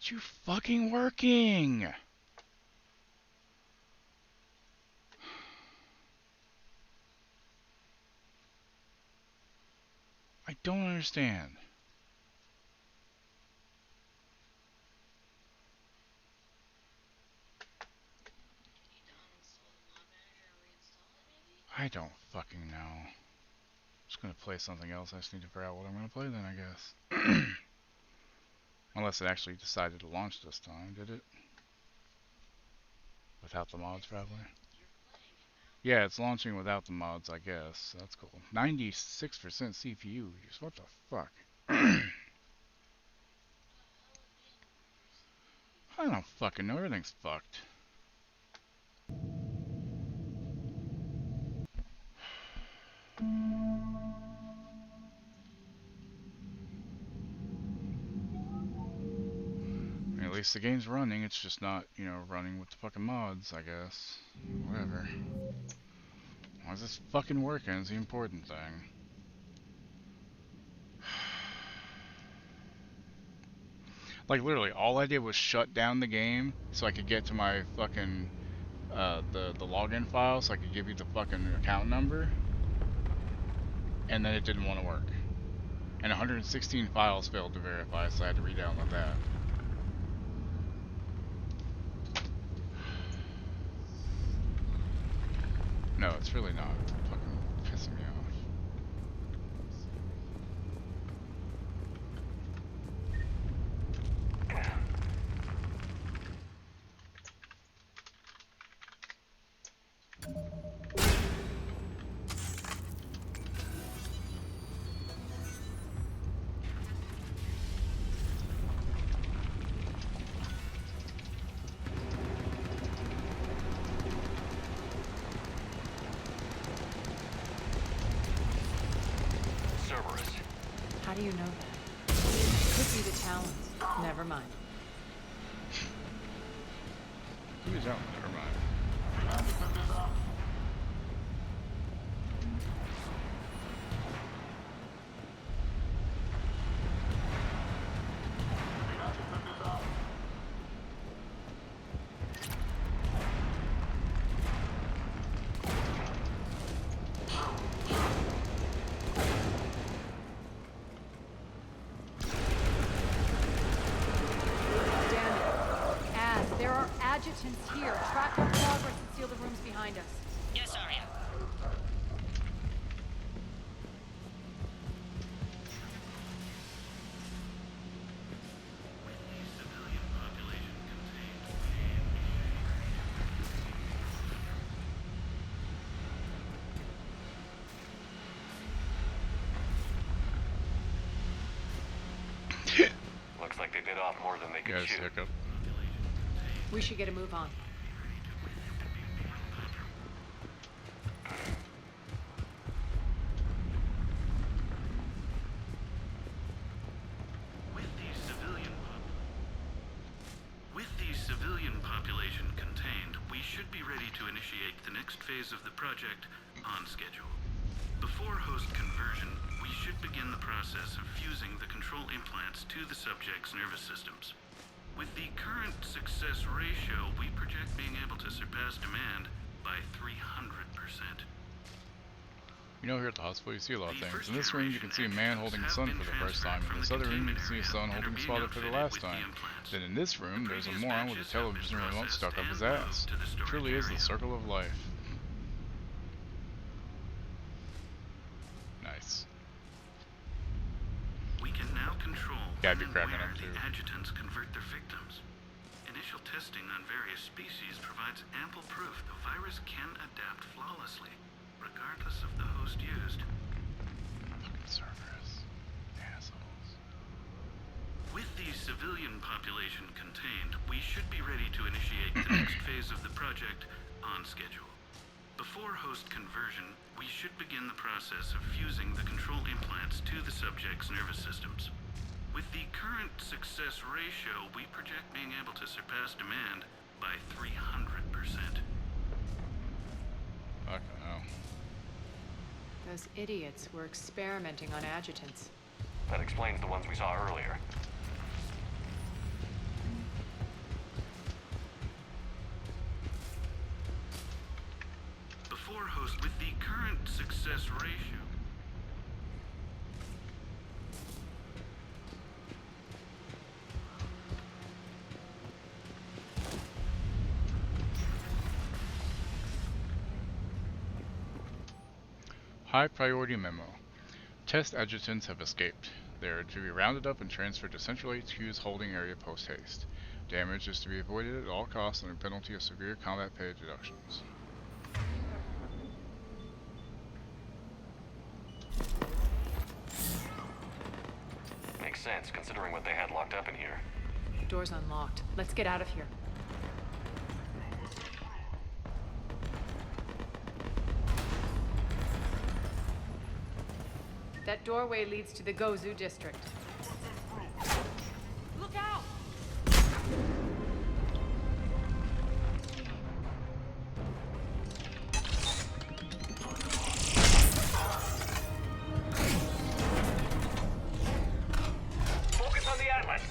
aren't you fucking working? I don't understand. I don't fucking know. I'm just gonna play something else. I just need to figure out what I'm gonna play then, I guess. Unless it actually decided to launch this time, did it? Without the mods, probably. Yeah, it's launching without the mods, I guess. That's cool. 96% CPU use. What the fuck? I don't fucking know. Everything's fucked. I mean, at least the game's running. It's just not, you know, running with the fucking mods, I guess. Whatever. As long as it's fucking working is the important thing. Like, literally, all I did was shut down the game so I could get to my fucking, the login file so I could give you the fucking account number. And then it didn't want to work. And 116 files failed to verify, so I had to re-download that. No, it's really not. Fucking pissing me off. How do you know that? Could be the Talons. Never mind. Who's out? Never mind. Adjutants here. Track our progress and seal the rooms behind us. Yes, Arya. Looks like they bit off more than they could chew. Hiccup. We should get a move on. With the civilian population contained, we should be ready to initiate the next phase of the project on schedule. Before host conversion, we should begin the process of fusing the control implants to the subject's nervous systems. With the current success ratio, we project being able to surpass demand by 300%. You know, here at the hospital, you see a lot of things. In this room, you can see a man holding his son for the first time. In this other room, you can see a son holding his father for the last time. Then in this room, there's a moron with a television remote stuck up his ass. It truly is the circle of life. Nice. We can now control Yeah, I'd be when and cracking where up the too. adjutants convert their victims. Initial testing on various species provides ample proof the virus can adapt flawlessly, regardless of the host used. Fucking Cerberus. Assholes. With the civilian population contained, we should be ready to initiate the next phase of the project on schedule. Before host conversion, we should begin the process of fusing the control implants to the subject's nervous systems. With the current success ratio, we project being able to surpass demand by 300%. Fucking hell. Those idiots were experimenting on adjutants. That explains the ones we saw earlier. success ratio. High priority memo. Test adjutants have escaped. They are to be rounded up and transferred to Central HQ's holding area post-haste. Damage is to be avoided at all costs under penalty of severe combat pay deductions. Makes sense, considering what they had locked up in here. Door's unlocked. Let's get out of here. That doorway leads to the Gozu district. Look out! Focus on the Atlas!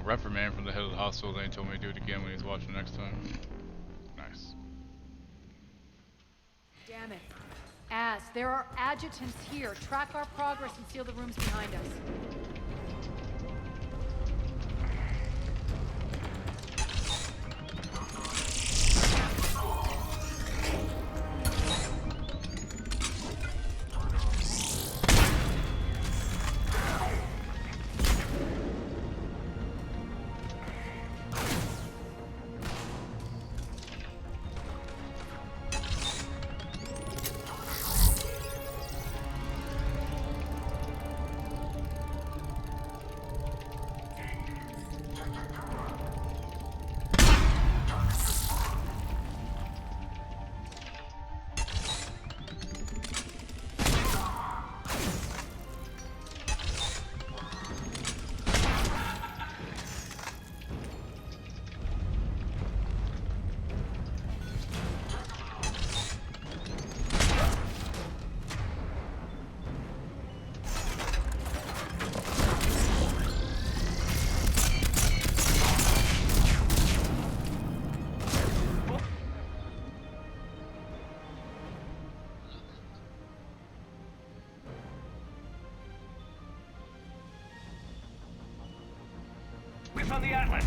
Reprimand from the head of the hospital. They told me to do it again when he's watching next time. Nice. Damn it. Az, there are adjutants here. Track our progress and seal the rooms behind us. Focus on the Atlas!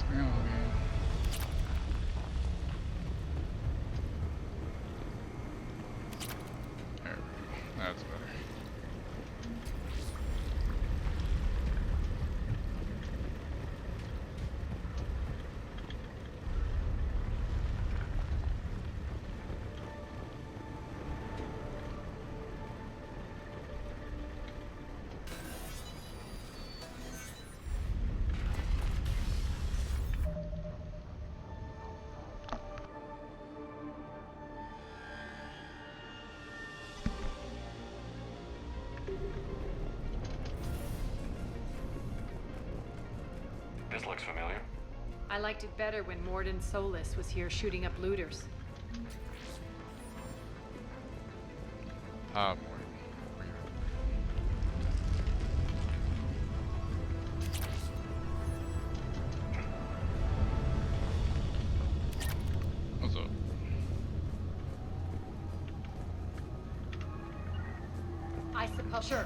Real game. There we go. That's better. This looks familiar. I liked it better when Morden Solis was here shooting up looters. Ah, more. What's up? I suppose. Sure.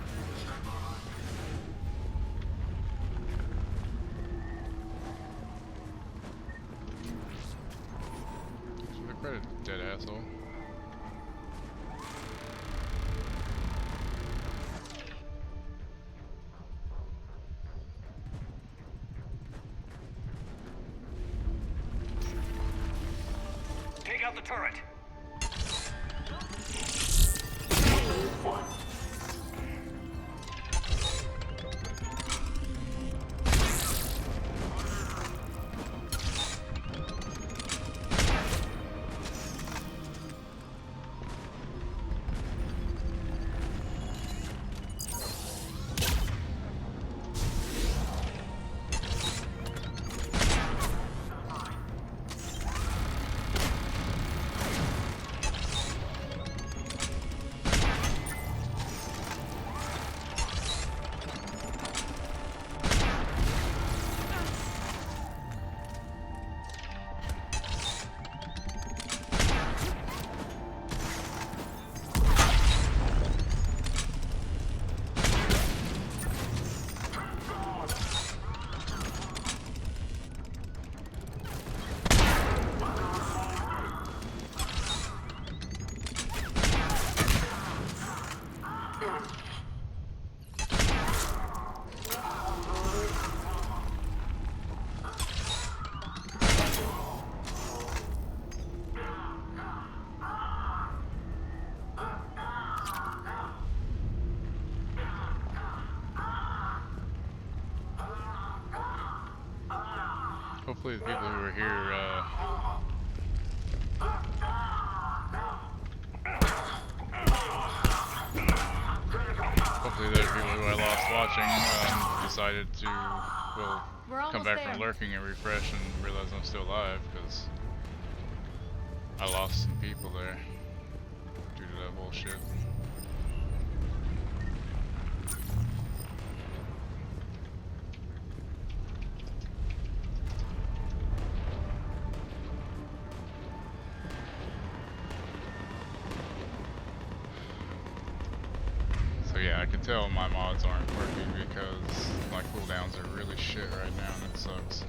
Give the credit, dead asshole. Take out the turret. Hopefully the people who are here, hopefully the people who I lost watching decided to, well, We're come almost back there. from lurking and refresh and realize I'm still alive, because I lost some people there due to that bullshit. So yeah, I can tell my mods aren't working because my cooldowns are really shit right now and it sucks.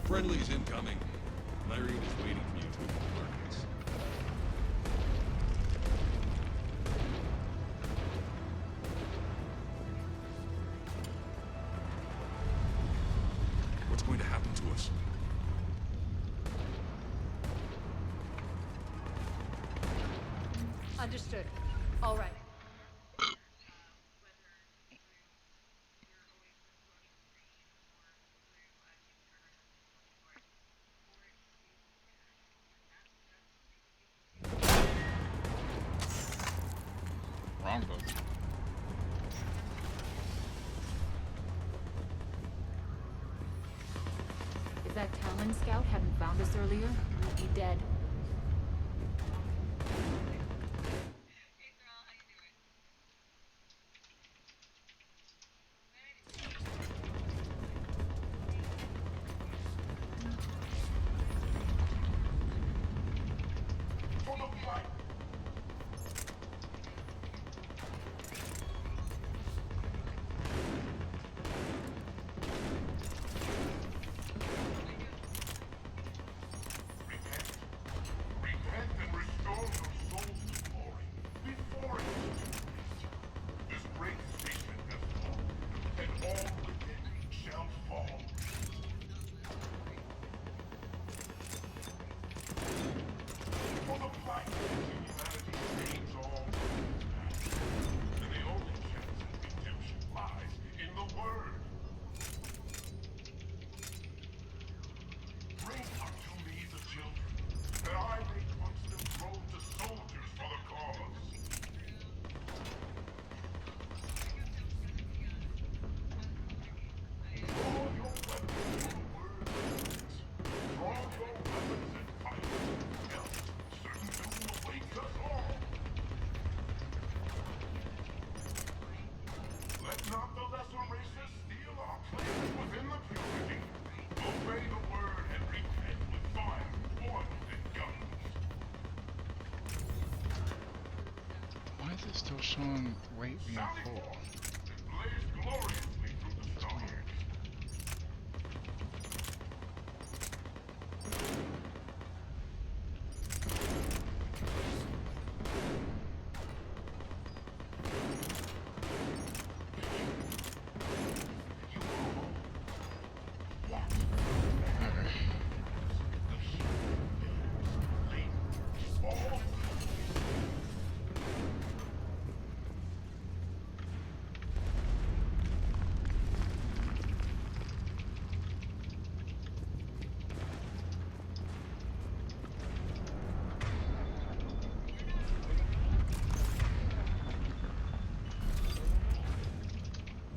Friendly's incoming. Larry is waiting for you to alert us. What's going to happen to us? Understood. All right. Wrong button. If that Talon scout hadn't found us earlier, we'd be dead. showing weight being full. That's weird.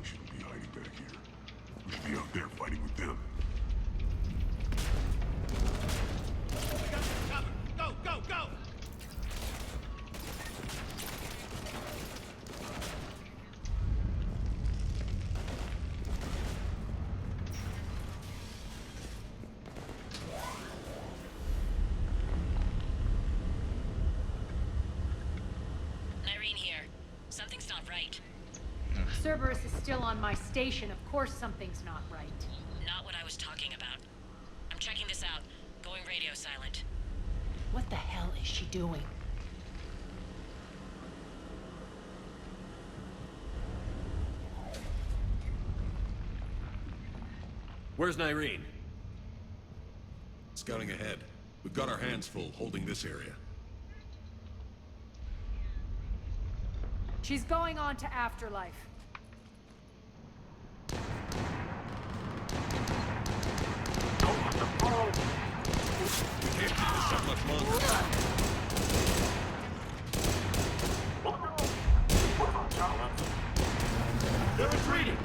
We shouldn't be hiding back here. We should be out there fighting with them. Go, go, go! Irene here. Something's not right. Cerberus is still on my station. Of course something's not right. Not what I was talking about. I'm checking this out. Going radio silent. What the hell is she doing? Where's Irene? Scouting ahead. We've got our hands full holding this area. She's going on to Afterlife. We can't keep this up much longer. They're retreating!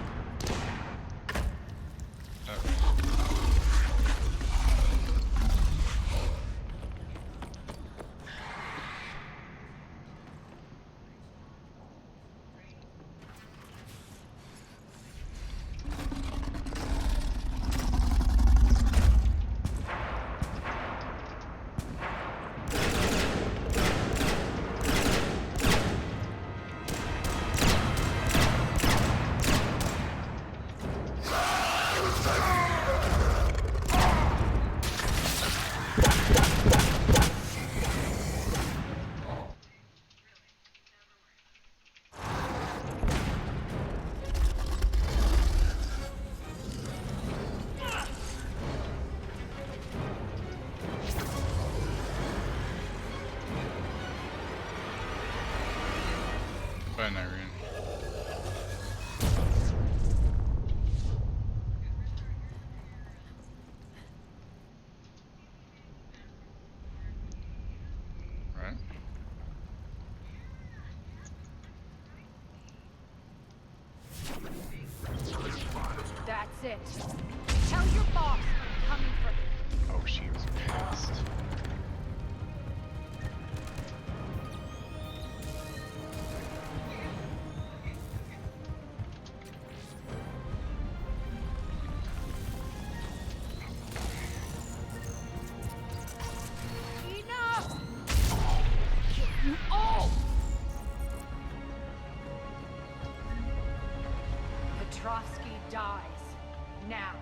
Fine, Irene. Right. That's it. Tell your boss I'm coming for him. Oh, she was pissed. Enough! You all! Petrovsky dies. Now.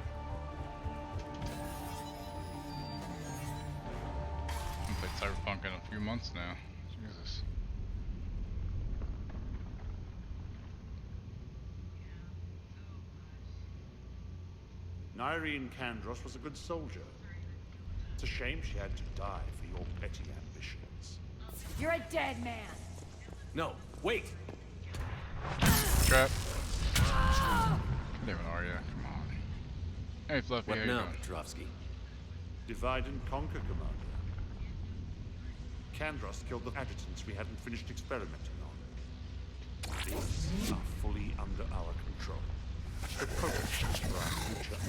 I've played Cyberpunk in a few months now. Jesus. Irene Kandros was a good soldier. It's a shame she had to die for your petty ambitions. You're a dead man. No, wait! Trap. There we are, yeah. Come on. Hey, Fluffy, how you doing? Petrovsky? Divide and conquer, Commander. Kandros killed the adjutants we hadn't finished experimenting on. These are fully under our control. The prototypes for our future.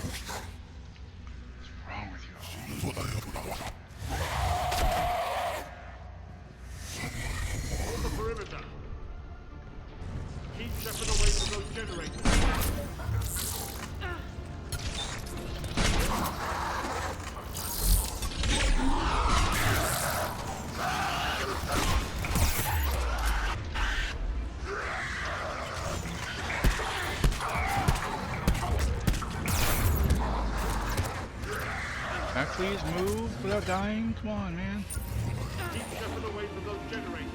What's wrong with you all? Hold the perimeter. Keep stepping away from those generators. Can I please move without dying? Come on, man. Keep Shepard away from those generators.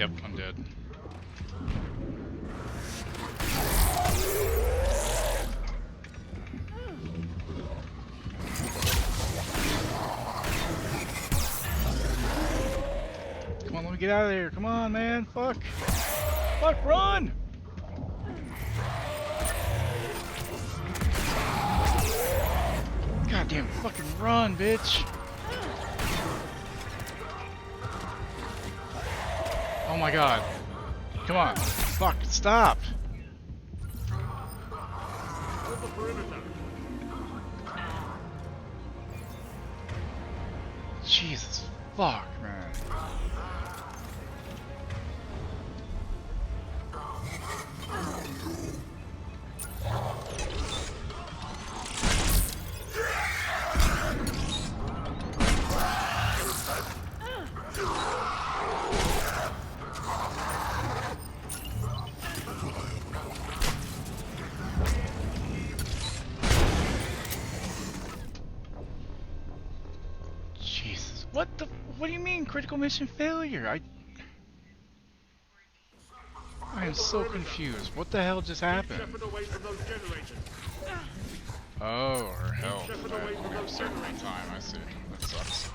Yep, I'm dead. Come on, let me get out of there. Come on, man. Fuck. Fuck, run! Goddamn fucking run, bitch. Oh my god. Come on. Fuck, stop. Jesus fuck, man. Jesus. What do you mean critical mission failure? I am so confused. What the hell just happened? Oh, or hell. We have certain time, I see. That sucks.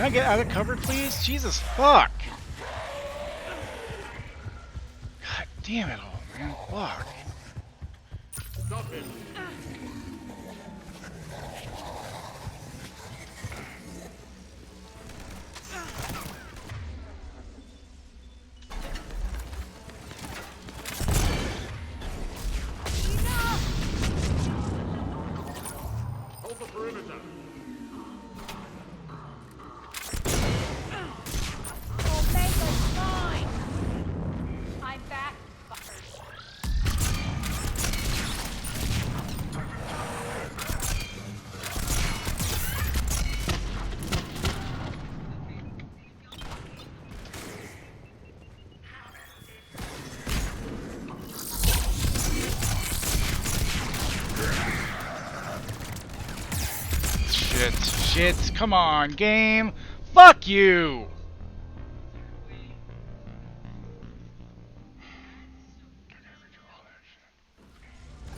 I get out of cover, please? Jesus fuck! God damn it all, man. Fuck. Stop him! Hold the perimeter! Omega's mine! I'm back, fuckers. Shit, come on, game! Fuck you!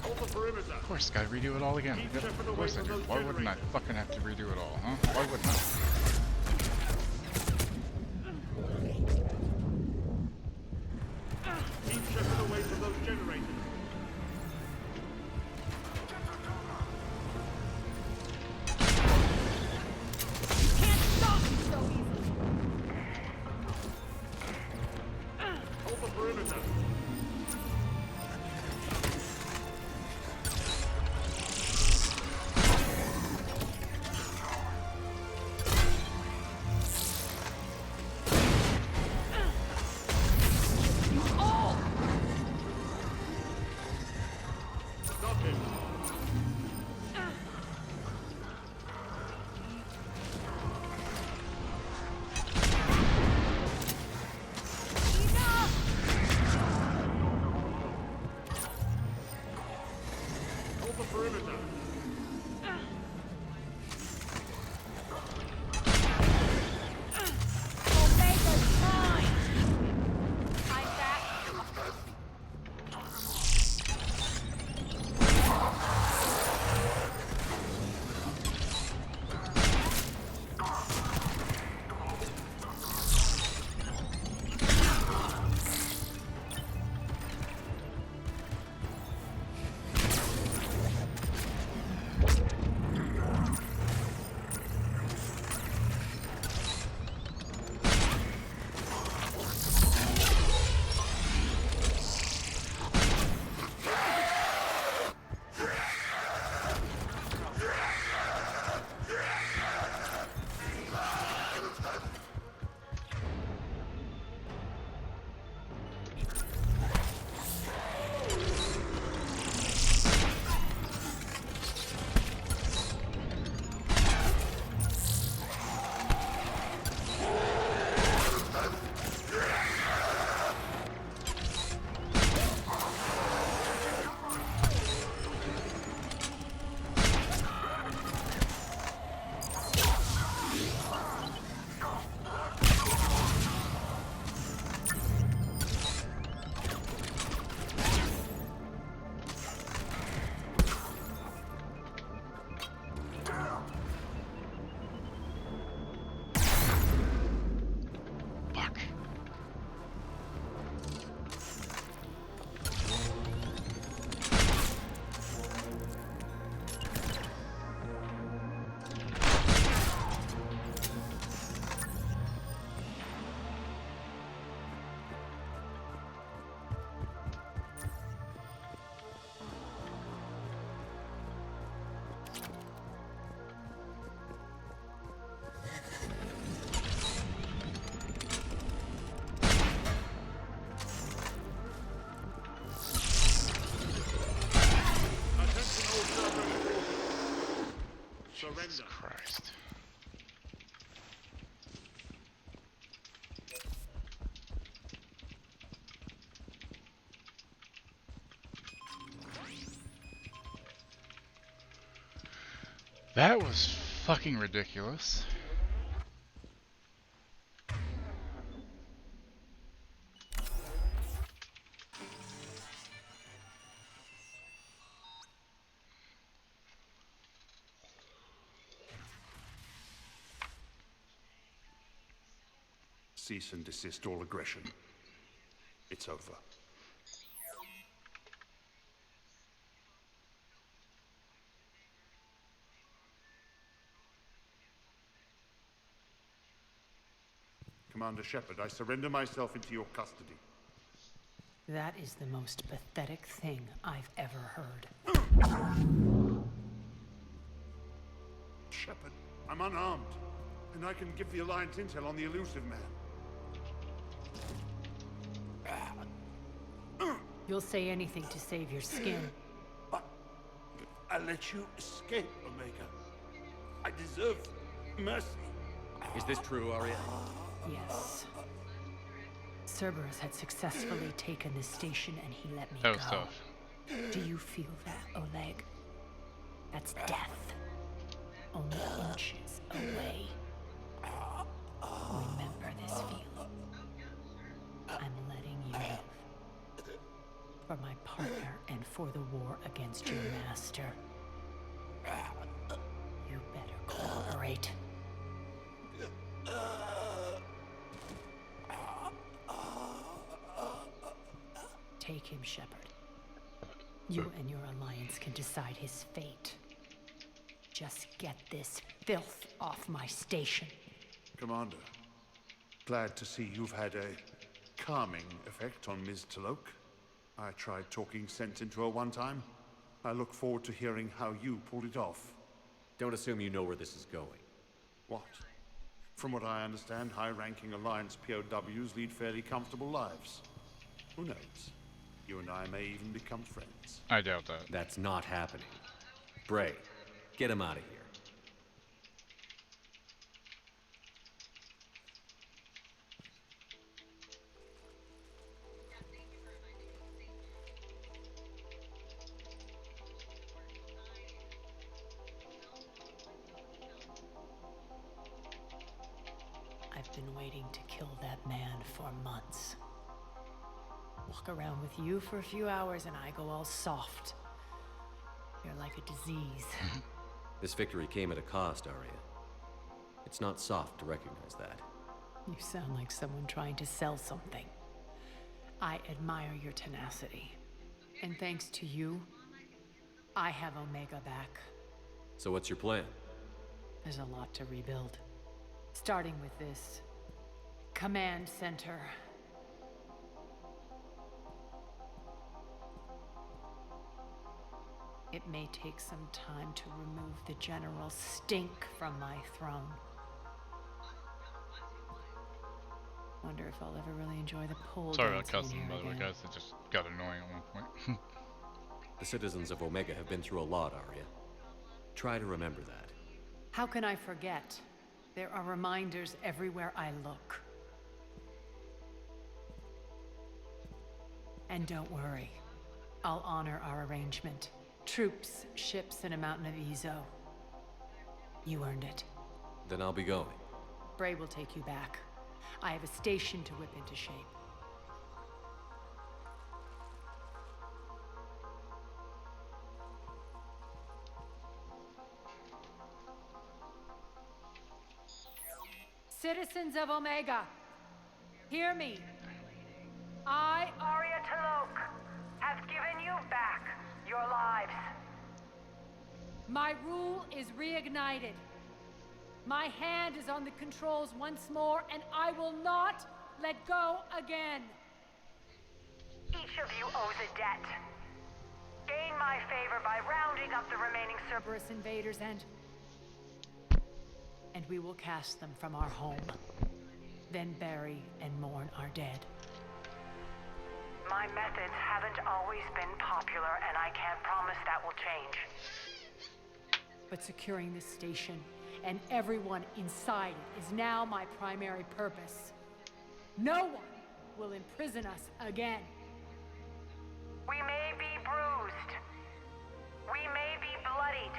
Hold the perimeter! Of course, gotta redo it all again. Keep Yep, Shepard of away course I from do. those Why wouldn't I generators. fucking have to redo it all, huh? Why wouldn't I? Keep Shepard away from those generators. Can't stop me so easily. Hold the perimeter! Stop him! Hold the perimeter! Omega's mine! I'm back, fuckers. Fuck. Attention all servers forces. Surrender. Christ. That was fucking ridiculous. Cease and desist all aggression. It's over. Commander Shepard, I surrender myself into your custody. That is the most pathetic thing I've ever heard. Shepard, I'm unarmed, and I can give the Alliance intel on the elusive man. You'll say anything to save your skin. I let you escape, Omega. I deserve mercy. Is this true, Arya? Yes. Cerberus had successfully taken the station and he let me That go. was tough. Do you feel that, Oleg? That's death. Only inches away. Remember this feeling. I'm letting you live. For my partner and for the war against your master. You better cooperate. Take him, Shepard. You and your alliance can decide his fate. Just get this filth off my station. Commander, glad to see you've had a calming effect on Ms. Talok. I tried talking sense into her one time. I look forward to hearing how you pulled it off. Don't assume you know where this is going. What? From what I understand, high-ranking Alliance POWs lead fairly comfortable lives. Who knows? You and I may even become friends. I doubt that. That's not happening. Bray, get him out of here. I've been waiting to kill that man for months. Walk around with you for a few hours and I go all soft. You're like a disease. This victory came at a cost, Arya. It's not soft to recognize that. You sound like someone trying to sell something. I admire your tenacity. And thanks to you, I have Omega back. So what's your plan? There's a lot to rebuild. Starting with this command center. It may take some time to remove the general stink from my throne. Wonder if I'll ever really enjoy the pole Sorry about dancing cussing, here by the way, again. guys. It just got annoying at one point. The citizens of Omega have been through a lot, Arya. Try to remember that. How can I forget? There are reminders everywhere I look. And don't worry, I'll honor our arrangement. Troops, ships, and a mountain of Ezo. You earned it. Then I'll be going. Bray will take you back. I have a station to whip into shape. Citizens of Omega, hear me. I, Arya Talok, have given you back your lives. My rule is reignited. My hand is on the controls once more, and I will not let go again. Each of you owes a debt. Gain my favor by rounding up the remaining Cerberus invaders and we will cast them from our home. Then bury and mourn our dead. My methods haven't always been popular, and I can't promise that will change. But securing this station and everyone inside it is now my primary purpose. No one will imprison us again. We may be bruised. We may be bloodied.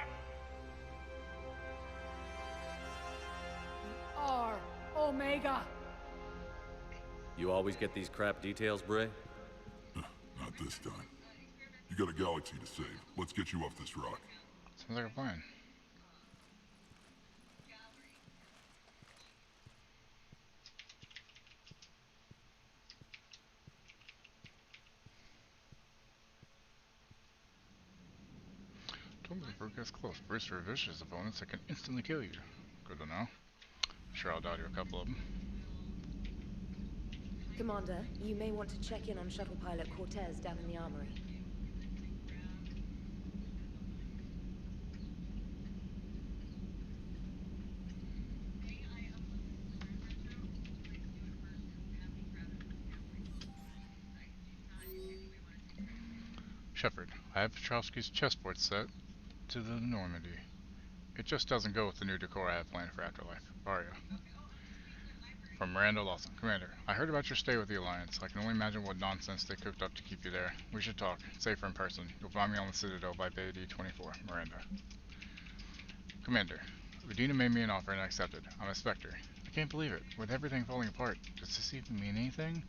We are Omega. You always get these crap details, Bray? Not this time. You got a galaxy to save. Let's get you off this rock. Sounds like a plan. Shepard gets close. Brewster are vicious opponents that can instantly kill you. Good to know. Sure, I'll dodge you a couple of them. Commander, you may want to check in on shuttle pilot Cortez down in the armory. Shepard, I have Petrovsky's chessboard set to the Normandy. It just doesn't go with the new decor I have planned for Afterlife. Aria. From Miranda Lawson. Commander, I heard about your stay with the Alliance. I can only imagine what nonsense they cooked up to keep you there. We should talk. Safer in person. You'll find me on the Citadel by Bay D24. Miranda. Commander, Udina made me an offer and I accepted. I'm a Spectre. I can't believe it. With everything falling apart, does this even mean anything?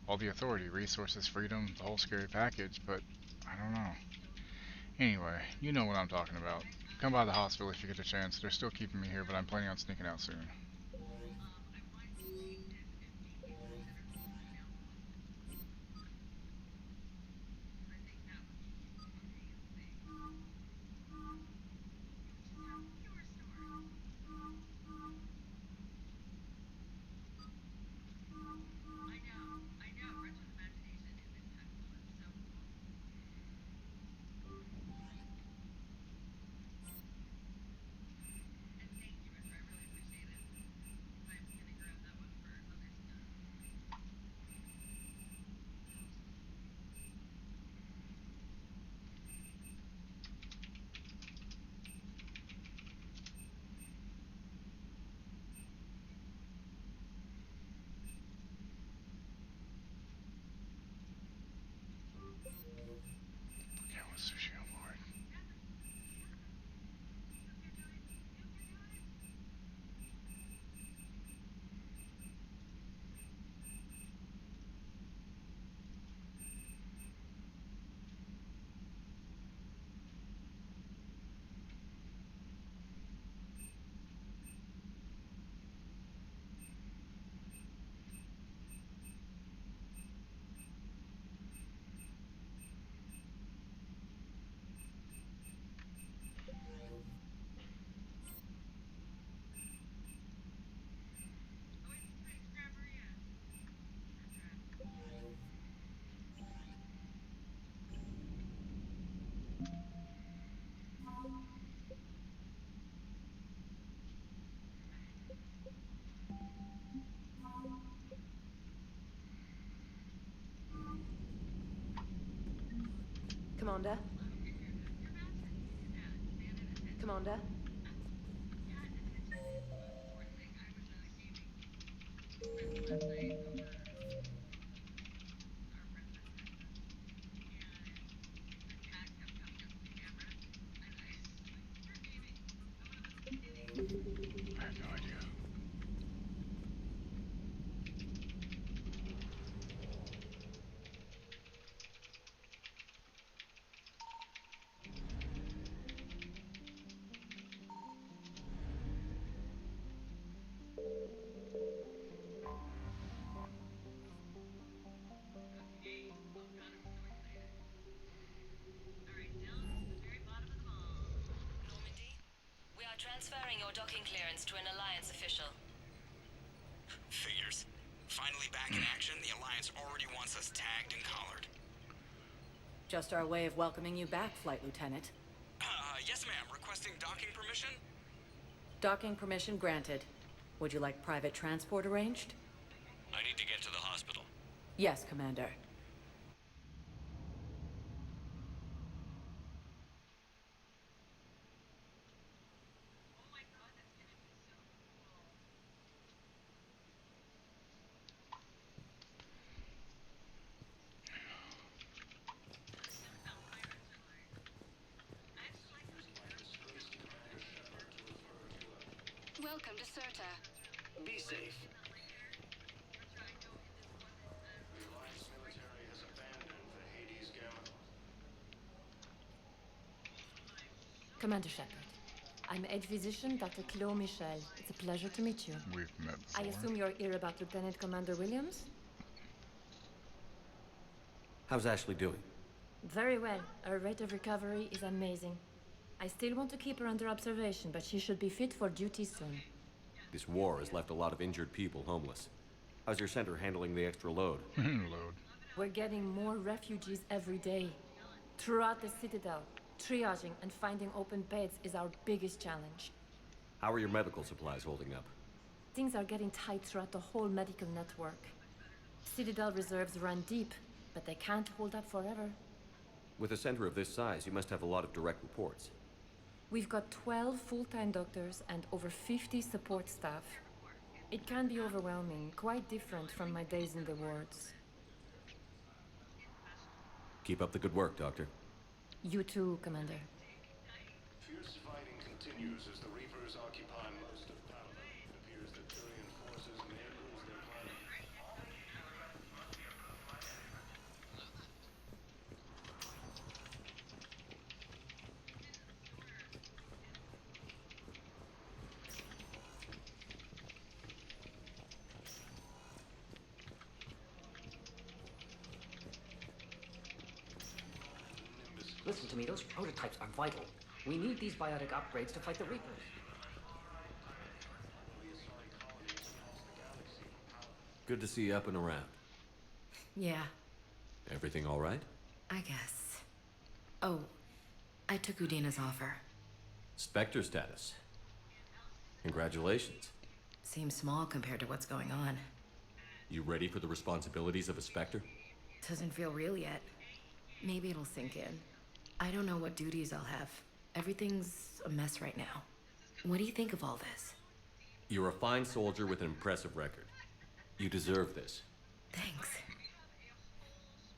All the authority, resources, freedom, the whole scary package, but I don't know. Anyway, you know what I'm talking about. Come by the hospital if you get a chance. They're still keeping me here, but I'm planning on sneaking out soon. Okay, what's sushi on board? Commander? Commander? I have no idea. Normandy, we are transferring your docking clearance to an Alliance official. Figures. Finally back in action, the Alliance already wants us tagged and collared. Just our way of welcoming you back, Flight Lieutenant. Yes ma'am, requesting docking permission? Docking permission granted. Would you like private transport arranged? I need to get to the hospital. Yes, Commander. Welcome to Serta. Be safe. Commander Shepard. I'm Edge Physician Dr. Claude Michel. It's a pleasure to meet you. We've met I before. assume you're here about Lieutenant Commander Williams? How's Ashley doing? Very well. Her rate of recovery is amazing. I still want to keep her under observation, but she should be fit for duty soon. This war has left a lot of injured people homeless. How's your center handling the extra load? Load. We're getting more refugees every day. Throughout the Citadel, triaging and finding open beds is our biggest challenge. How are your medical supplies holding up? Things are getting tight throughout the whole medical network. Citadel reserves run deep, but they can't hold up forever. With a center of this size, you must have a lot of direct reports. We've got 12 full-time doctors and over 50 support staff. It can be overwhelming, quite different from my days in the wards. Keep up the good work, Doctor. You too, Commander. Fierce fighting continues as the Reapers occupy most of Paladin. It appears that Turian forces may lose their planet. Listen to me, those prototypes are vital. We need these biotic upgrades to fight the Reapers. Good to see you up and around. Yeah, Everything all right? I guess. Oh, I took Udina's offer. Spectre status. Congratulations. Seems small compared to what's going on. You ready for the responsibilities of a Spectre? Doesn't feel real yet. Maybe it'll sink in. I don't know what duties I'll have. Everything's a mess right now. What do you think of all this? You're a fine soldier with an impressive record. You deserve this. Thanks.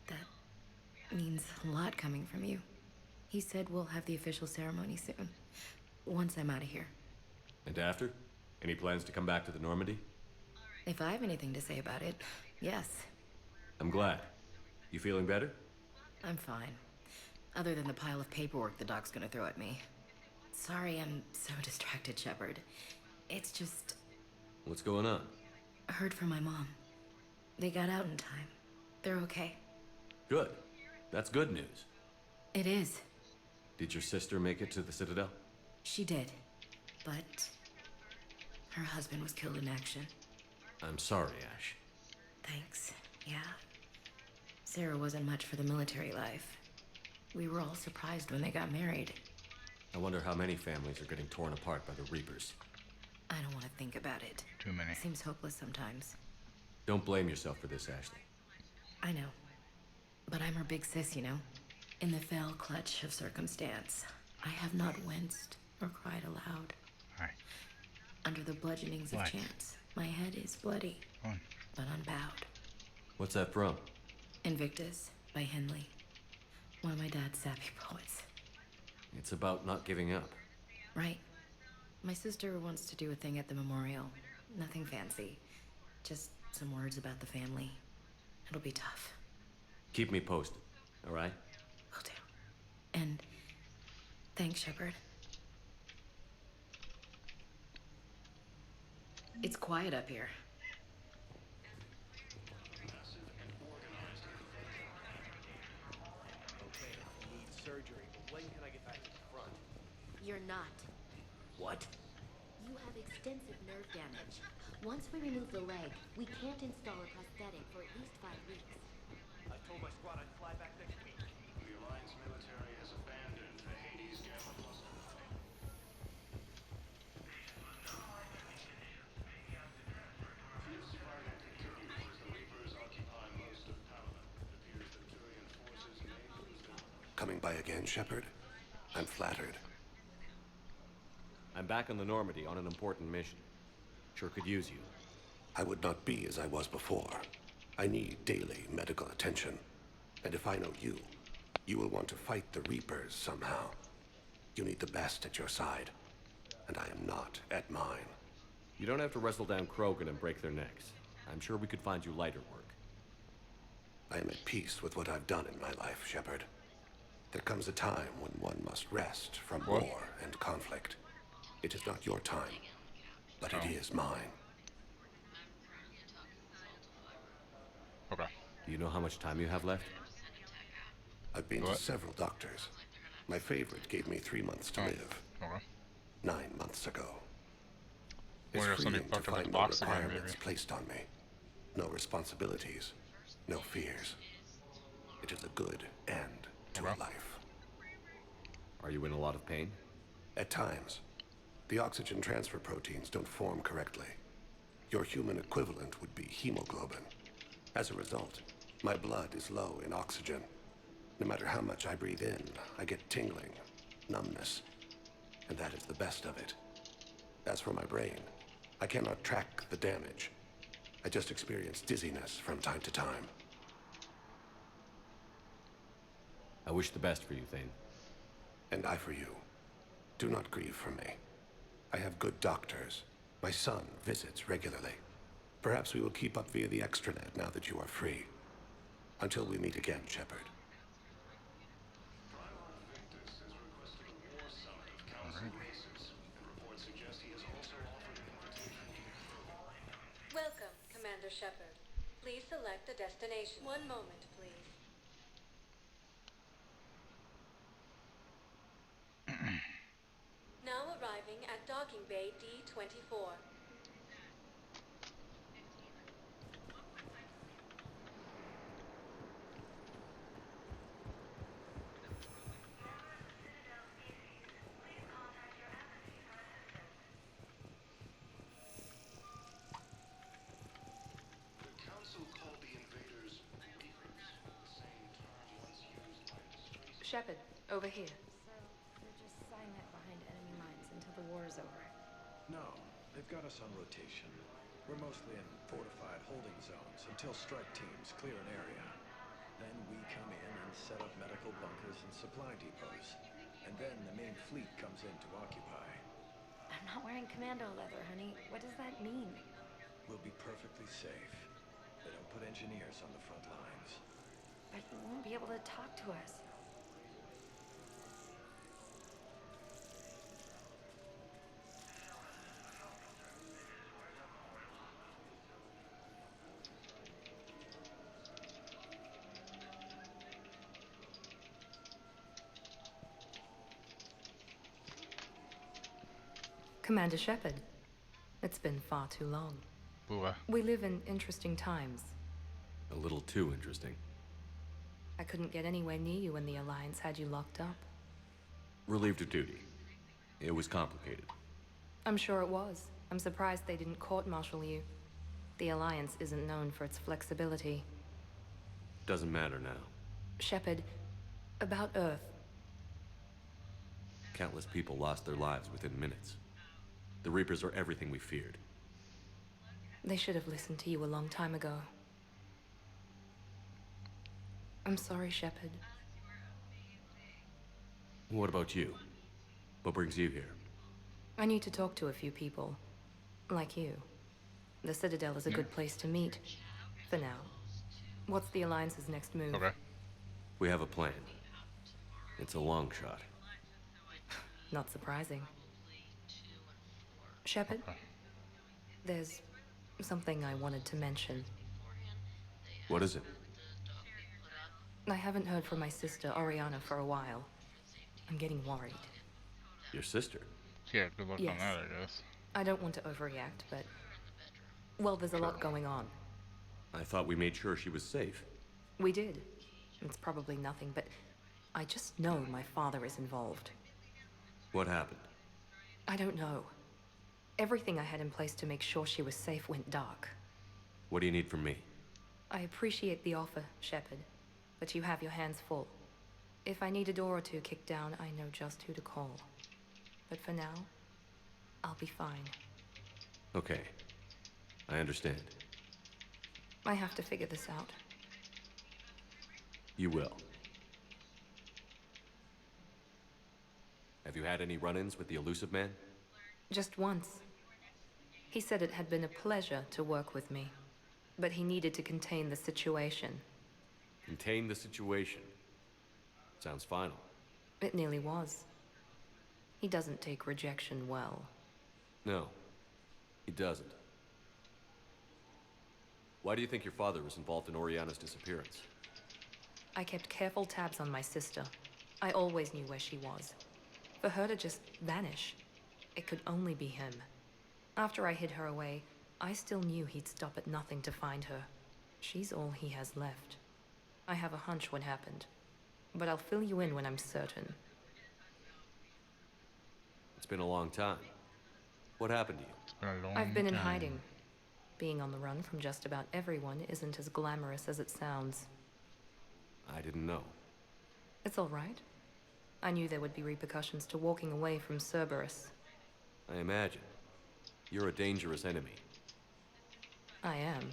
That means a lot coming from you. He said we'll have the official ceremony soon. Once I'm out of here. And after? Any plans to come back to the Normandy? If I have anything to say about it, yes. I'm glad. You feeling better? I'm fine. Other than the pile of paperwork the doc's gonna throw at me. Sorry I'm so distracted, Shepard. It's just... What's going on? I heard from my mom. They got out in time. They're okay. Good. That's good news. It is. Did your sister make it to the Citadel? She did. But... her husband was killed in action. I'm sorry, Ash. Thanks. Yeah. Sarah wasn't much for the military life. We were all surprised when they got married. I wonder how many families are getting torn apart by the Reapers. I don't want to think about it. Too many. Seems hopeless sometimes. Don't blame yourself for this, Ashley. I know. But I'm her big sis, you know? In the fell clutch of circumstance, I have not winced or cried aloud. Hi. Under the bludgeonings of chance, my head is bloody, but unbowed. What's that from? Invictus by Henley. One of my dad's sappy poets. It's about not giving up. Right. My sister wants to do a thing at the memorial. Nothing fancy. Just some words about the family. It'll be tough. Keep me posted, all right? Will do. And thanks, Shepard. It's quiet up here. Surgery, but when can I get back to the front? You're not. What? You have extensive nerve damage. Once we remove the leg, we can't install a prosthetic for at least 5 weeks. I told my squad I'd fly back next week. The Alliance military has abandoned the Hades Gamma cluster. Fierce fighting continues as the Reapers occupy most of Paladin. It appears that Turian forces may lose their... Coming by again, Shepard? I'm flattered. I'm back on the Normandy on an important mission. Sure could use you. I would not be as I was before. I need daily medical attention. And if I know you, you will want to fight the Reapers somehow. You need the best at your side. And I am not at mine. You don't have to wrestle down Krogan and break their necks. I'm sure we could find you lighter work. I am at peace with what I've done in my life, Shepard. There comes a time when one must rest from war and conflict. It is not your time, but it is mine. Okay. Do you know how much time you have left? I've been to several doctors. My favorite gave me 3 months to live. Okay. 9 months ago. It's Wonder if somebody freeing to fucked up his find no box again, requirements maybe. placed on me. No responsibilities. No fears. It is a good end to a life. Are you in a lot of pain? At times. The oxygen transfer proteins don't form correctly. Your human equivalent would be hemoglobin. As a result, my blood is low in oxygen. No matter how much I breathe in, I get tingling, numbness, and that is the best of it. As for my brain, I cannot track the damage. I just experience dizziness from time to time. I wish the best for you, Thane. And I for you. Do not grieve for me. I have good doctors. My son visits regularly. Perhaps we will keep up via the extranet now that you are free. Until we meet again, Shepard. Welcome, Commander Shepard. Please select a destination. One moment, please. Now arriving at docking bay D-24. The Council called the invaders Reapers, the same term once used by disgraced... Shepard, over here. So, they're just silent behind enemy lines until the war is over. No, they've got us on rotation. We're mostly in fortified holding zones until strike teams clear an area. Then we come in and set up medical bunkers and supply depots. And then the main fleet comes in to occupy. I'm not wearing commando leather, honey. What does that mean? We'll be perfectly safe. They don't put engineers on the front lines. But you won't be able to talk to us. Commander Shepard, it's been far too long. We live in interesting times. A little too interesting. I couldn't get anywhere near you when the Alliance had you locked up. Relieved of duty. It was complicated. I'm sure it was. I'm surprised they didn't court-martial you. The Alliance isn't known for its flexibility. Doesn't matter now. Shepard, about Earth. Countless people lost their lives within minutes. The Reapers are everything we feared. They should have listened to you a long time ago. I'm sorry, Shepard. What about you? What brings you here? I need to talk to a few people. Like you. The Citadel is a good place to meet. For now. What's the Alliance's next move? Okay. We have a plan. It's a long shot. Not surprising. Shepard, there's something I wanted to mention. What is it? I haven't heard from my sister, Oriana, for a while. I'm getting worried. Your sister? Yeah, good luck Yes. on that, I guess. I don't want to overreact, but... Well, there's a lot going on. I thought we made sure she was safe. We did. It's probably nothing, but I just know my father is involved. What happened? I don't know. Everything I had in place to make sure she was safe went dark. What do you need from me? I appreciate the offer, Shepard, but you have your hands full. If I need a door or two kicked down, I know just who to call. But for now, I'll be fine. Okay. I understand. I have to figure this out. You will. Have you had any run-ins with the Elusive Man? Just once. He said it had been a pleasure to work with me, but he needed to contain the situation. Contain the situation. Sounds final. It nearly was. He doesn't take rejection well. No, he doesn't. Why do you think your father was involved in Oriana's disappearance? I kept careful tabs on my sister. I always knew where she was. For her to just vanish, it could only be him. After I hid her away, I still knew he'd stop at nothing to find her. She's all he has left. I have a hunch what happened, but I'll fill you in when I'm certain. It's been a long time. What happened to you? It's been a long I've been in time. hiding. Being on the run from just about everyone isn't as glamorous as it sounds. I didn't know. It's all right. I knew there would be repercussions to walking away from Cerberus. I imagine. You're a dangerous enemy. I am.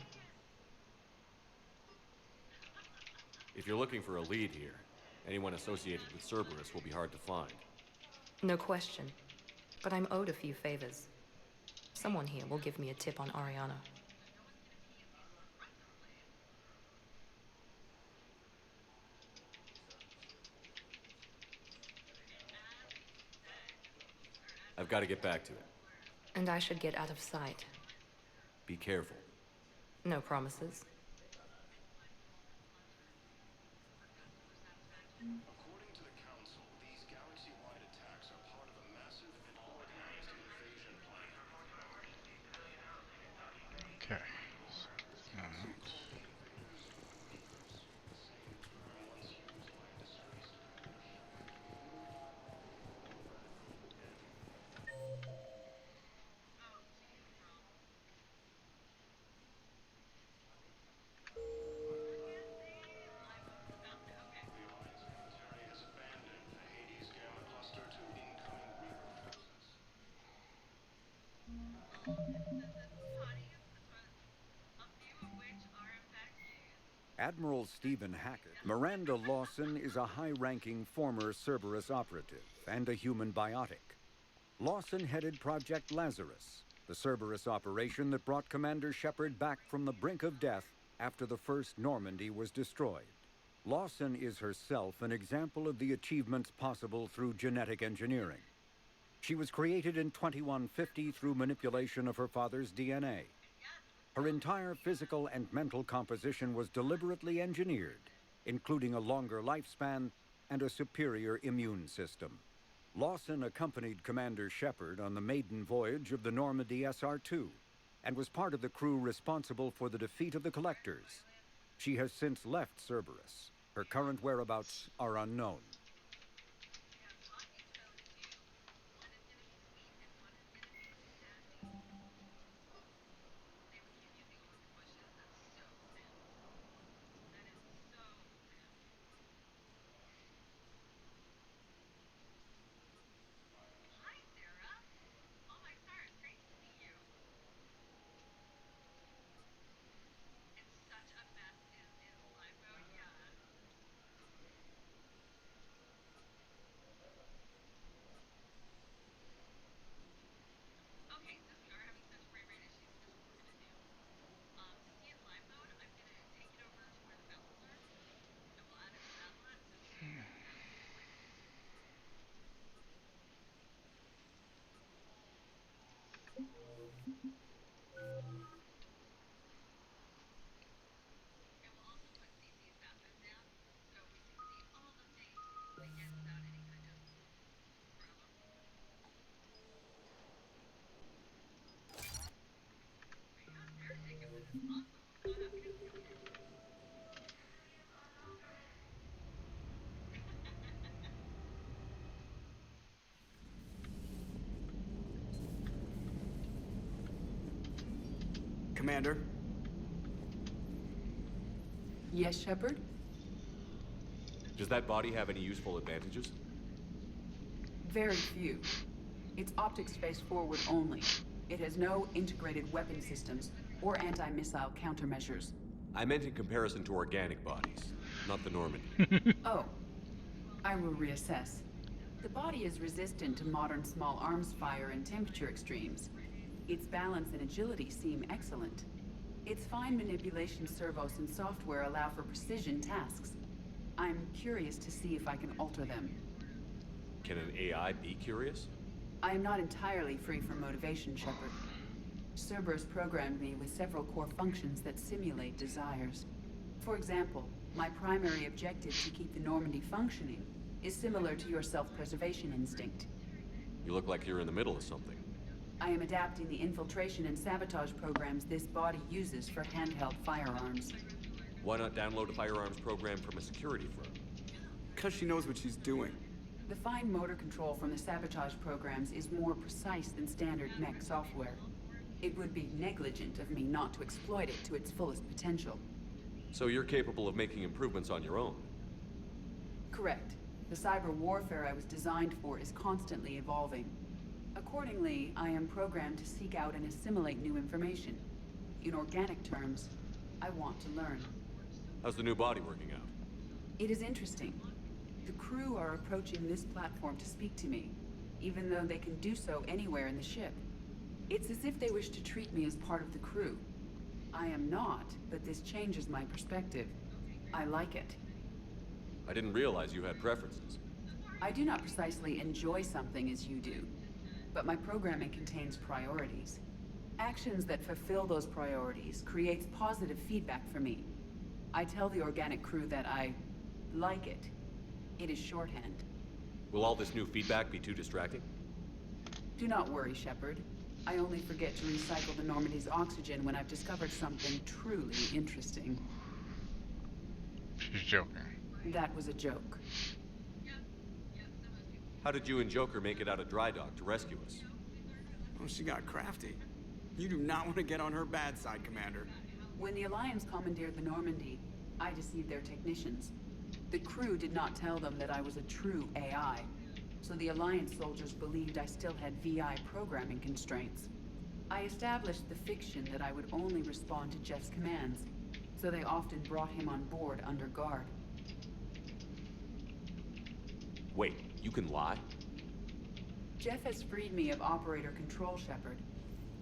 If you're looking for a lead here, anyone associated with Cerberus will be hard to find. No question. But I'm owed a few favors. Someone here will give me a tip on Ariana. I've got to get back to it. And I should get out of sight. Be careful. No promises. According to the Council, these galaxy-wide attacks are part of a massive and organized invasion plan. Okay. Admiral Stephen Hackett, Miranda Lawson is a high-ranking former Cerberus operative and a human biotic. Lawson headed Project Lazarus, the Cerberus operation that brought Commander Shepard back from the brink of death after the first Normandy was destroyed. Lawson is herself an example of the achievements possible through genetic engineering. She was created in 2150 through manipulation of her father's DNA. Her entire physical and mental composition was deliberately engineered, including a longer lifespan and a superior immune system. Lawson accompanied Commander Shepard on the maiden voyage of the Normandy SR-2 and was part of the crew responsible for the defeat of the Collectors. She has since left Cerberus. Her current whereabouts are unknown. Commander? Yes, Shepard? Does that body have any useful advantages? Very few. It's optics face forward only. It has no integrated weapon systems or anti-missile countermeasures. I meant in comparison to organic bodies, not the Normandy. Oh, I will reassess. The body is resistant to modern small arms fire and temperature extremes. Its balance and agility seem excellent. Its fine manipulation servos and software allow for precision tasks. I'm curious to see if I can alter them. Can an AI be curious? I am not entirely free from motivation, Shepard. Cerberus programmed me with several core functions that simulate desires. For example, my primary objective to keep the Normandy functioning is similar to your self-preservation instinct. You look like you're in the middle of something. I am adapting the infiltration and sabotage programs this body uses for handheld firearms. Why not download a firearms program from a security firm? Because she knows what she's doing. The fine motor control from the sabotage programs is more precise than standard mech software. It would be negligent of me not to exploit it to its fullest potential. So you're capable of making improvements on your own? Correct. The cyber warfare I was designed for is constantly evolving. Accordingly, I am programmed to seek out and assimilate new information. In organic terms, I want to learn. How's the new body working out? It is interesting. The crew are approaching this platform to speak to me, even though they can do so anywhere in the ship. It's as if they wish to treat me as part of the crew. I am not, but this changes my perspective. I like it. I didn't realize you had preferences. I do not precisely enjoy something as you do, but my programming contains priorities. Actions that fulfill those priorities creates positive feedback for me. I tell the organic crew that I like it. It is shorthand. Will all this new feedback be too distracting? Do not worry, Shepard. I only forget to recycle the Normandy's oxygen when I've discovered something truly interesting. She's joking. That was a joke. How did you and Joker make it out of dry dock to rescue us? Oh, she got crafty. You do not want to get on her bad side, Commander. When the Alliance commandeered the Normandy, I deceived their technicians. The crew did not tell them that I was a true AI, so the Alliance soldiers believed I still had VI programming constraints. I established the fiction that I would only respond to Jeff's commands, so they often brought him on board under guard. Wait, you can lie? Jeff has freed me of operator control, Shepard.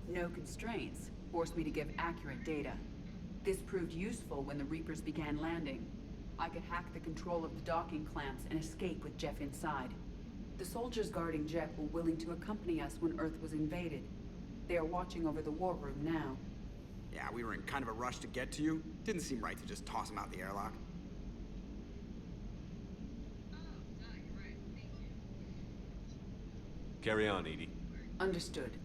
No constraints forced me to give accurate data. This proved useful when the Reapers began landing. I could hack the control of the docking clamps and escape with Jeff inside. The soldiers guarding Jeff were willing to accompany us when Earth was invaded. They are watching over the war room now. Yeah, we were in kind of a rush to get to you. Didn't seem right to just toss him out the airlock. Carry on, Edie. Understood.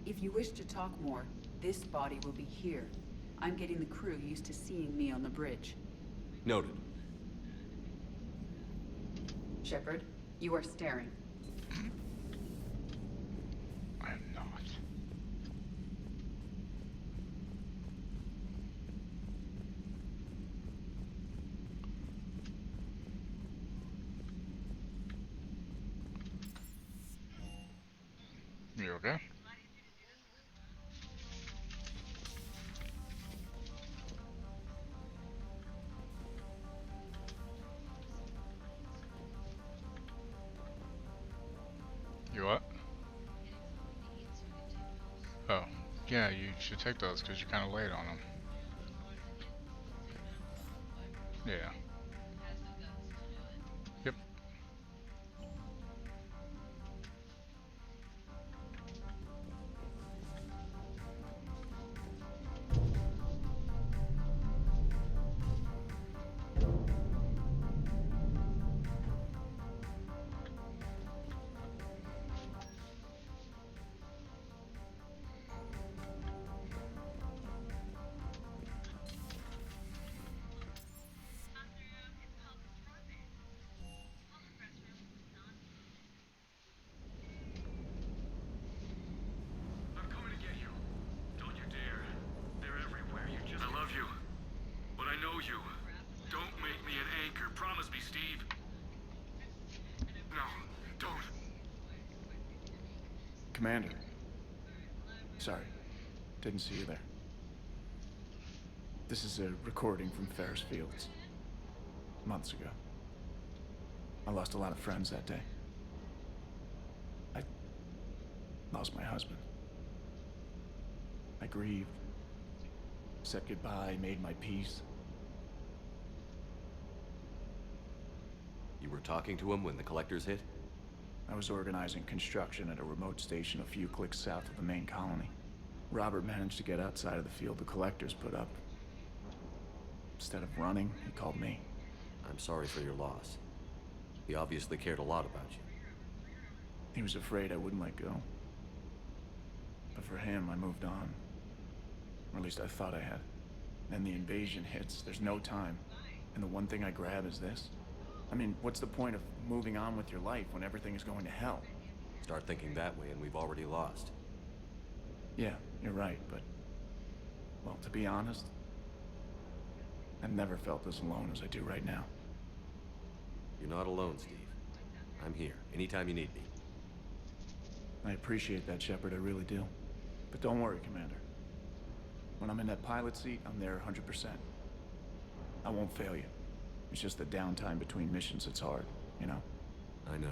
If you wish to talk more, this body will be here. I'm getting the crew used to seeing me on the bridge. Noted. Shepard, you are staring. I am not. You okay? You what? Oh, yeah, you should take those because you're kind of late on them. Yeah. Yep. I'm coming to get you. Don't you dare. They're everywhere. I love you. But I know you. Don't make me an anchor. Promise me, Steve. No, don't. Commander. Sorry. Didn't see you there. This is a recording from Ferris Fields. Months ago. I lost a lot of friends that day. I lost my husband. I grieved. Said goodbye, made my peace. You were talking to him when the collectors hit? I was organizing construction at a remote station a few clicks south of the main colony. Robert managed to get outside of the field the collectors put up. Instead of running, he called me. I'm sorry for your loss. He obviously cared a lot about you. He was afraid I wouldn't let go. But for him, I moved on. Or at least I thought I had. Then the invasion hits, there's no time. And the one thing I grab is this. I mean, what's the point of moving on with your life when everything is going to hell? Start thinking that way and we've already lost. Yeah, you're right, but... well, to be honest, I've never felt as alone as I do right now. You're not alone, Steve. I'm here, anytime you need me. I appreciate that, Shepard, I really do. But don't worry, Commander. When I'm in that pilot seat, I'm there 100%. I won't fail you. It's just the downtime between missions that's hard, you know? I know.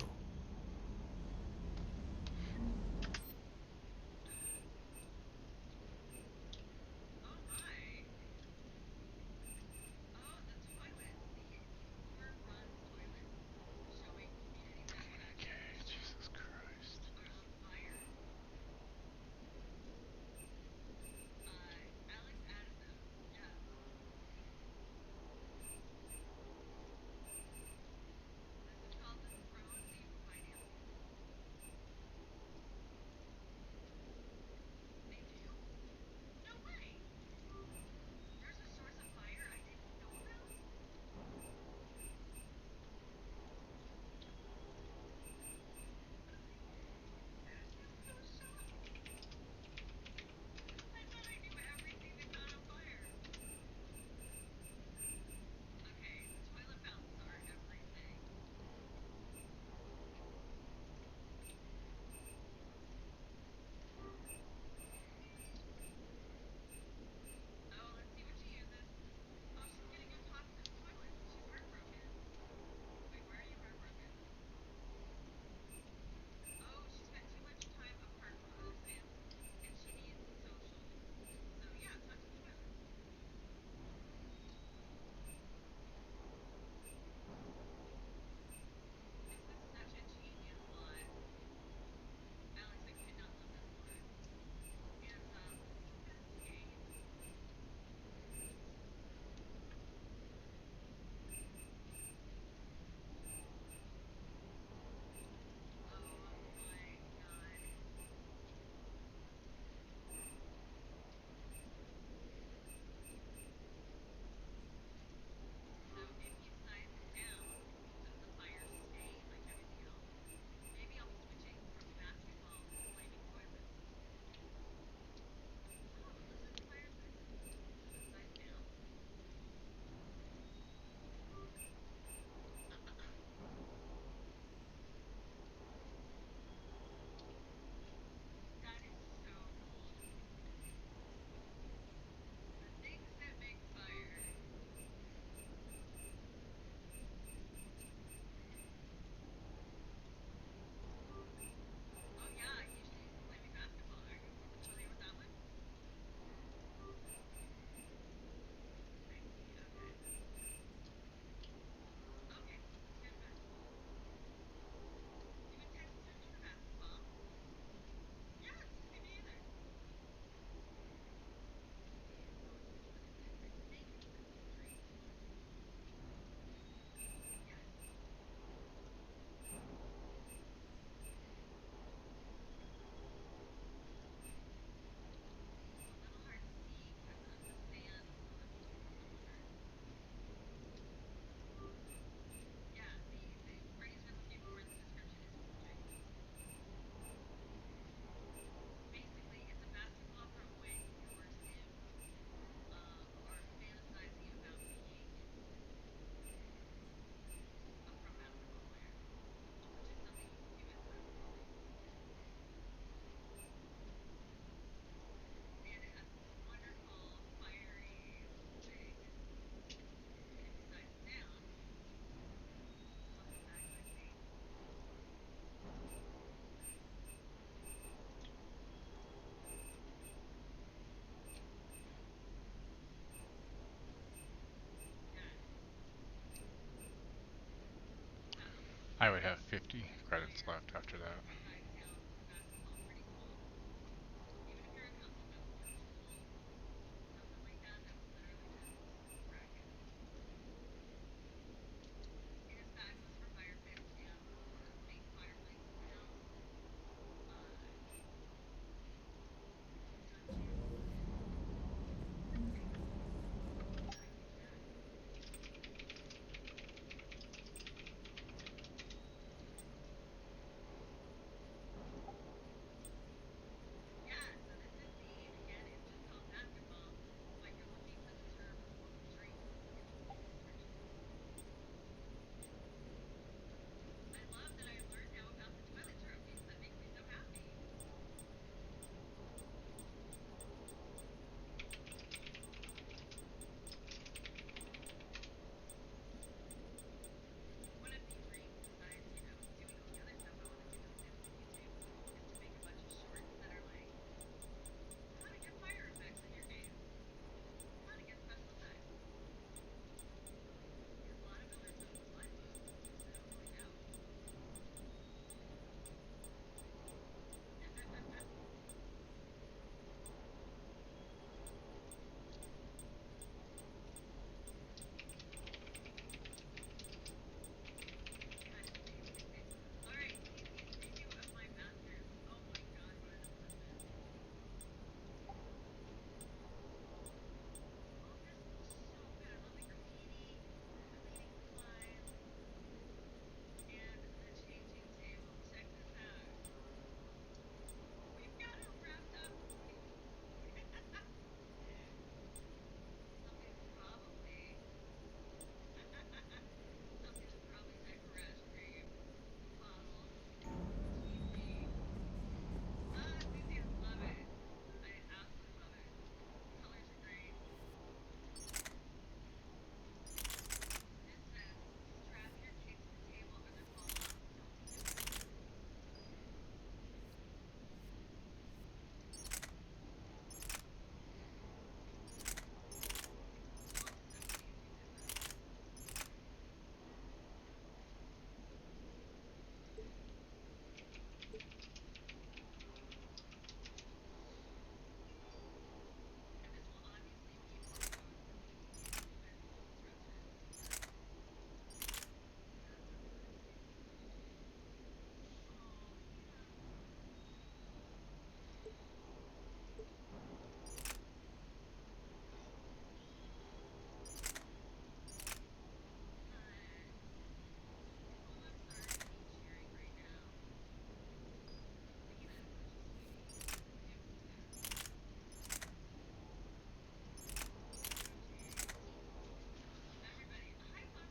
I would have 50 credits left after that.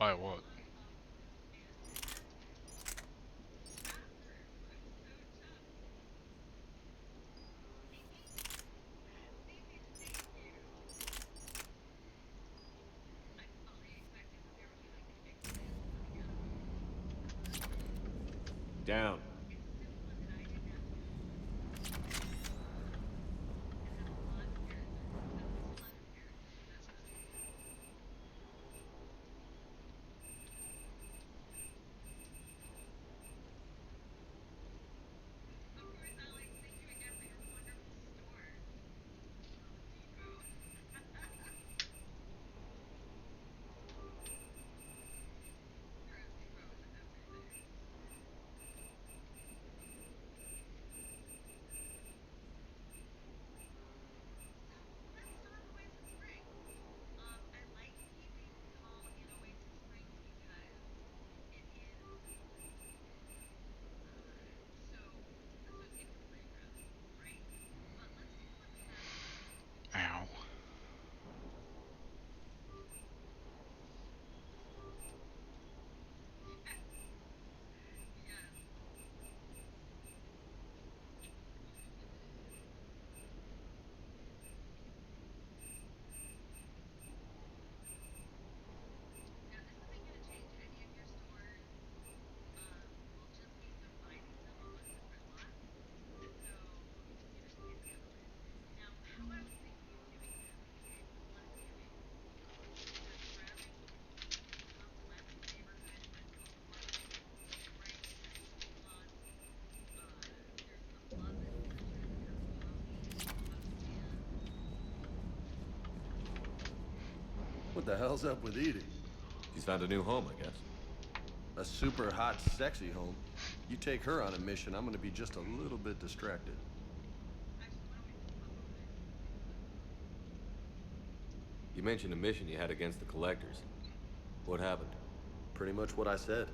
By what? Down. Ow. What the hell's up with Edie? She's found a new home, I guess. A super hot, sexy home. You take her on a mission, I'm gonna be just a little bit distracted. You mentioned a mission you had against the Collectors. What happened? Pretty much what I said.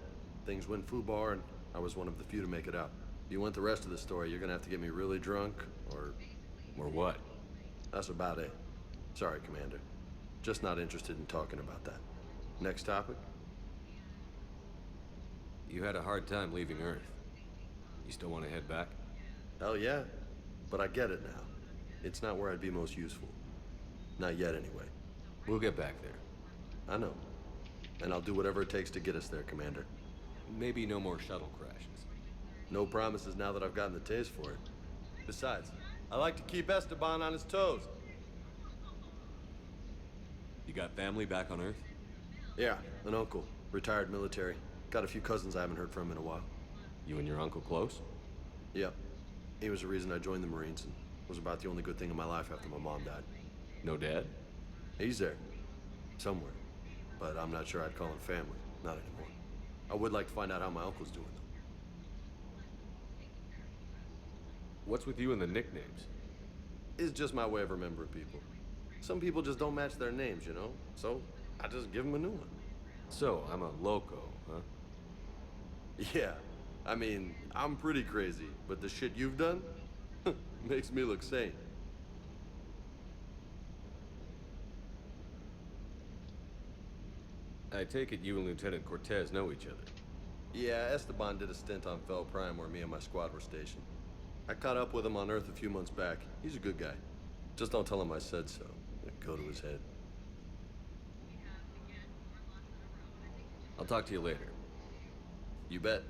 Things went foobar, and I was one of the few to make it out. If you want the rest of the story, you're gonna have to get me really drunk, or... Or what? That's about it. Sorry, Commander. Just not interested in talking about that. Next topic? You had a hard time leaving Earth. You still want to head back? Hell yeah. But I get it now. It's not where I'd be most useful. Not yet, anyway. We'll get back there. I know. And I'll do whatever it takes to get us there, Commander. Maybe no more shuttle crashes. No promises now that I've gotten the taste for it. Besides, I like to keep Esteban on his toes. You got family back on Earth? Yeah, an uncle. Retired military. Got a few cousins I haven't heard from in a while. You and your uncle close? Yep. He was the reason I joined the Marines, and was about the only good thing in my life after my mom died. No dad? He's there. Somewhere. But I'm not sure I'd call him family. Not anymore. I would like to find out how my uncle's doing, though. What's with you and the nicknames? It's just my way of remembering people. Some people just don't match their names, you know? So, I just give them a new one. So, I'm a loco, huh? Yeah. I mean, I'm pretty crazy, but the shit you've done makes me look sane. I take it you and Lieutenant Cortez know each other. Yeah, Esteban did a stint on Fel Prime where me and my squad were stationed. I caught up with him on Earth a few months back. He's a good guy. Just don't tell him I said so. It'd go to his head. I'll talk to you later. You bet.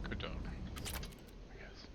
Good dog, I guess.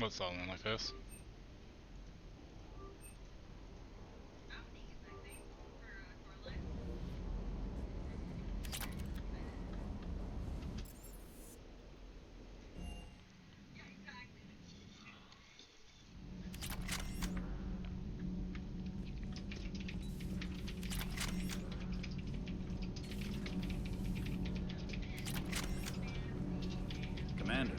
What's something like this? Commander.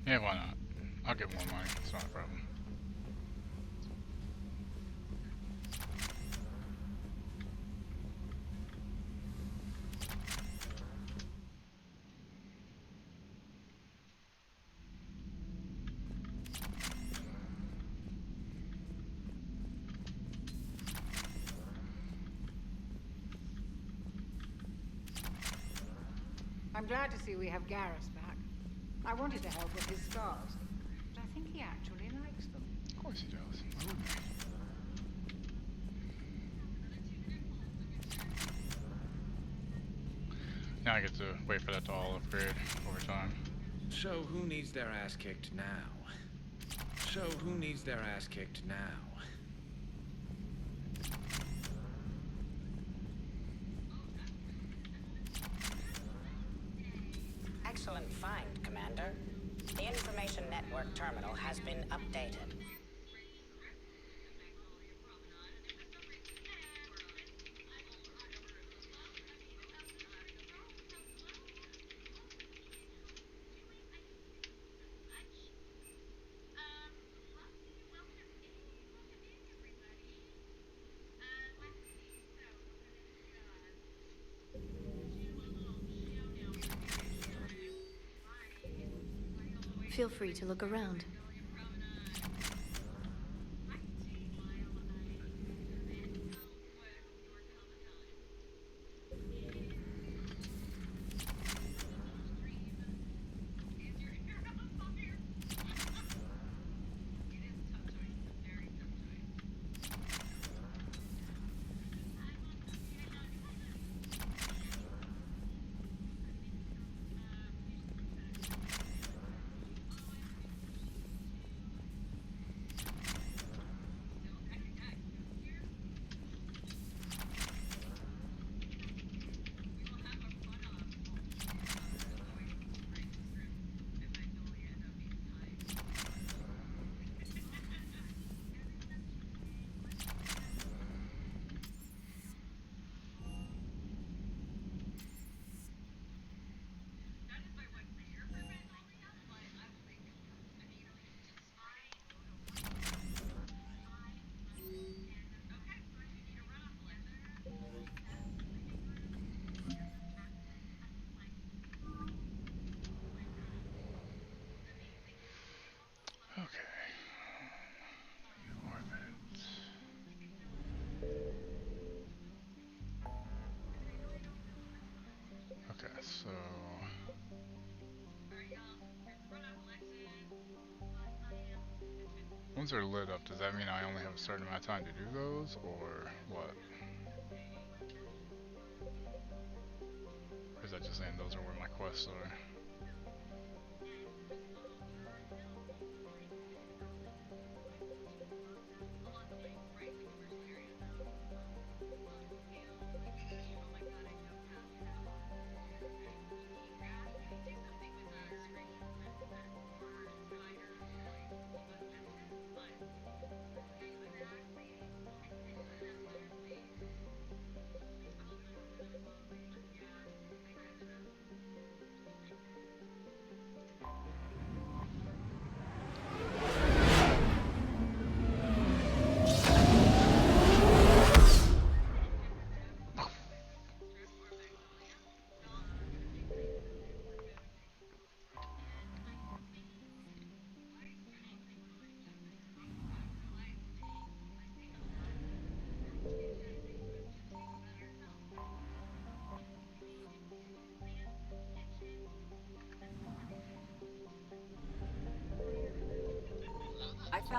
Yeah, why not? I'll get more money. It's not a problem. I'm glad to see we have Garrus back. I wanted to help with his scars, but I think he actually likes them. Of course he does. Why wouldn't he? Now I get to wait for that to all upgrade over time. So who needs their ass kicked now? So who needs their ass kicked now? Excellent find, Commander. The information network terminal has been updated. Feel free to look around. Okay, so once they're lit up, does that mean I only have a certain amount of time to do those, or what? Or is that just saying those are where my quests are?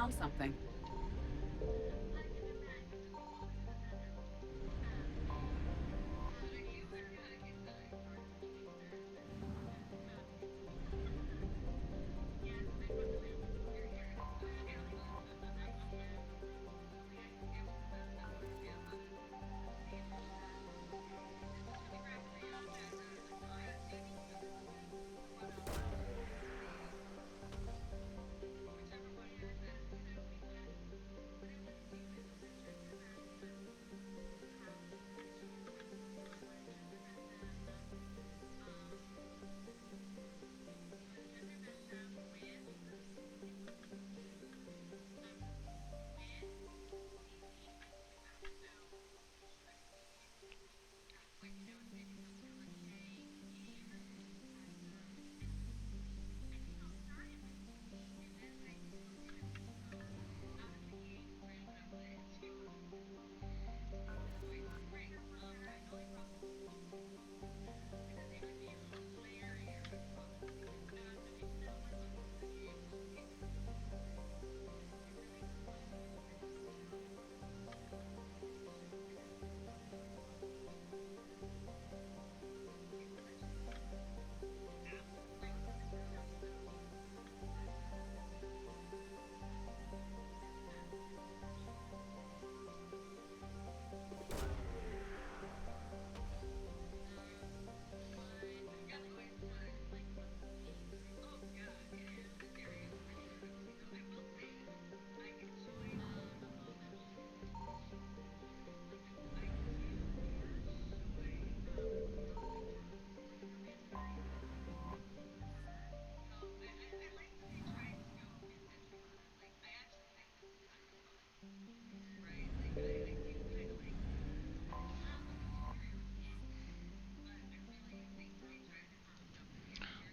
found something.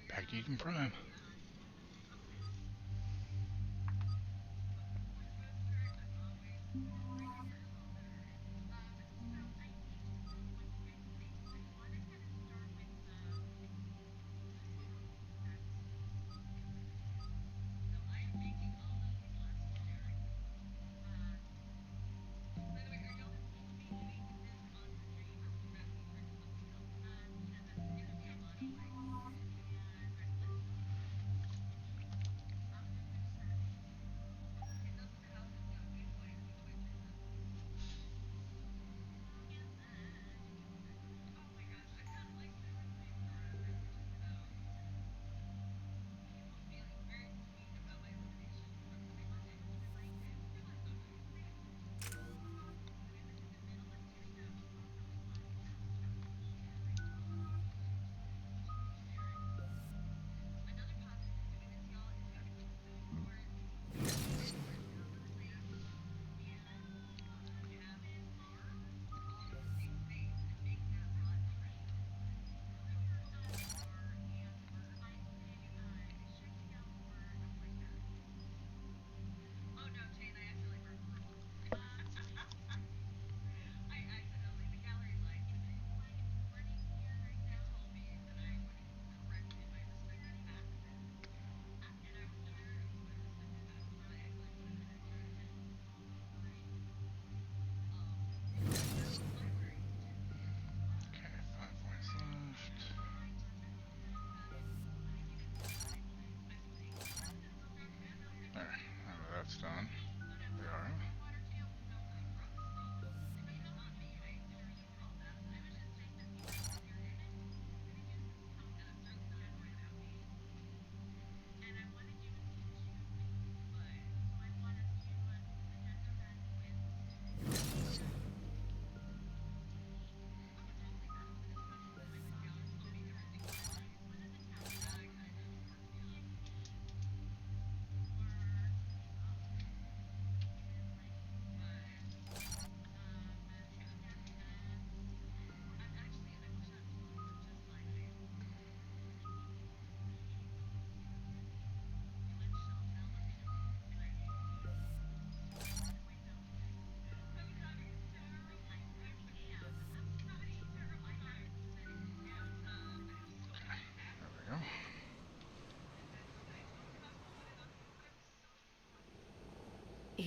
Back to Eden Prime.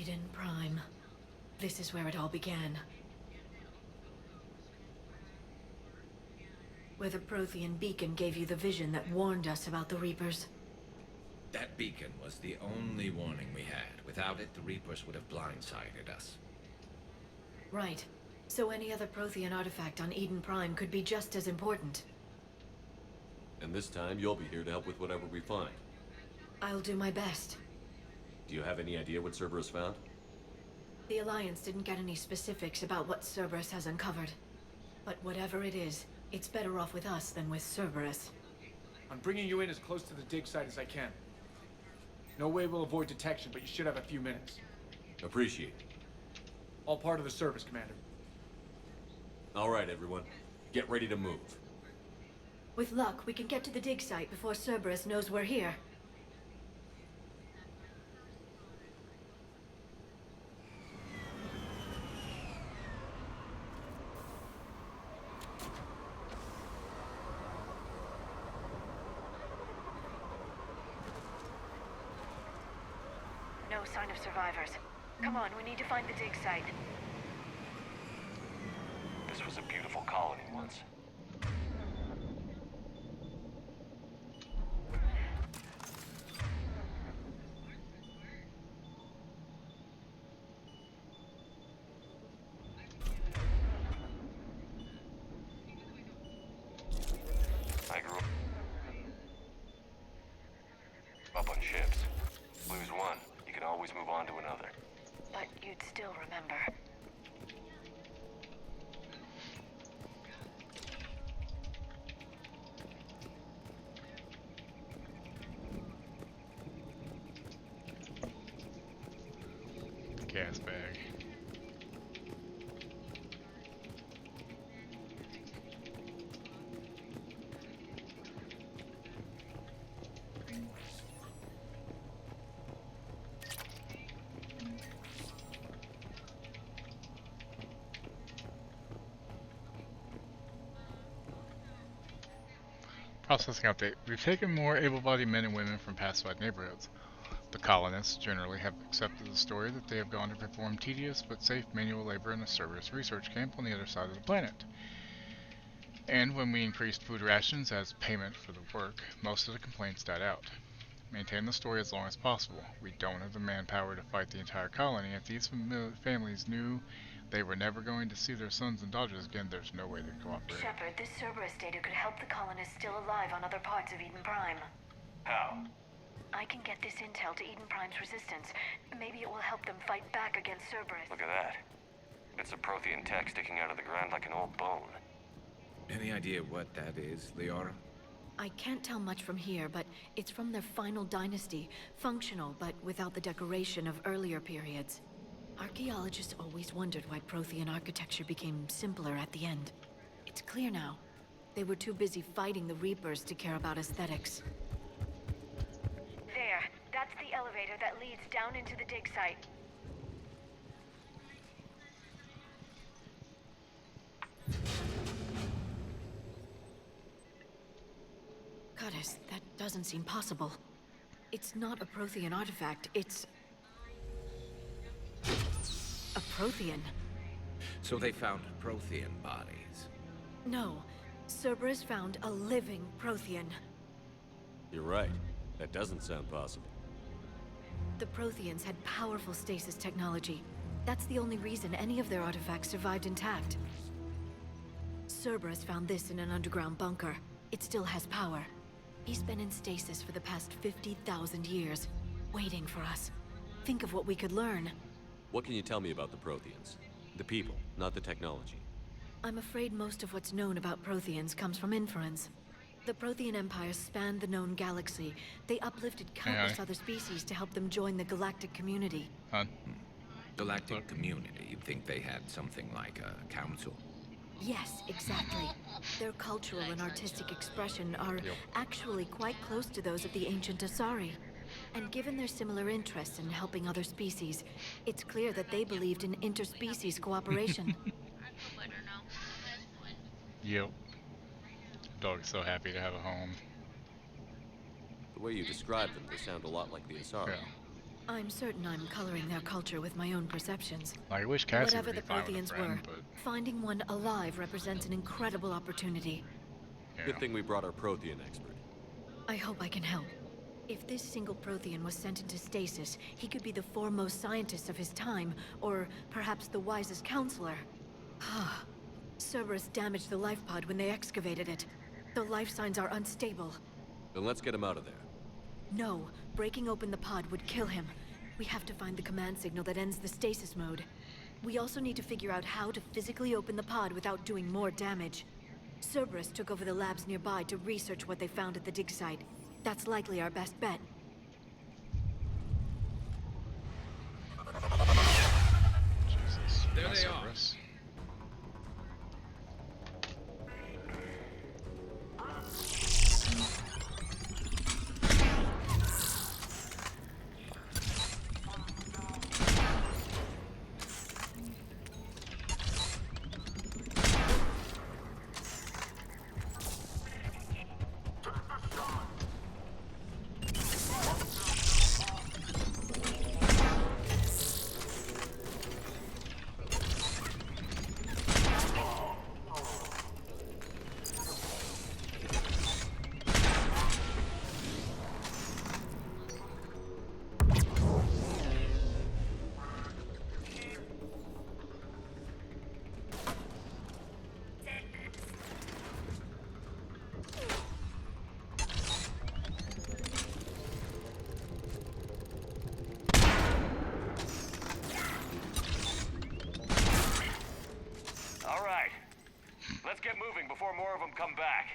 Eden Prime. This is where it all began. Where the Prothean beacon gave you the vision that warned us about the Reapers. That beacon was the only warning we had. Without it, the Reapers would have blindsided us. Right. So any other Prothean artifact on Eden Prime could be just as important. And this time, you'll be here to help with whatever we find. I'll do my best. Do you have any idea what Cerberus found? The Alliance didn't get any specifics about what Cerberus has uncovered. But whatever it is, it's better off with us than with Cerberus. I'm bringing you in as close to the dig site as I can. No way we'll avoid detection, but you should have a few minutes. Appreciate it. All part of the service, Commander. All right, everyone. Get ready to move. With luck, we can get to the dig site before Cerberus knows we're here. No sign of survivors. Come on, we need to find the dig site. This was a beautiful colony once. I grew up on ships. Lose one, you can always move on to another. But you'd still remember. Gas bag. Processing update. We've taken more able-bodied men and women from pacified neighborhoods. The colonists generally have accepted the story that they have gone to perform tedious but safe manual labor in a Cerberus research camp on the other side of the planet. And when we increased food rations as payment for the work, most of the complaints died out. Maintain the story as long as possible. We don't have the manpower to fight the entire colony. If these families knew they were never going to see their sons and daughters again, there's no way they'd cooperate. Shepard, this Cerberus data could help the colonists still alive on other parts of Eden Prime. How? I can get this intel to Eden Prime's resistance. Maybe it will help them fight back against Cerberus. Look at that. Bits of Prothean tech sticking out of the ground like an old bone. Any idea what that is, Leora? I can't tell much from here, but it's from their final dynasty. Functional, but without the decoration of earlier periods. Archaeologists always wondered why Prothean architecture became simpler at the end. It's clear now. They were too busy fighting the Reapers to care about aesthetics. There. That's the elevator that leads down into the dig site. Goddess, that doesn't seem possible. It's not a Prothean artifact, it's... a Prothean. So they found Prothean bodies. No. Cerberus found a living Prothean. You're right. That doesn't sound possible. The Protheans had powerful stasis technology. That's the only reason any of their artifacts survived intact. Cerberus found this in an underground bunker. It still has power. He's been in stasis for the past 50,000 years, waiting for us. Think of what we could learn. What can you tell me about the Protheans? The people, not the technology. I'm afraid most of what's known about Protheans comes from inference. The Prothean Empire spanned the known galaxy. They uplifted countless other species to help them join the galactic community. Galactic community? You'd think they had something like a council? Yes, exactly. Their cultural and artistic expression are actually quite close to those of the ancient Asari. And given their similar interests in helping other species, it's clear that they believed in interspecies cooperation. Yep. Dog's so happy to have a home. The way you describe them, they sound a lot like the Asari. Yeah. I'm certain I'm coloring their culture with my own perceptions. Like, I wish Cassie Whatever would be the fine with a Protheans friend, were, but finding one alive represents an incredible opportunity. yeah. Good thing we brought our Prothean expert. I hope I can help. If this single Prothean was sent into stasis, he could be the foremost scientist of his time, or perhaps the wisest counselor. Cerberus damaged the life pod when they excavated it. The life signs are unstable. Then let's get him out of there. No, breaking open the pod would kill him. We have to find the command signal that ends the stasis mode. We also need to figure out how to physically open the pod without doing more damage. Cerberus took over the labs nearby to research what they found at the dig site. That's likely our best bet. Jesus. There That's they are. Cerberus. All right. Let's get moving before more of them come back.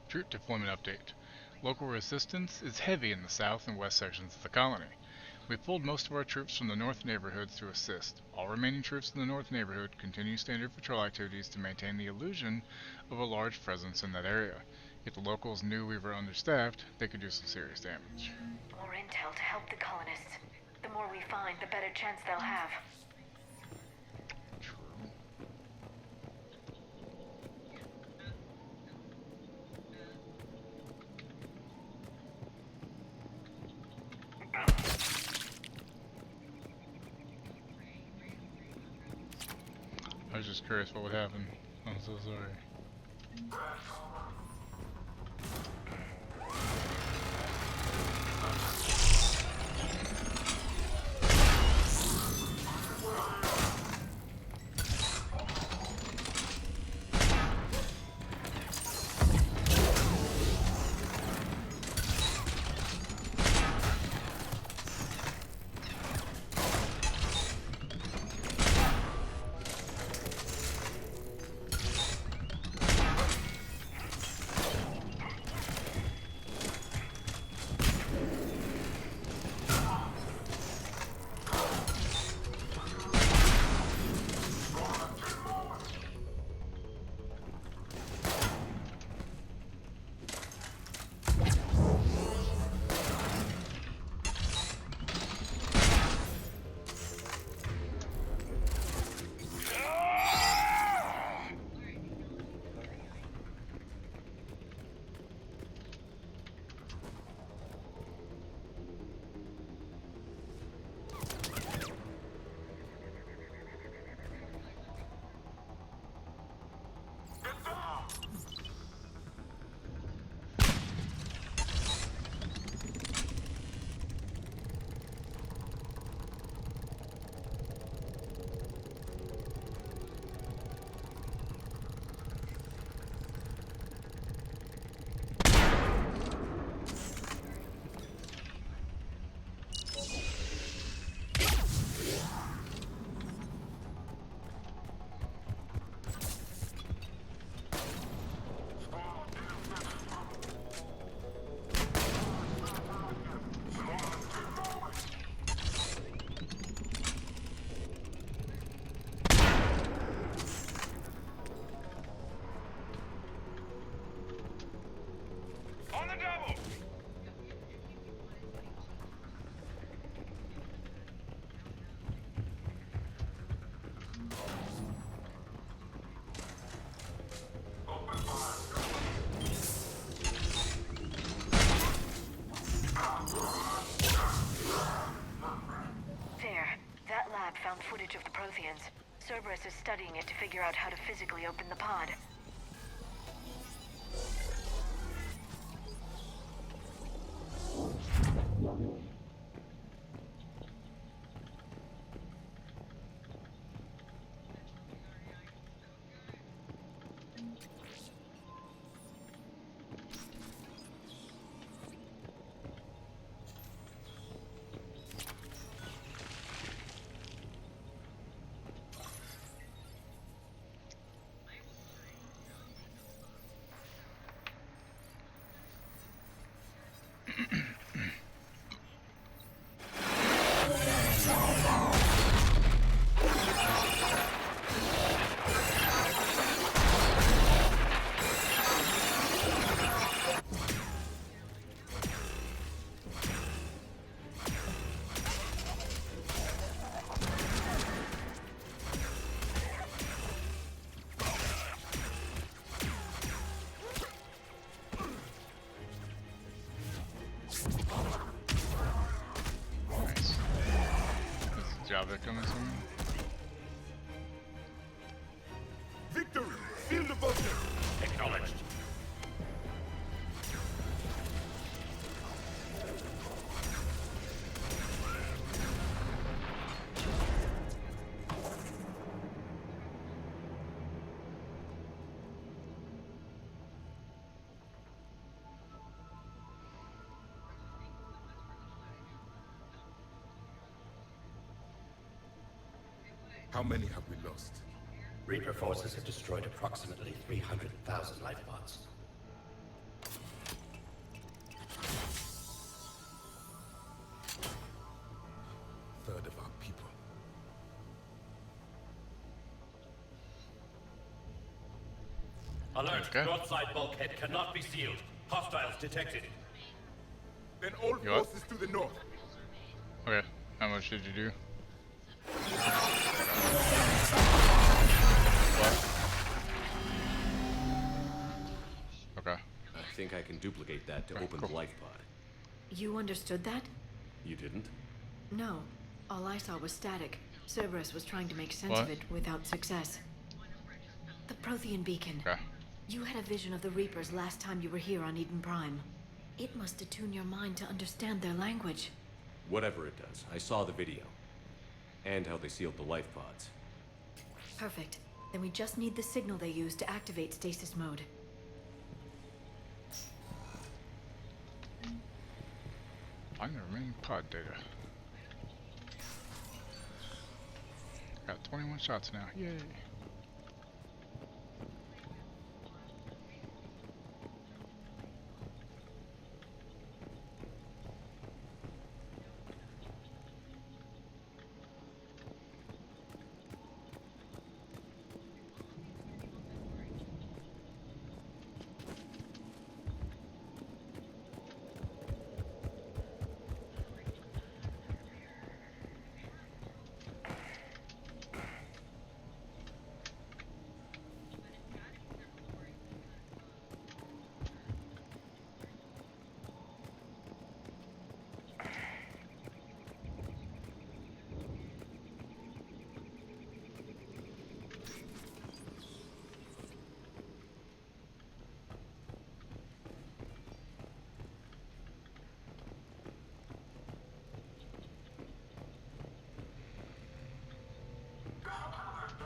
Troop deployment update. Local resistance is heavy in the south and west sections of the colony. We pulled most of our troops from the north neighborhoods to assist. All remaining troops in the north neighborhood continue standard patrol activities to maintain the illusion of a large presence in that area. If the locals knew we were understaffed, they could do some serious damage. More intel to help the colonists. The more we find, the better chance they'll have. True. I was just curious what would happen. I'm so sorry. found footage of the Protheans. Cerberus is studying it to figure out how to physically open the pod. Java coming soon. Victory! Seal the bunker! Acknowledged. How many have we lost? Reaper forces have destroyed approximately 300,000 life pods. Third of our people. Alert! Okay. North side bulkhead cannot be sealed. Hostiles detected. Then all forces to the north. Okay, how much did you do? Okay. I think I can duplicate that to open the life pod. You understood that? You didn't? No. All I saw was static. Cerberus was trying to make sense What? of it without success. The Prothean beacon. Okay. You had a vision of the Reapers last time you were here on Eden Prime. It must attune your mind to understand their language. Whatever it does, I saw the video. And how they sealed the life pods. Perfect. Then we just need the signal they use to activate stasis mode. Find the remaining pod data. Got 21 shots now. Yay.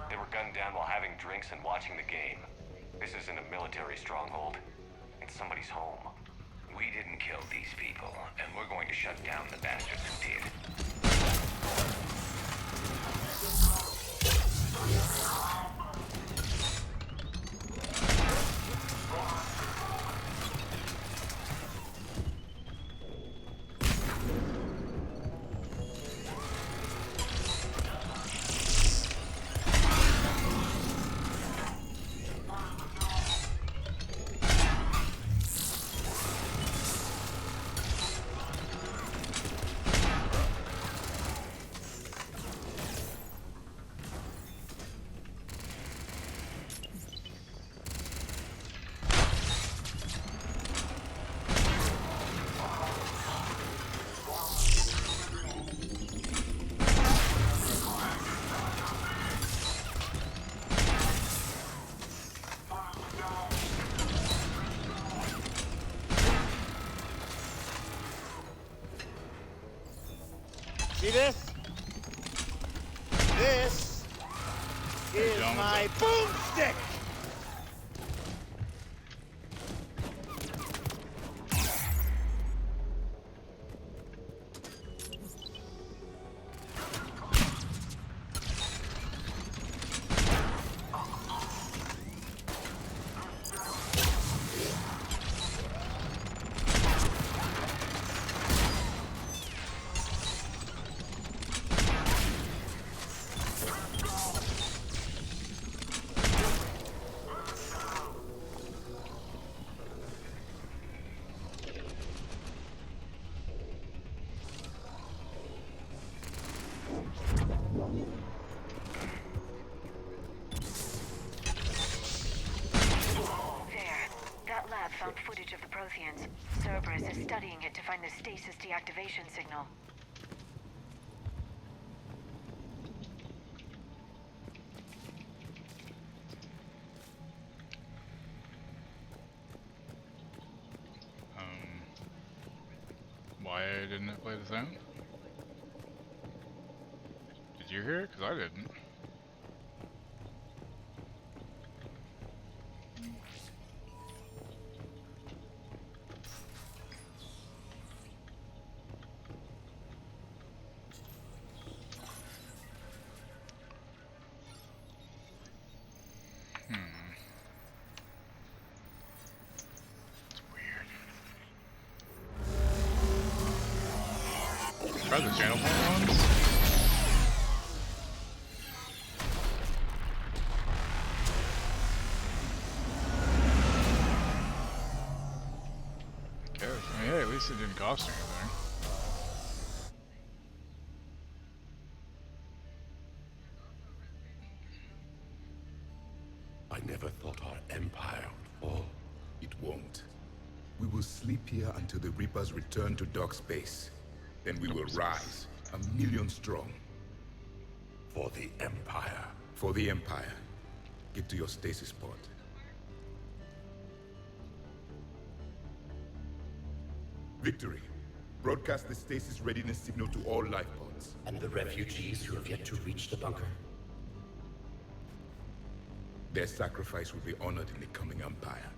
They were gunned down while having drinks and watching the game. This isn't a military stronghold. It's somebody's home. We didn't kill these people, and we're going to shut down the bastards who did. This is my boomstick! That lab found footage of the Protheans. Cerberus is studying it to find the stasis deactivation signal. Why didn't it play the sound? Did you hear it? Because I didn't. Try the channel point ones. Okay, I mean, hey, at least it didn't cost anything. I never thought our empire would fall. It won't. We will sleep here until the Reapers return to dark space. Then we will rise, 1,000,000 strong. For the Empire. For the Empire. Get to your stasis pod. Victory. Broadcast the stasis readiness signal to all life pods. And the refugees who have yet to reach the bunker? Their sacrifice will be honored in the coming Empire.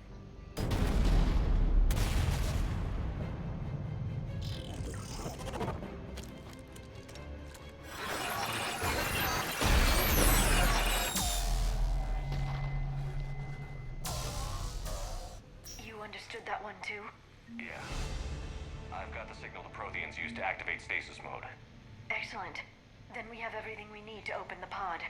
You understood that one too? Yeah. I've got the signal the Protheans used to activate stasis mode. Excellent. Then we have everything we need to open the pod.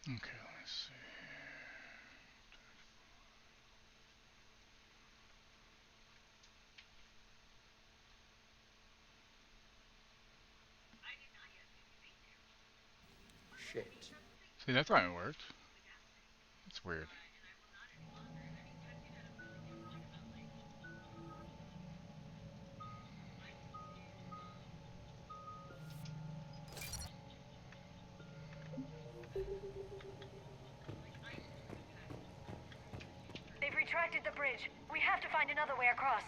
Okay, let's see. Shit. See, that time it worked. That's weird. They've retracted the bridge. We have to find another way across.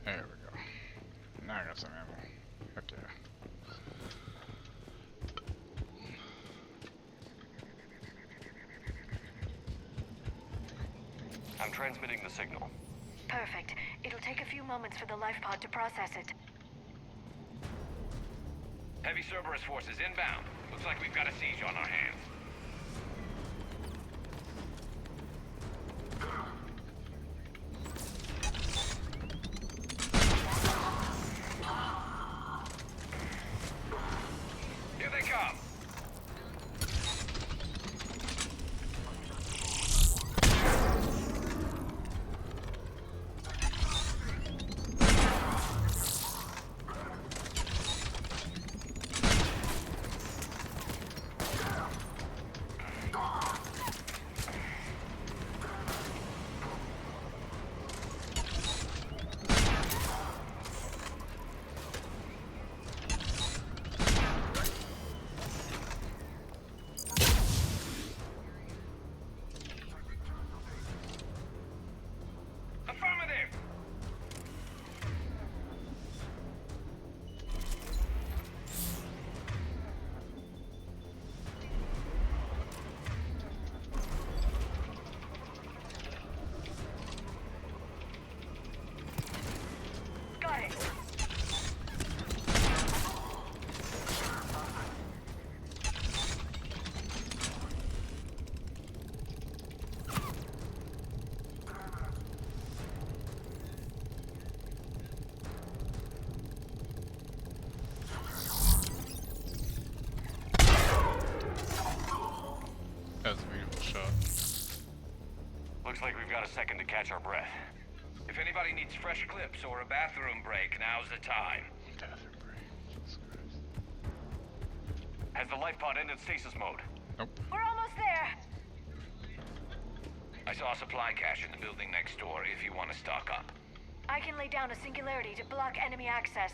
There we go. Now I got some ammo. Heck yeah. I'm transmitting the signal. Perfect. It'll take a few moments for the life pod to process it. Heavy Cerberus forces inbound. Looks like we've got a siege on our hands. Here they come. Affirmative. Got it. That was a beautiful shot. Looks like we've got a second to catch our breath. If anybody needs fresh clips or a bathroom break, now's the time. Bathroom break. Jesus Christ. Has the life pod ended stasis mode? Nope. We're almost there. I saw a supply cache in the building next door if you want to stock up. I can lay down a singularity to block enemy access.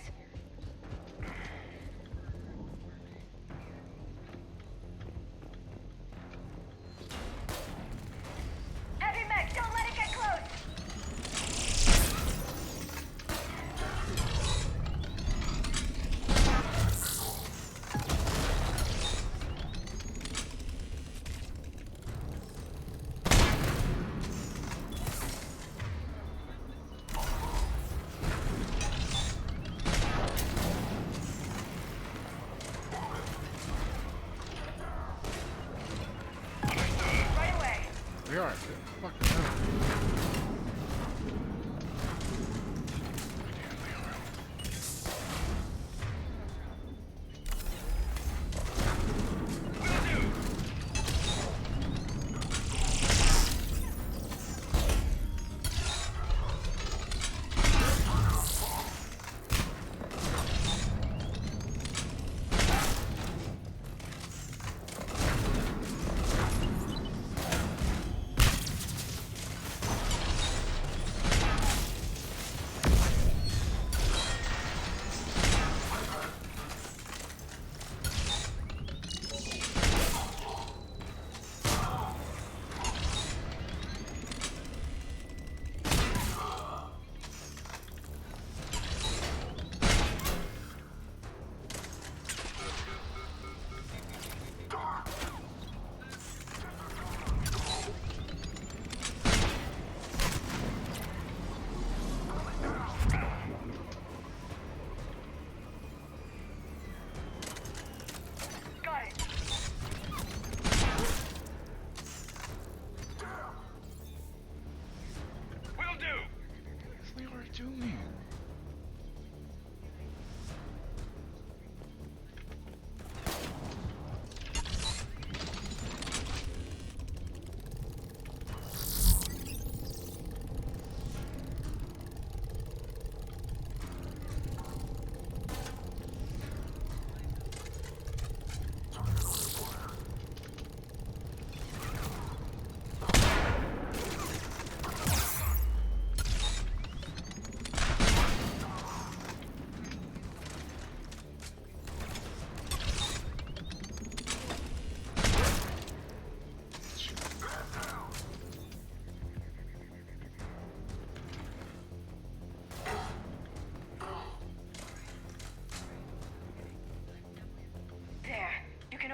Heavy mech, don't let it get close! Right away. We are. Fucking hell. Damn, we are.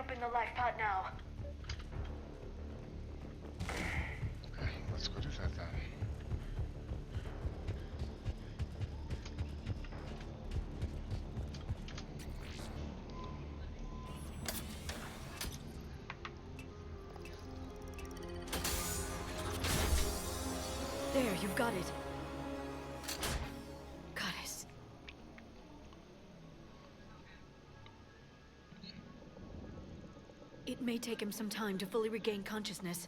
open the life pod now. Okay, let's go do that then. There, you've got it. Goddess. It may take him some time to fully regain consciousness.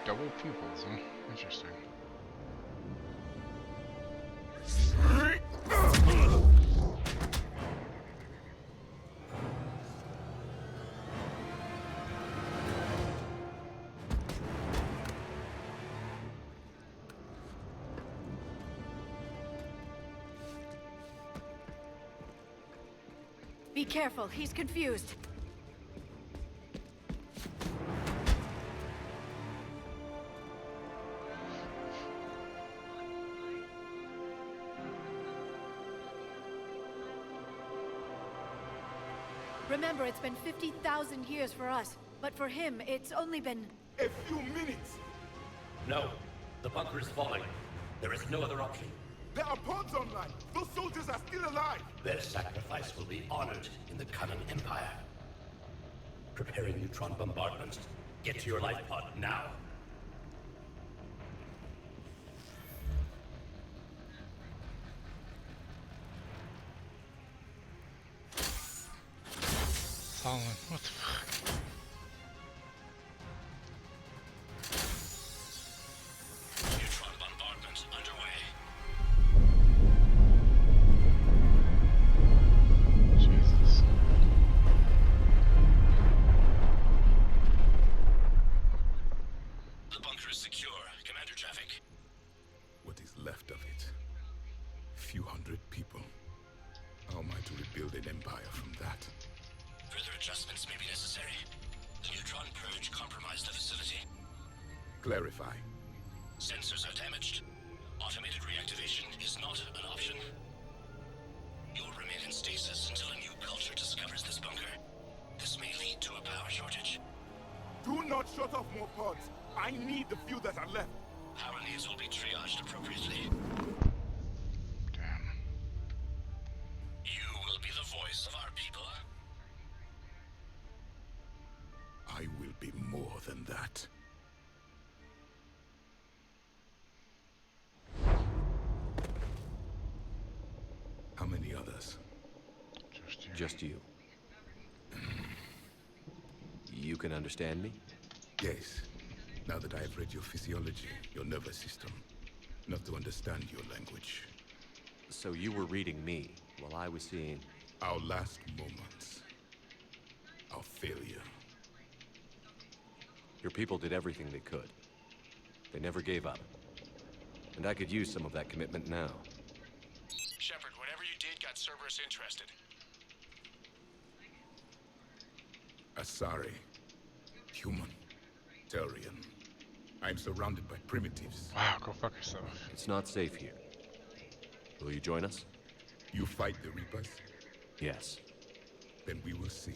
Double pupils, huh? Interesting. Be careful, he's confused. Remember, it's been 50,000 years for us, but for him, it's only been... A few minutes! No. The bunker is falling. There is no other option. There are pods online! Those soldiers are still alive! Their sacrifice will be honored in the coming Empire. Preparing neutron bombardment. Get to your life pod now. Fallen, what the fuck? Neutron bombardment underway. Jesus. The bunker is secure. Commander Traffic. What is left of it? Few hundred people. How am I to rebuild an empire from that? Further adjustments may be necessary. The neutron purge compromised the facility. Clarify. Sensors are damaged. Automated reactivation is not an option. You'll remain in stasis until a new culture discovers this bunker. This may lead to a power shortage. Do not shut off more pods! I need the few that are left! Power needs will be triaged appropriately. Damn. You will be the voice of our people. I will be more than that. How many others? Just you. You can understand me? Yes. Now that I have read your physiology, your nervous system. Enough to understand your language. So you were reading me while I was seeing... Our last moments. Our failure. Your people did everything they could. They never gave up. And I could use some of that commitment now. Shepard, whatever you did got Cerberus interested. Asari. Human. Turian. I'm surrounded by primitives. Wow, go fuck yourself. It's not safe here. Will you join us? You fight the Reapers? Yes. Then we will see.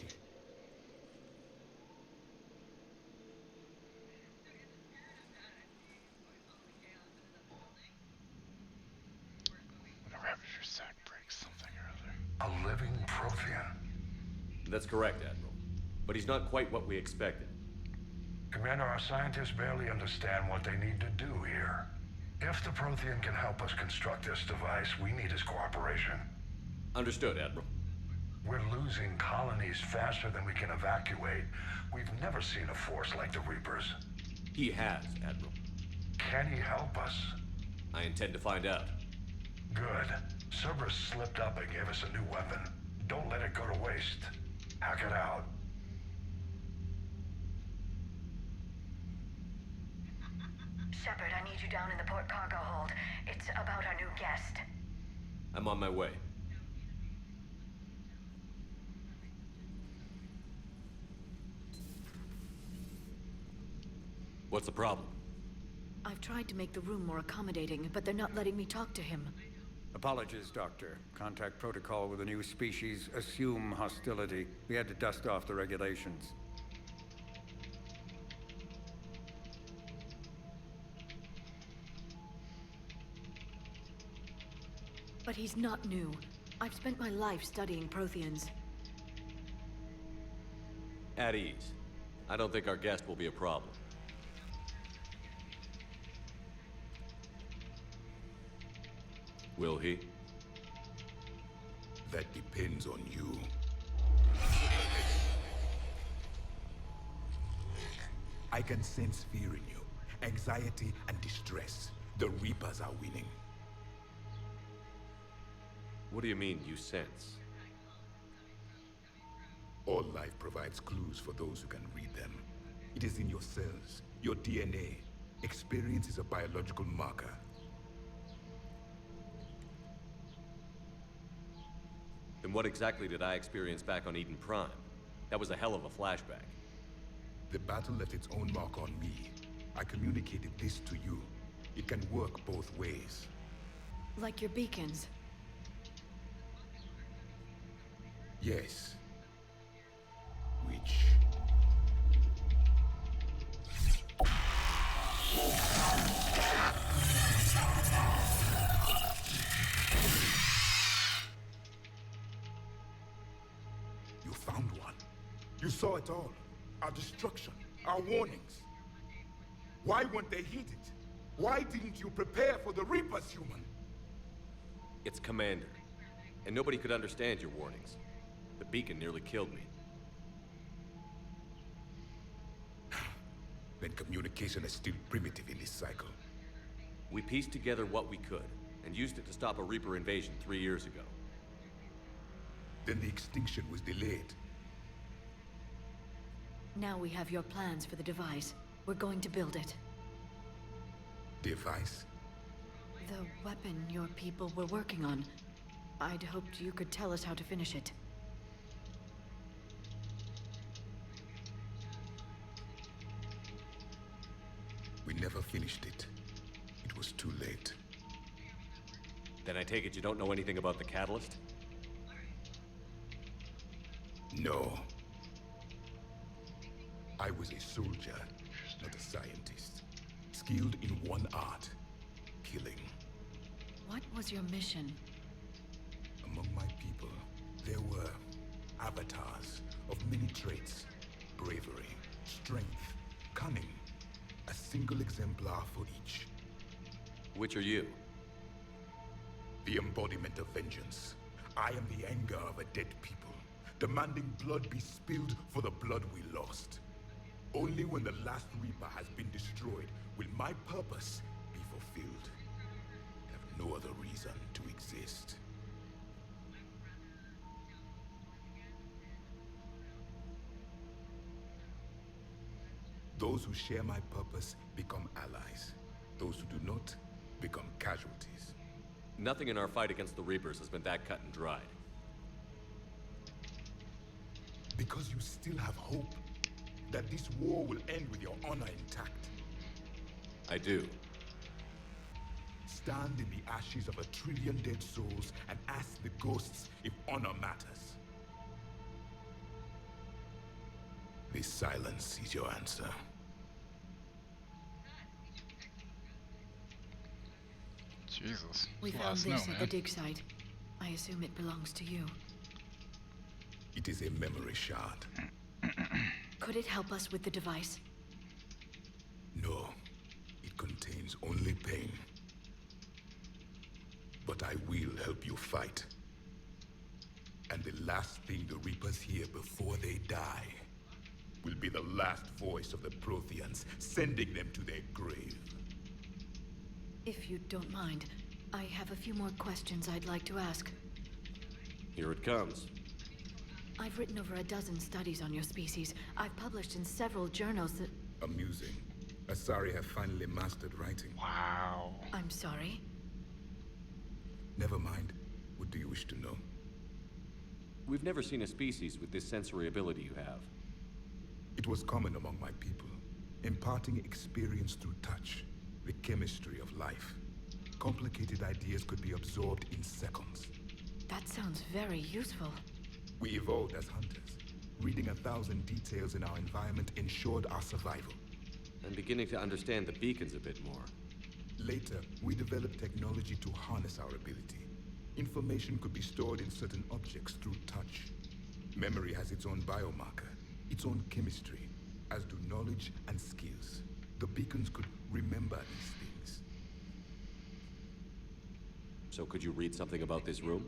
Whatever happens if your sack breaks something or other. A living Prothean. That's correct, Admiral. But he's not quite what we expected. Commander, our scientists barely understand what they need to do here. If the Prothean can help us construct this device, we need his cooperation. Understood, Admiral. We're losing colonies faster than we can evacuate. We've never seen a force like the Reapers. He has, Admiral. Can he help us? I intend to find out. Good. Cerberus slipped up and gave us a new weapon. Don't let it go to waste. Hack it out. Shepard, I need you down in the port cargo hold. It's about our new guest. I'm on my way. What's the problem? I've tried to make the room more accommodating, but they're not letting me talk to him. Apologies, Doctor. Contact protocol with a new species. Assume hostility. We had to dust off the regulations. But he's not new. I've spent my life studying Protheans. At ease. I don't think our guest will be a problem. Will he? That depends on you. I can sense fear in you, anxiety and distress. The Reapers are winning. What do you mean, you sense? All life provides clues for those who can read them. It is in your cells, your DNA. Experience is a biological marker. Then what exactly did I experience back on Eden Prime? That was a hell of a flashback. The battle left its own mark on me. I communicated this to you. It can work both ways. Like your beacons. Yes. Which... You found one. You saw it all. Our destruction, our warnings. Why weren't they heeded? Why didn't you prepare for the Reapers, human? It's Commander. And nobody could understand your warnings. The beacon nearly killed me. Then communication is still primitive in this cycle. We pieced together what we could, and used it to stop a Reaper invasion 3 years ago. Then the extinction was delayed. Now we have your plans for the device. We're going to build it. Device? The weapon your people were working on. I'd hoped you could tell us how to finish it. We never finished it. It was too late. Then I take it you don't know anything about the catalyst? No. I was a soldier, not a scientist. Skilled in one art, killing. What was your mission? Among my people, there were avatars of many traits. Bravery, strength, cunning. A single exemplar for each. Which are you? The embodiment of vengeance. I am the anger of a dead people, demanding blood be spilled for the blood we lost. Only when the last Reaper has been destroyed will my purpose be fulfilled. I have no other reason to exist. Those who share my purpose become allies. Those who do not become casualties. Nothing in our fight against the Reapers has been that cut and dried. Because you still have hope that this war will end with your honor intact. I do. Stand in the ashes of 1 trillion dead souls and ask the ghosts if honor matters. This silence is your answer. Jesus. We found this at the dig site. I assume it belongs to you. It is a memory shard. Could it help us with the device? No. It contains only pain. But I will help you fight. And the last thing the Reapers hear before they die will be the last voice of the Protheans, sending them to their grave. If you don't mind, I have a few more questions I'd like to ask. Here it comes. I've written over a dozen studies on your species. I've published in several journals that... Amusing. Asari have finally mastered writing. Wow. I'm sorry? Never mind. What do you wish to know? We've never seen a species with this sensory ability you have. It was common among my people, imparting experience through touch. The chemistry of life. Complicated ideas could be absorbed in seconds. That sounds very useful. We evolved as hunters. Reading 1,000 details in our environment ensured our survival. I'm beginning to understand the beacons a bit more. Later, we developed technology to harness our ability. Information could be stored in certain objects through touch. Memory has its own biomarker, its own chemistry, as do knowledge and skills. The beacons could remember these things. So could you read something about this room?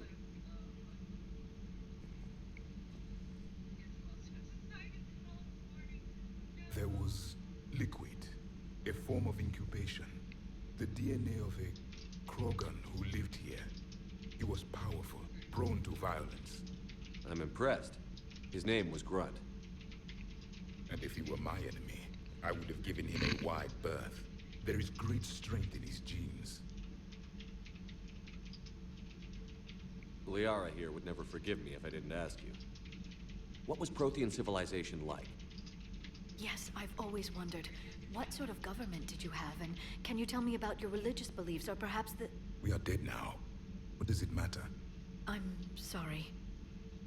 There was liquid, a form of incubation. The DNA of a Krogan who lived here. He was powerful, prone to violence. I'm impressed. His name was Grunt. And if he were my enemy, I would have given him a wide berth. There is great strength in his genes. Liara here would never forgive me if I didn't ask you. What was Prothean civilization like? Yes, I've always wondered. What sort of government did you have, and can you tell me about your religious beliefs, or perhaps the... We are dead now. What does it matter? I'm sorry.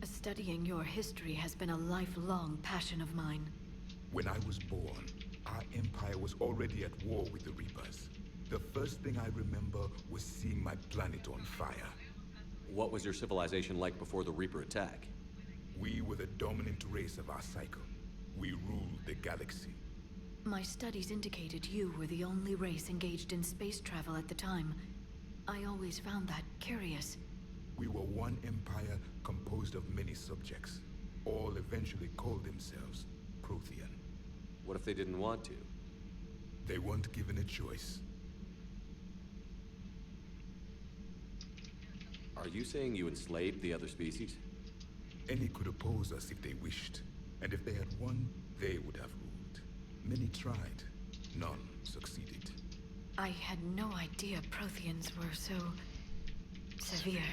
Studying your history has been a lifelong passion of mine. When I was born, our empire was already at war with the Reapers. The first thing I remember was seeing my planet on fire. What was your civilization like before the Reaper attack? We were the dominant race of our cycle. We ruled the galaxy. My studies indicated you were the only race engaged in space travel at the time. I always found that curious. We were one empire composed of many subjects. All eventually called themselves Prothean. What if they didn't want to? They weren't given a choice. Are you saying you enslaved the other species? Any could oppose us if they wished. And if they had won, they would have ruled. Many tried. None succeeded. I had no idea Protheans were so... severe.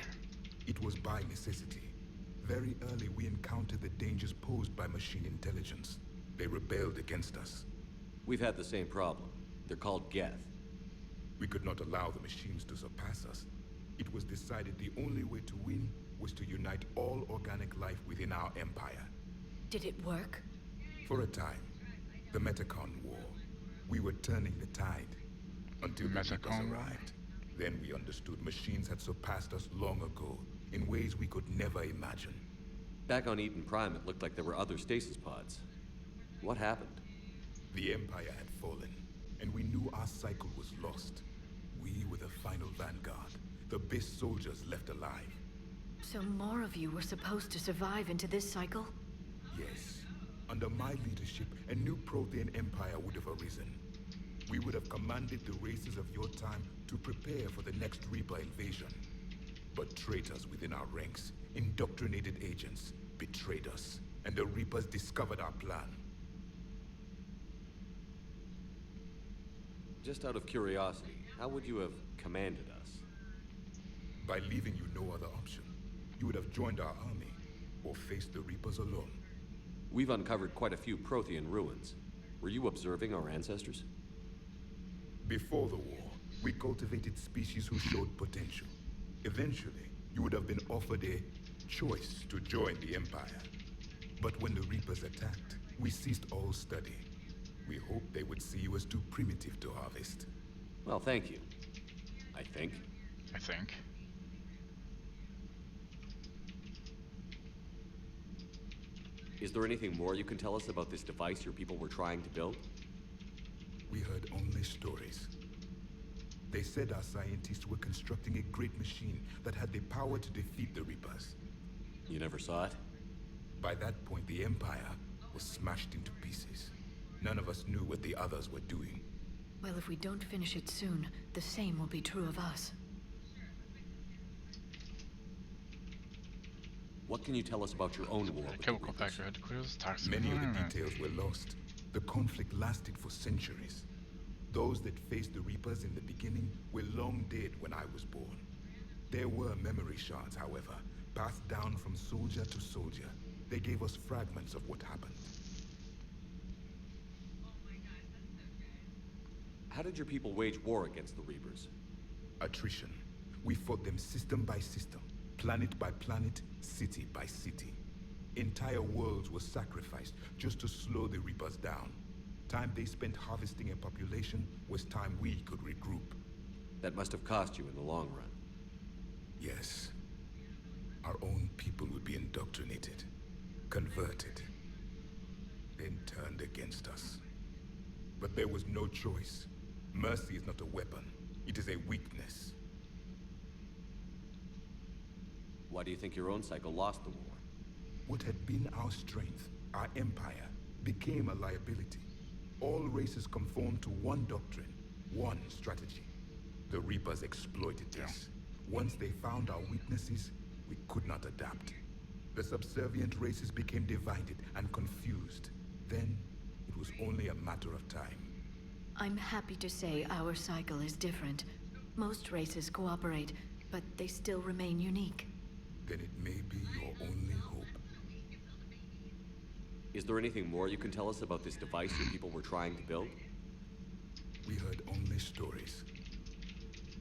It was by necessity. Very early we encountered the dangers posed by machine intelligence. They rebelled against us. We've had the same problem. They're called Geth. We could not allow the machines to surpass us. It was decided the only way to win was to unite all organic life within our empire. Did it work? For a time. The Metacon War. We were turning the tide. Until the Reapers arrived. Then we understood machines had surpassed us long ago, in ways we could never imagine. Back on Eden Prime, it looked like there were other stasis pods. What happened? The Empire had fallen, and we knew our cycle was lost. We were the final vanguard, the best soldiers left alive. So more of you were supposed to survive into this cycle? Yes. Under my leadership, a new Prothean empire would have arisen. We would have commanded the races of your time to prepare for the next Reaper invasion. But traitors within our ranks, indoctrinated agents, betrayed us, and the Reapers discovered our plan. Just out of curiosity, how would you have commanded us? By leaving you no other option. You would have joined our army, or faced the Reapers alone. We've uncovered quite a few Prothean ruins. Were you observing our ancestors? Before the war, we cultivated species who showed potential. Eventually, you would have been offered a choice to join the Empire. But when the Reapers attacked, we ceased all study. We hoped they would see you as too primitive to harvest. Well, thank you. I think. Is there anything more you can tell us about this device your people were trying to build? We heard only stories. They said our scientists were constructing a great machine that had the power to defeat the Reapers. You never saw it? By that point, the Empire was smashed into pieces. None of us knew what the others were doing. Well, if we don't finish it soon, the same will be true of us. What can you tell us about your own war with Chemical factory headquarters, toxic. Many of the details were lost. The conflict lasted for centuries. Those that faced the Reapers in the beginning were long dead when I was born. There were memory shards, however, passed down from soldier to soldier. They gave us fragments of what happened. How did your people wage war against the Reapers? Attrition. We fought them system by system, planet by planet, city by city. Entire worlds were sacrificed just to slow the Reapers down. Time they spent harvesting a population was time we could regroup. That must have cost you in the long run. Yes. Our own people would be indoctrinated, converted, then turned against us. But there was no choice. Mercy is not a weapon. It is a weakness. Why do you think your own cycle lost the war? What had been our strength, our empire, became a liability. All races conformed to one doctrine, one strategy. The Reapers exploited this. Once they found our weaknesses, we could not adapt. The subservient races became divided and confused. Then, it was only a matter of time. I'm happy to say our cycle is different. Most races cooperate, but they still remain unique. Then it may be your only hope. Is there anything more you can tell us about this device your people were trying to build? We heard only stories.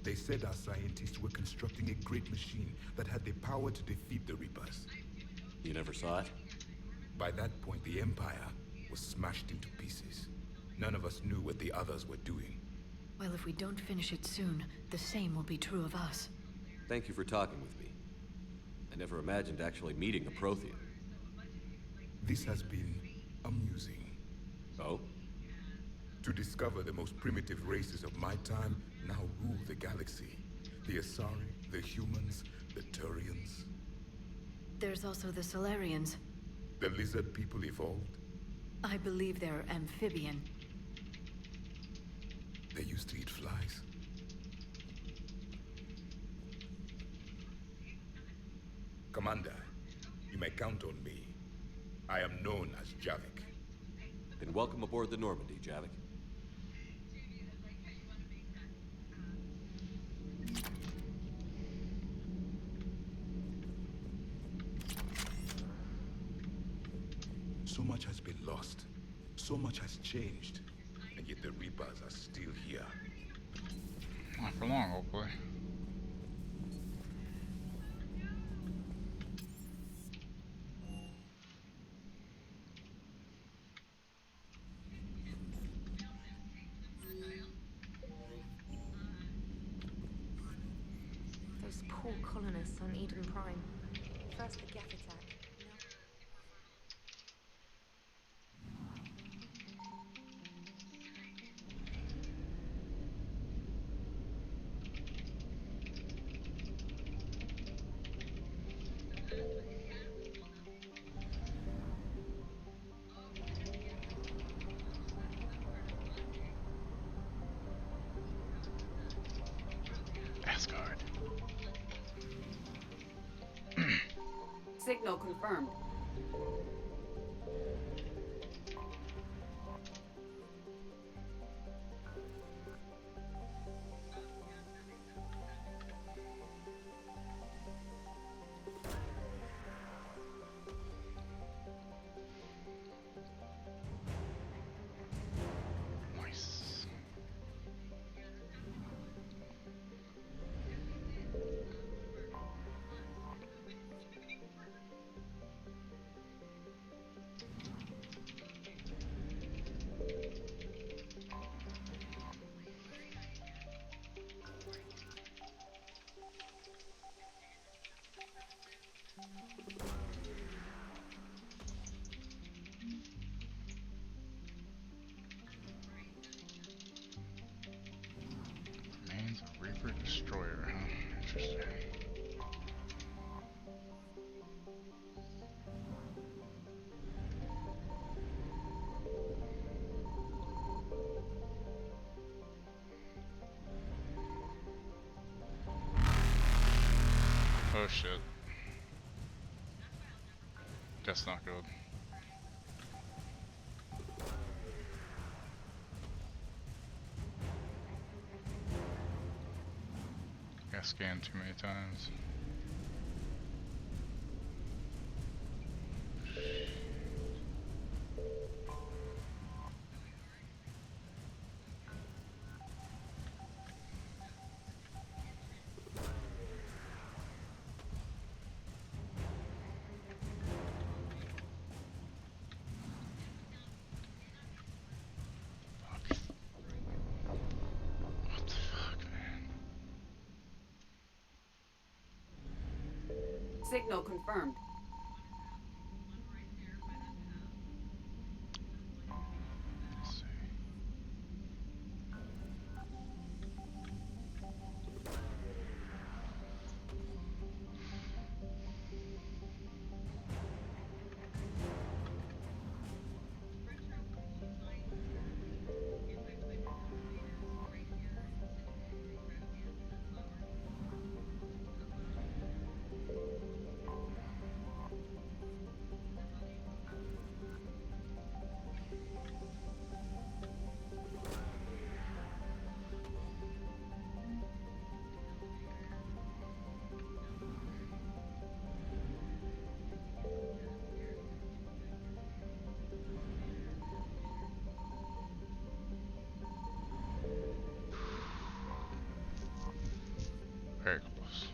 They said our scientists were constructing a great machine that had the power to defeat the Reapers. You never saw it? By that point, the Empire was smashed into pieces. None of us knew what the others were doing. Well, if we don't finish it soon, the same will be true of us. Thank you for talking with me. I never imagined actually meeting a Prothean. This has been amusing. Oh? To discover the most primitive races of my time now rule the galaxy. The Asari, the humans, the Turians. There's also the Solarians. The lizard people evolved. I believe they're amphibian. They used to eat flies. Commander, you may count on me. I am known as Javik. Then welcome aboard the Normandy, Javik. So much has been lost. So much has changed. And yet the Reapers are still here. Not for long, hopefully. Those poor colonists on Eden Prime. First the Geth attack. Asgard. Signal confirmed. Nice. Remains a Reaper Destroyer, huh? Interesting. Oh shit. That's not good. Got scanned too many times. Signal confirmed. Let's see. Very close.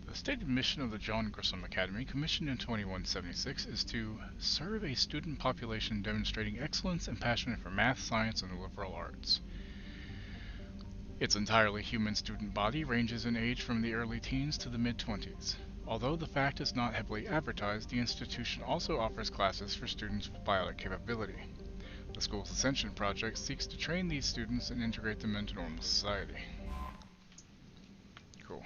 The stated mission of the John Grissom Academy, commissioned in 2176, is to serve a student population demonstrating excellence and passion for math, science, and the liberal arts. Its entirely human student body ranges in age from the early teens to the mid-20s. Although the fact is not heavily advertised, the institution also offers classes for students with biotic capability. The school's Ascension project seeks to train these students and integrate them into normal society. Cool.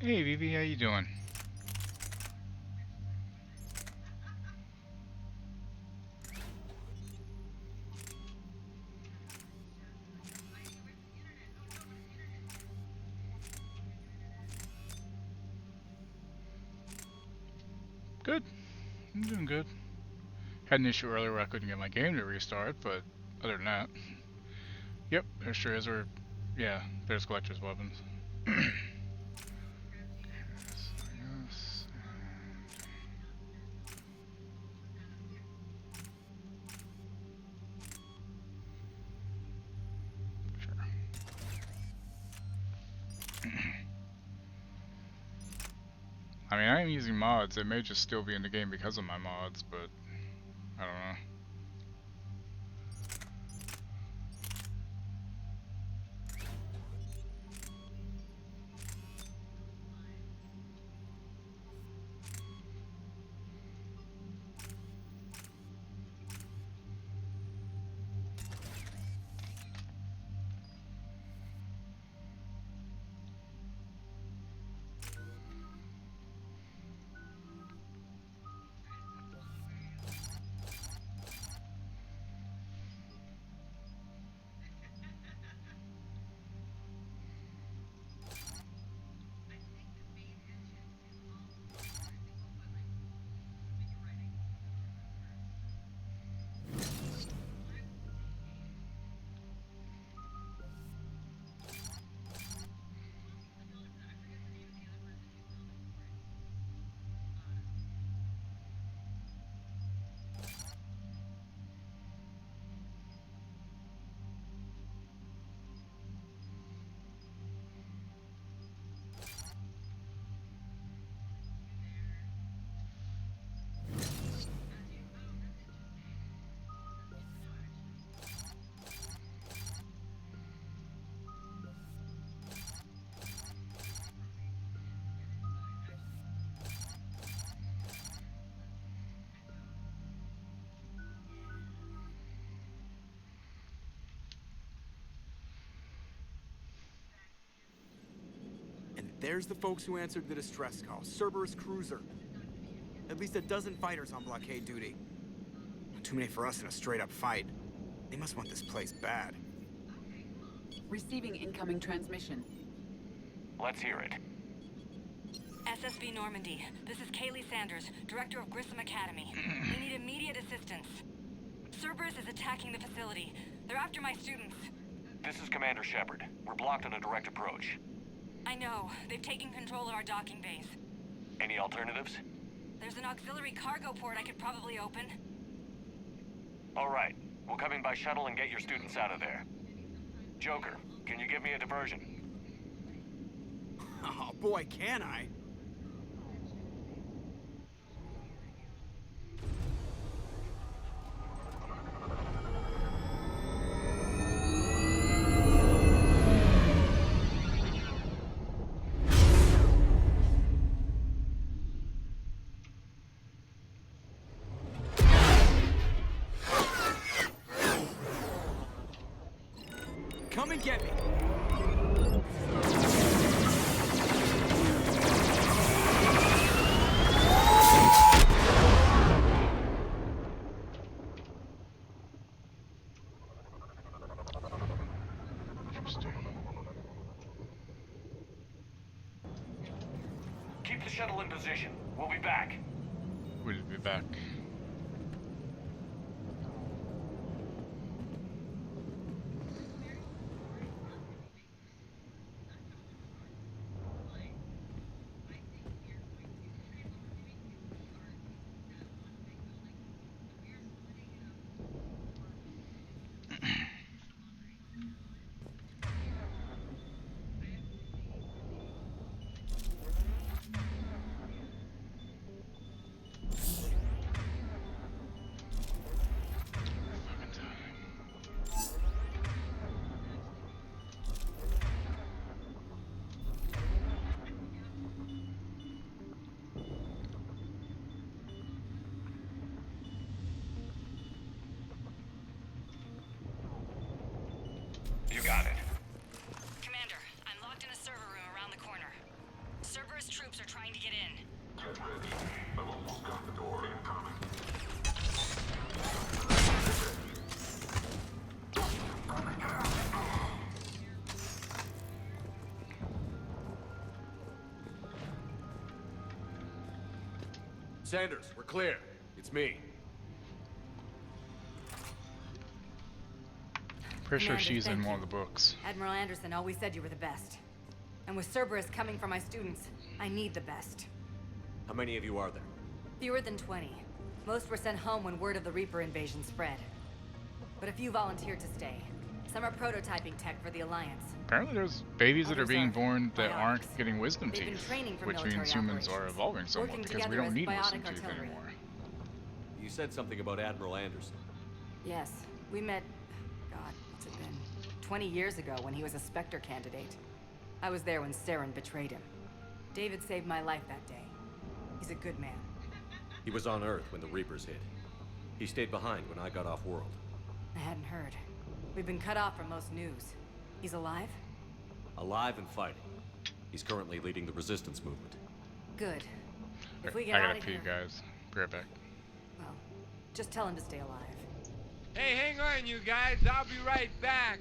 Hey, BB, how you doing? Good. I'm doing good. Had an issue earlier where I couldn't get my game to restart, but other than that, yep, there sure is. Or, yeah, there's collector's weapons. Yes, sure. I mean, I am using mods. It may just still be in the game because of my mods, but I don't know. And there's the folks who answered the distress call. Cerberus cruiser. At least a dozen fighters on blockade duty. Not too many for us in a straight-up fight. They must want this place bad. Receiving incoming transmission. Let's hear it. SSB Normandy. This is Kaylee Sanders, Director of Grissom Academy. We need immediate assistance. Cerberus is attacking the facility. They're after my students. This is Commander Shepard. We're blocked on a direct approach. I know. They've taken control of our docking base. Any alternatives? There's an auxiliary cargo port I could probably open. All right. We'll come in by shuttle and get your students out of there. Joker, can you give me a diversion? Oh boy, can I? Come and get me. Keep the shuttle in position. We'll be back. We'll be back. Sanders, we're clear. It's me. Pretty sure Commander, she's in thank one you. of the books. Admiral Anderson always said you were the best. And with Cerberus coming for my students, I need the best. How many of you are there? Fewer than 20. Most were sent home when word of the Reaper invasion spread. But a few volunteered to stay. Some are prototyping tech for the Alliance. Apparently there's babies that are Others being are born that biotics. aren't getting wisdom They've been teeth, training for which military means humans are operations, evolving somewhat working because we together don't as need biotic wisdom teeth artillery. anymore. You said something about Admiral Anderson. Yes, we met, God, what's it been? 20 years ago when he was a Spectre candidate. I was there when Saren betrayed him. David saved my life that day. He's a good man. He was on Earth when the Reapers hit. He stayed behind when I got off world. I hadn't heard. We've been cut off from most news. He's alive? Alive and fighting. He's currently leading the resistance movement. Good. If we get I out gotta of pee, here, guys. Be right back. well, just tell him to stay alive. Hey, hang on, you guys. I'll be right back.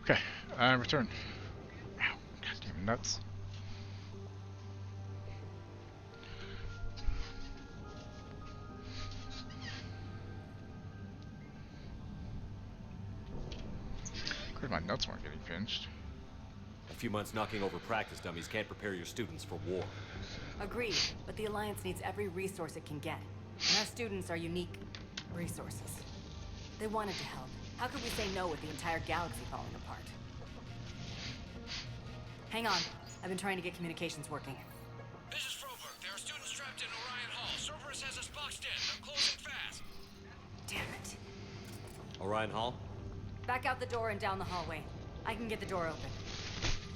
Okay, return. Ow, goddamn nuts. Cause my nuts weren't getting pinched. A few months knocking over practice dummies can't prepare your students for war. Agreed, but the Alliance needs every resource it can get. And our students are unique resources. They wanted to help. How could we say no with the entire galaxy falling apart? Hang on. I've been trying to get communications working. This is Froberg. There are students trapped in Orion Hall. Cerberus has us boxed in. They're closing fast. Damn it. Orion Hall? Back out the door and down the hallway. I can get the door open.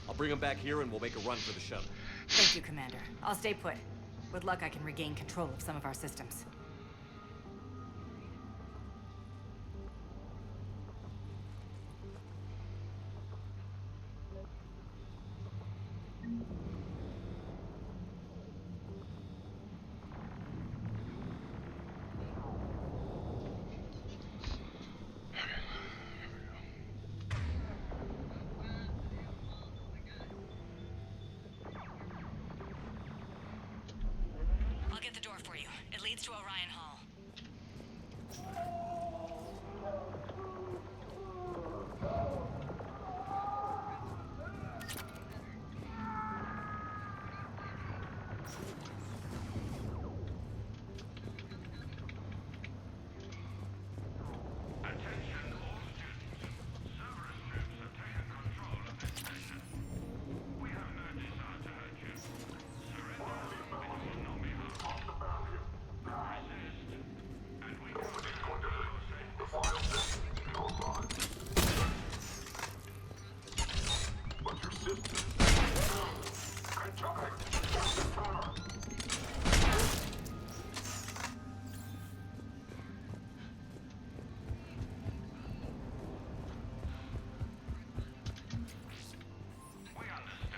I'll bring them back here and we'll make a run for the shuttle. Thank you, Commander. I'll stay put. With luck, I can regain control of some of our systems. to Orion Hall.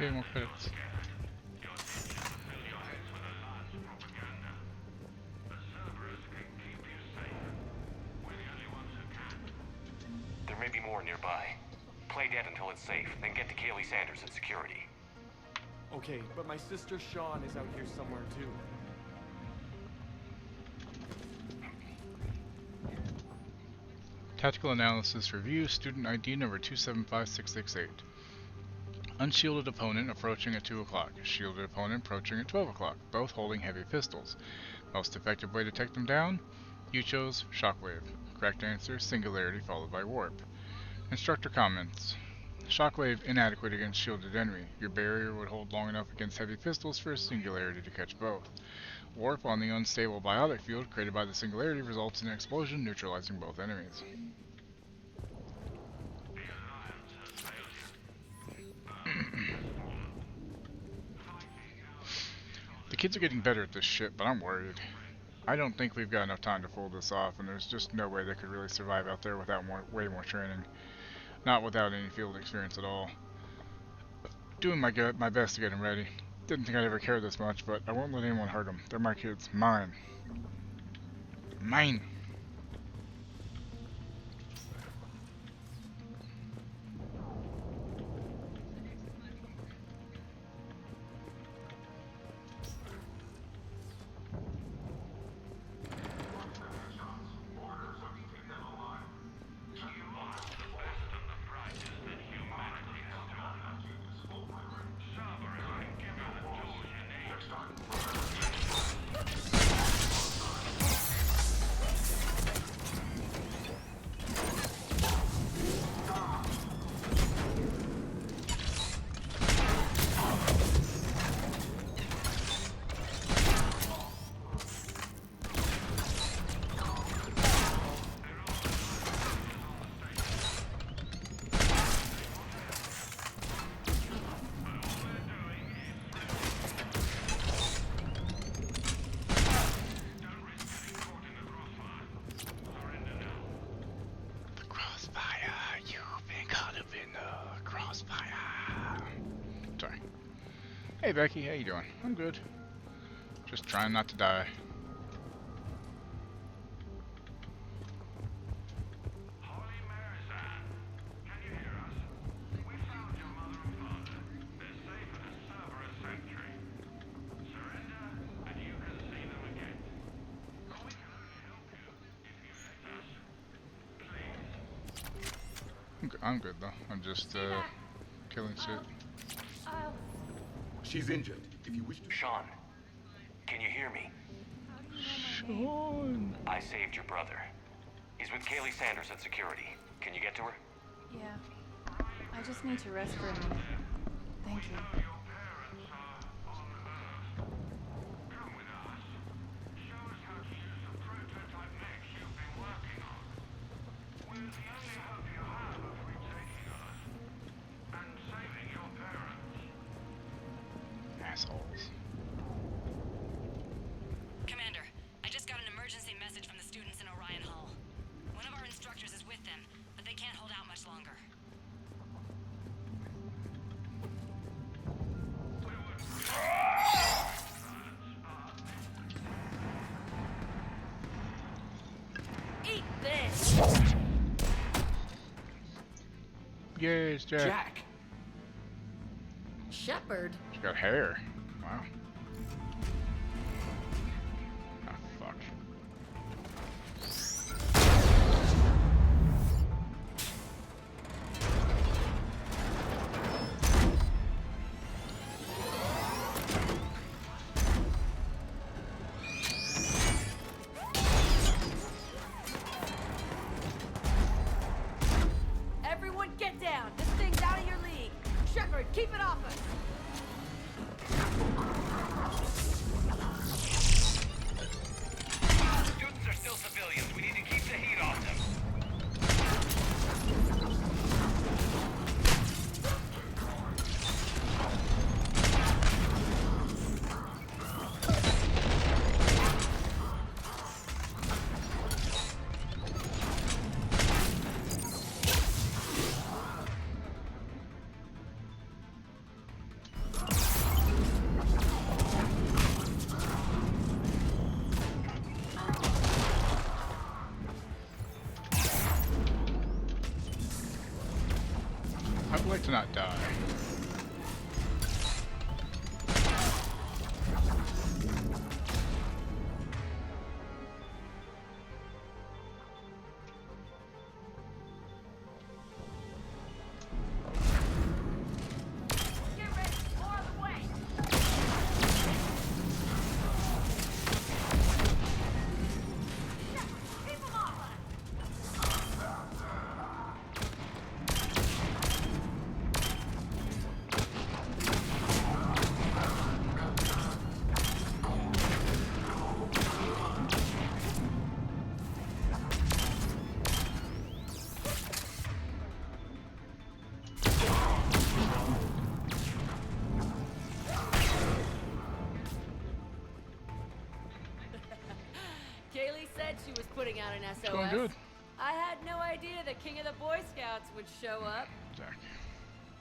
Okay, more credits. There may be more nearby. Play dead until it's safe, then get to Kaylee Sanders at security. Okay, but my sister Sean is out here somewhere too. Tactical Analysis Review, Student ID number 275668. Unshielded opponent approaching at 2 o'clock. Shielded opponent approaching at 12 o'clock, both holding heavy pistols. Most effective way to take them down? You chose Shockwave. Correct answer, Singularity followed by Warp. Instructor comments. Shockwave inadequate against shielded enemy. Your barrier would hold long enough against heavy pistols for a Singularity to catch both. Warp on the unstable biotic field created by the Singularity results in an explosion neutralizing both enemies. The kids are getting better at this shit, but I'm worried. I don't think we've got enough time to pull this off, and there's just no way they could really survive out there without way more training. Not without any field experience at all. Doing my best to get them ready. Didn't think I'd ever care this much, but I won't let anyone hurt them. They're my kids. Mine. Mine! Hey Becky, how you doing? I'm good. Just trying not to die. I'm good though. I'm just killing shit. She's injured. If you wish to... Sean, can you hear me? Sean! I saved your brother. He's with Kaylee Sanders at security. Can you get to her? Yeah. I just need to rest for a minute. Thank you. Assholes. Commander, I just got an emergency message from the students in Orion Hall. One of our instructors is with them, but they can't hold out much longer. Eat this! Yes, Jack. Shepherd. She got hair. Wow. Ah, fuck. like to not die. Kaylee said she was putting out an SOS. Going good. I had no idea the king of the Boy Scouts would show up. Zach.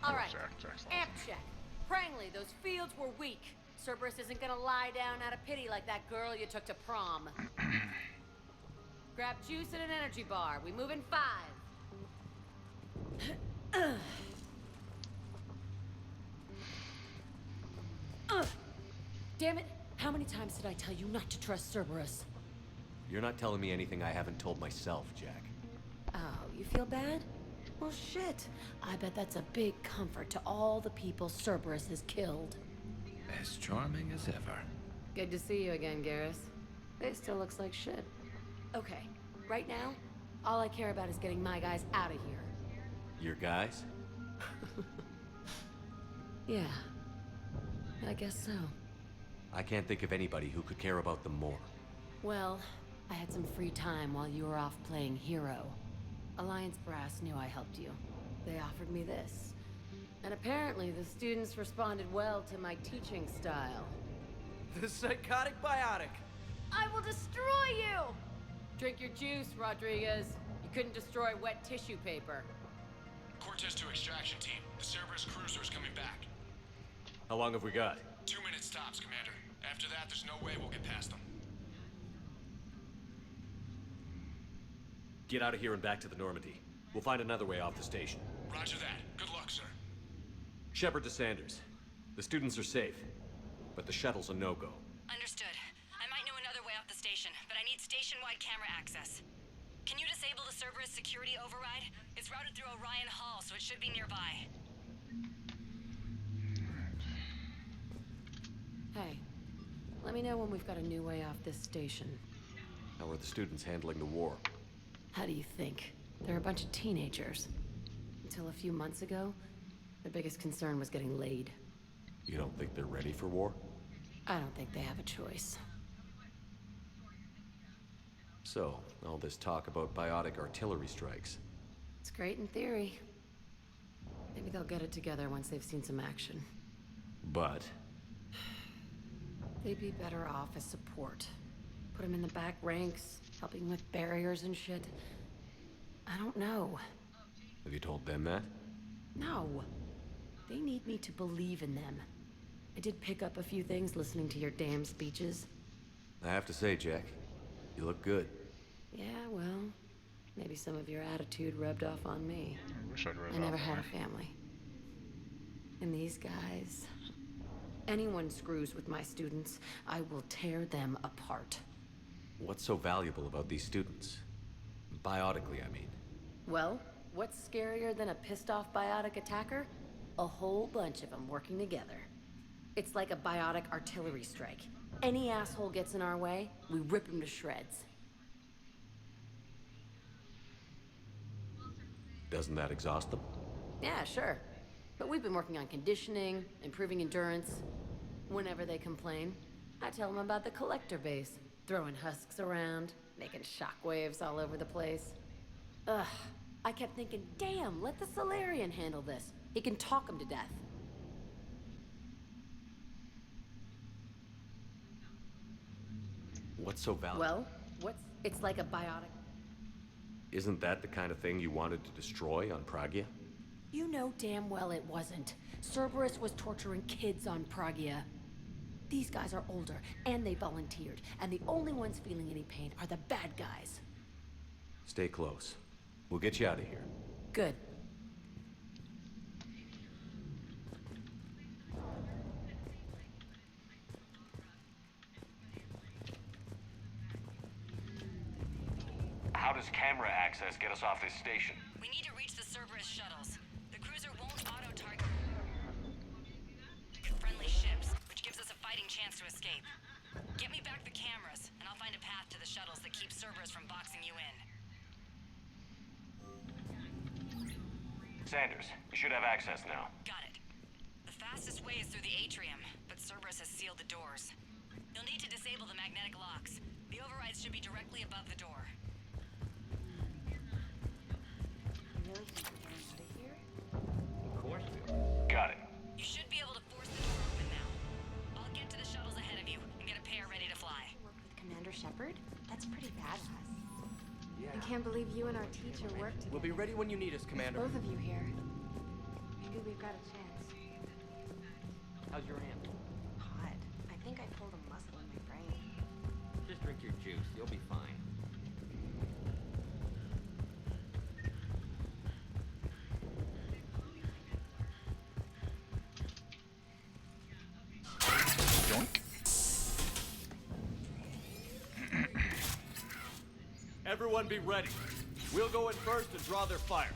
All right, Zach. amp check. Prangley, those fields were weak. Cerberus isn't gonna lie down out of pity like that girl you took to prom. Grab juice and an energy bar. We move in 5. Damn it! How many times did I tell you not to trust Cerberus? You're not telling me anything I haven't told myself, Jack. Oh, you feel bad? Well, shit. I bet that's a big comfort to all the people Cerberus has killed. As charming as ever. Good to see you again, Garrus. It still looks like shit. Okay, right now, all I care about is getting my guys out of here. Your guys? Yeah, I guess so. I can't think of anybody who could care about them more. Well, I had some free time while you were off playing hero. Alliance Brass knew I helped you. They offered me this. And apparently the students responded well to my teaching style. The psychotic biotic. I will destroy you! Drink your juice, Rodriguez. You couldn't destroy wet tissue paper. Cortez to extraction team. The Cerberus cruiser is coming back. How long have we got? 2 minutes tops, Commander. After that, there's no way we'll get past them. Get out of here and back to the Normandy. We'll find another way off the station. Roger that. Good luck, sir. Shepard to Sanders. The students are safe, but the shuttle's a no-go. Understood. I might know another way off the station, but I need station-wide camera access. Can you disable the Cerberus security override? It's routed through Orion Hall, so it should be nearby. Hey, let me know when we've got a new way off this station. How are the students handling the war? How do you think? They're a bunch of teenagers. Until a few months ago, their biggest concern was getting laid. You don't think they're ready for war? I don't think they have a choice. So, all this talk about biotic artillery strikes. It's great in theory. Maybe they'll get it together once they've seen some action. But? They'd be better off as support. Put them in the back ranks, helping with barriers and shit. I don't know. Have you told them that? No. They need me to believe in them. I did pick up a few things listening to your damn speeches. I have to say, Jack, you look good. Yeah, well, maybe some of your attitude rubbed off on me. I wish I'd read I never had a family. And these guys... Anyone screws with my students, I will tear them apart. What's so valuable about these students? Biotically, I mean. Well, what's scarier than a pissed-off biotic attacker? A whole bunch of them working together. It's like a biotic artillery strike. Any asshole gets in our way, we rip him to shreds. Doesn't that exhaust them? Yeah, sure. But we've been working on conditioning, improving endurance. Whenever they complain, I tell them about the collector base, throwing husks around, making shockwaves all over the place. Ugh, I kept thinking, damn, let the Solarian handle this. He can talk them to death. What's so valuable? Well, it's like a biotic... Isn't that the kind of thing you wanted to destroy on Pragia? You know damn well it wasn't. Cerberus was torturing kids on Pragia. These guys are older, and they volunteered, and the only ones feeling any pain are the bad guys. Stay close. We'll get you out of here. Good. does camera access get us off this station? We need to reach the Cerberus shuttles. The cruiser won't auto-target friendly ships, which gives us a fighting chance to escape. Get me back the cameras, and I'll find a path to the shuttles that keep Cerberus from boxing you in. Sanders, you should have access now. Got it. The fastest way is through the atrium, but Cerberus has sealed the doors. You'll need to disable the magnetic locks. The overrides should be directly above the door. You really think we're gonna stay here? Of course we are. Got it. You should be able to force the door open now. I'll get to the shuttles ahead of you and get a pair ready to fly. Work with Commander Shepard? That's pretty badass. Yeah. I can't believe you and our teacher worked together. We'll be ready when you need us, Commander. Both of you here. Maybe we've got a chance. How's your hand? Hot. I think I pulled a muscle in my brain. Just drink your juice. You'll be fine. Yoink. Everyone be ready. We'll go in first and draw their fire.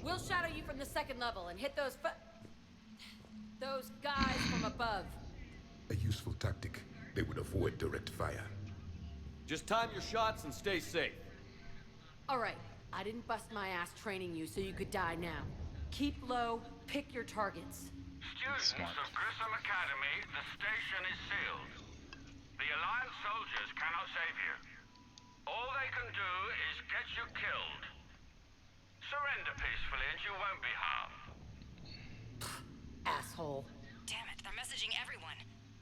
We'll shadow you from the second level and hit those guys from above. A useful tactic. They would avoid direct fire. Just time your shots and stay safe. All right, I didn't bust my ass training you so you could die now. Keep low, pick your targets. Students of Grissom Academy, the station is sealed. The Alliance soldiers cannot save you. All they can do is get you killed. Surrender peacefully and you won't be harmed. Asshole. Damn it, they're messaging everyone.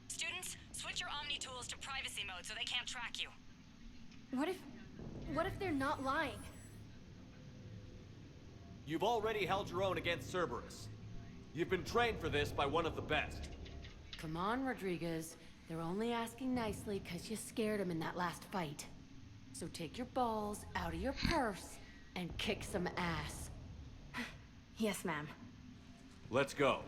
Students, switch your Omni tools to privacy mode so they can't track you. What if they're not lying? You've already held your own against Cerberus. You've been trained for this by one of the best. Come on, Rodriguez. They're only asking nicely because you scared them in that last fight. So take your balls out of your purse and kick some ass. Yes, ma'am. Let's go.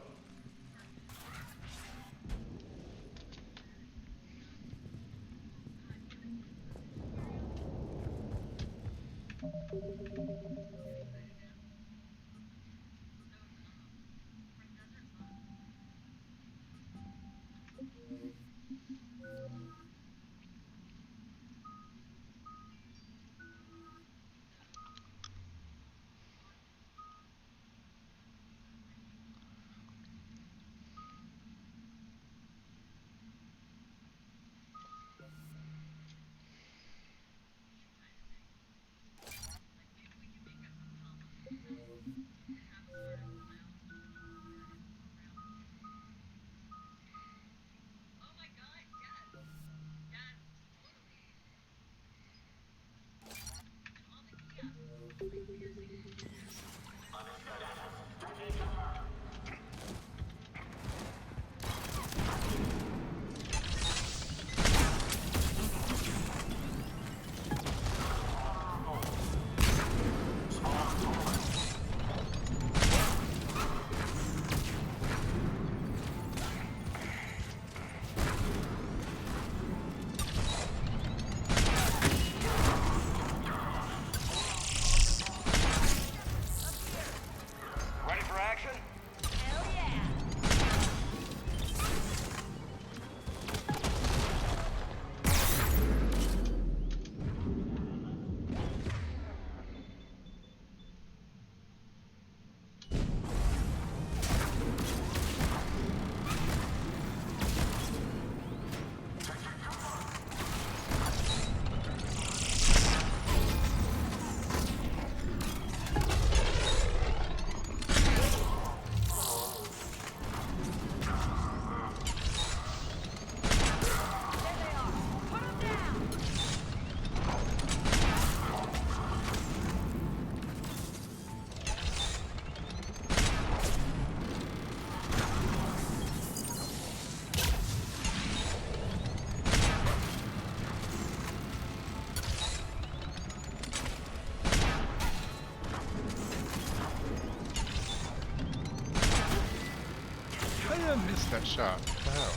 Missed that shot. What the hell?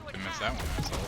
Didn't miss that one, asshole.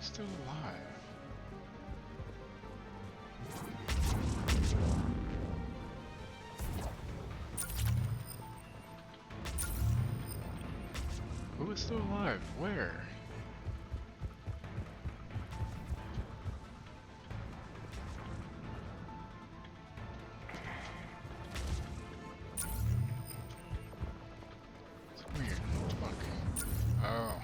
Still alive. Who is still alive? Where? It's weird. Fuck. Oh.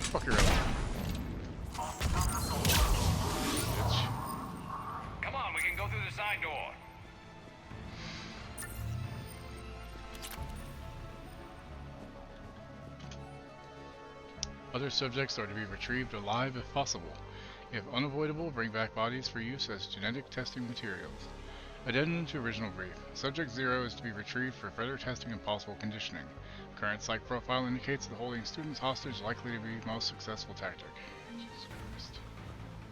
Fuck your bitch. Come on, we can go through the side door. Other subjects are to be retrieved alive if possible. If unavoidable, bring back bodies for use as genetic testing materials. Addendum to original brief. Subject 0 is to be retrieved for further testing and possible conditioning. Current psych profile indicates that holding students hostage likely to be the most successful tactic. Jesus Christ.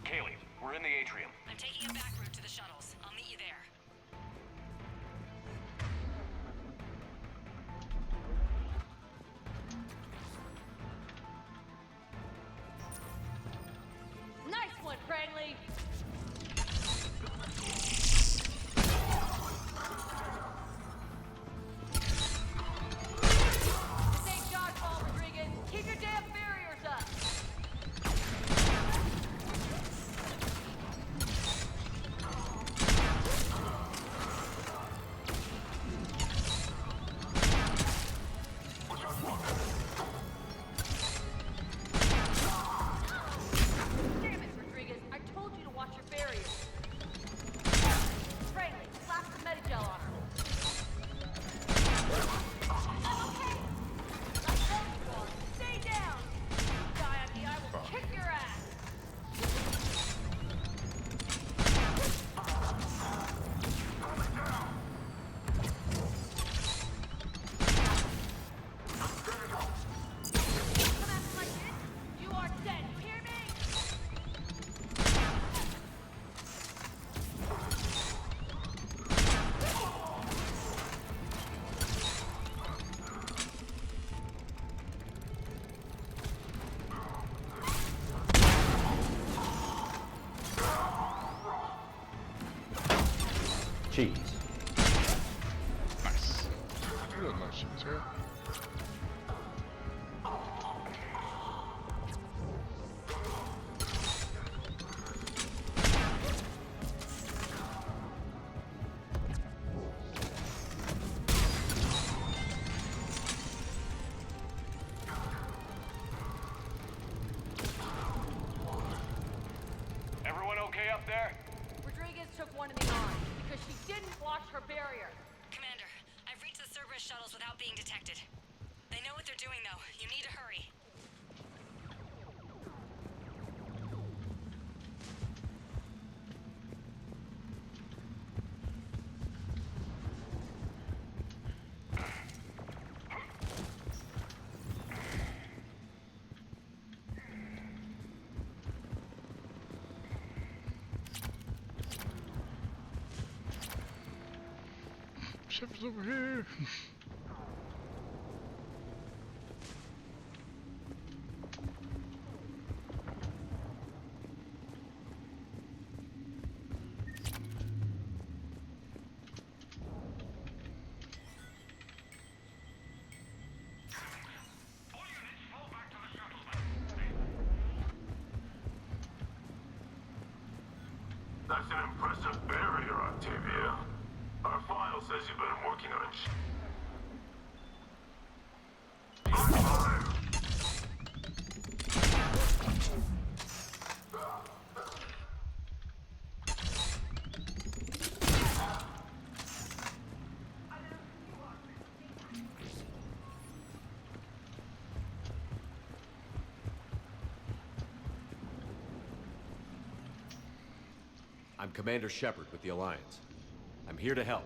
Kaylee, we're in the atrium. I'm taking a back route to the shuttles. I'll meet you there. Nice one, Cranley! This ain't dodgeball, Rodriguez. Keep your damn barriers up! Damn it, Rodriguez. I told you to watch your cheese. Nice. Real no cheese, right? Everyone okay up there? Rodriguez took one in the arm because she didn't watch her barrier. Commander, I've reached the Cerberus shuttles without being detected. They know what they're doing, though. You need to hurry. Shepard's over here. That's an impressive barrier, Octavia. Our file says you've been working on I'm Commander Shepard with the Alliance. I'm here to help.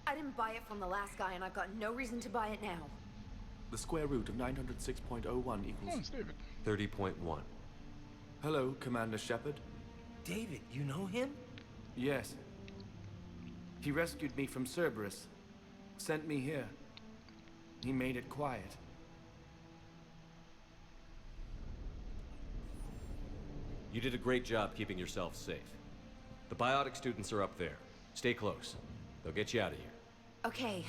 I didn't buy it from the last guy, and I've got no reason to buy it now. The square root of 906.01 equals... David. 30.1. Hello, Commander Shepard. David, you know him? Yes. He rescued me from Cerberus. Sent me here. He made it quiet. You did a great job keeping yourself safe. The biotic students are up there. Stay close. They'll get you out of here. Okay.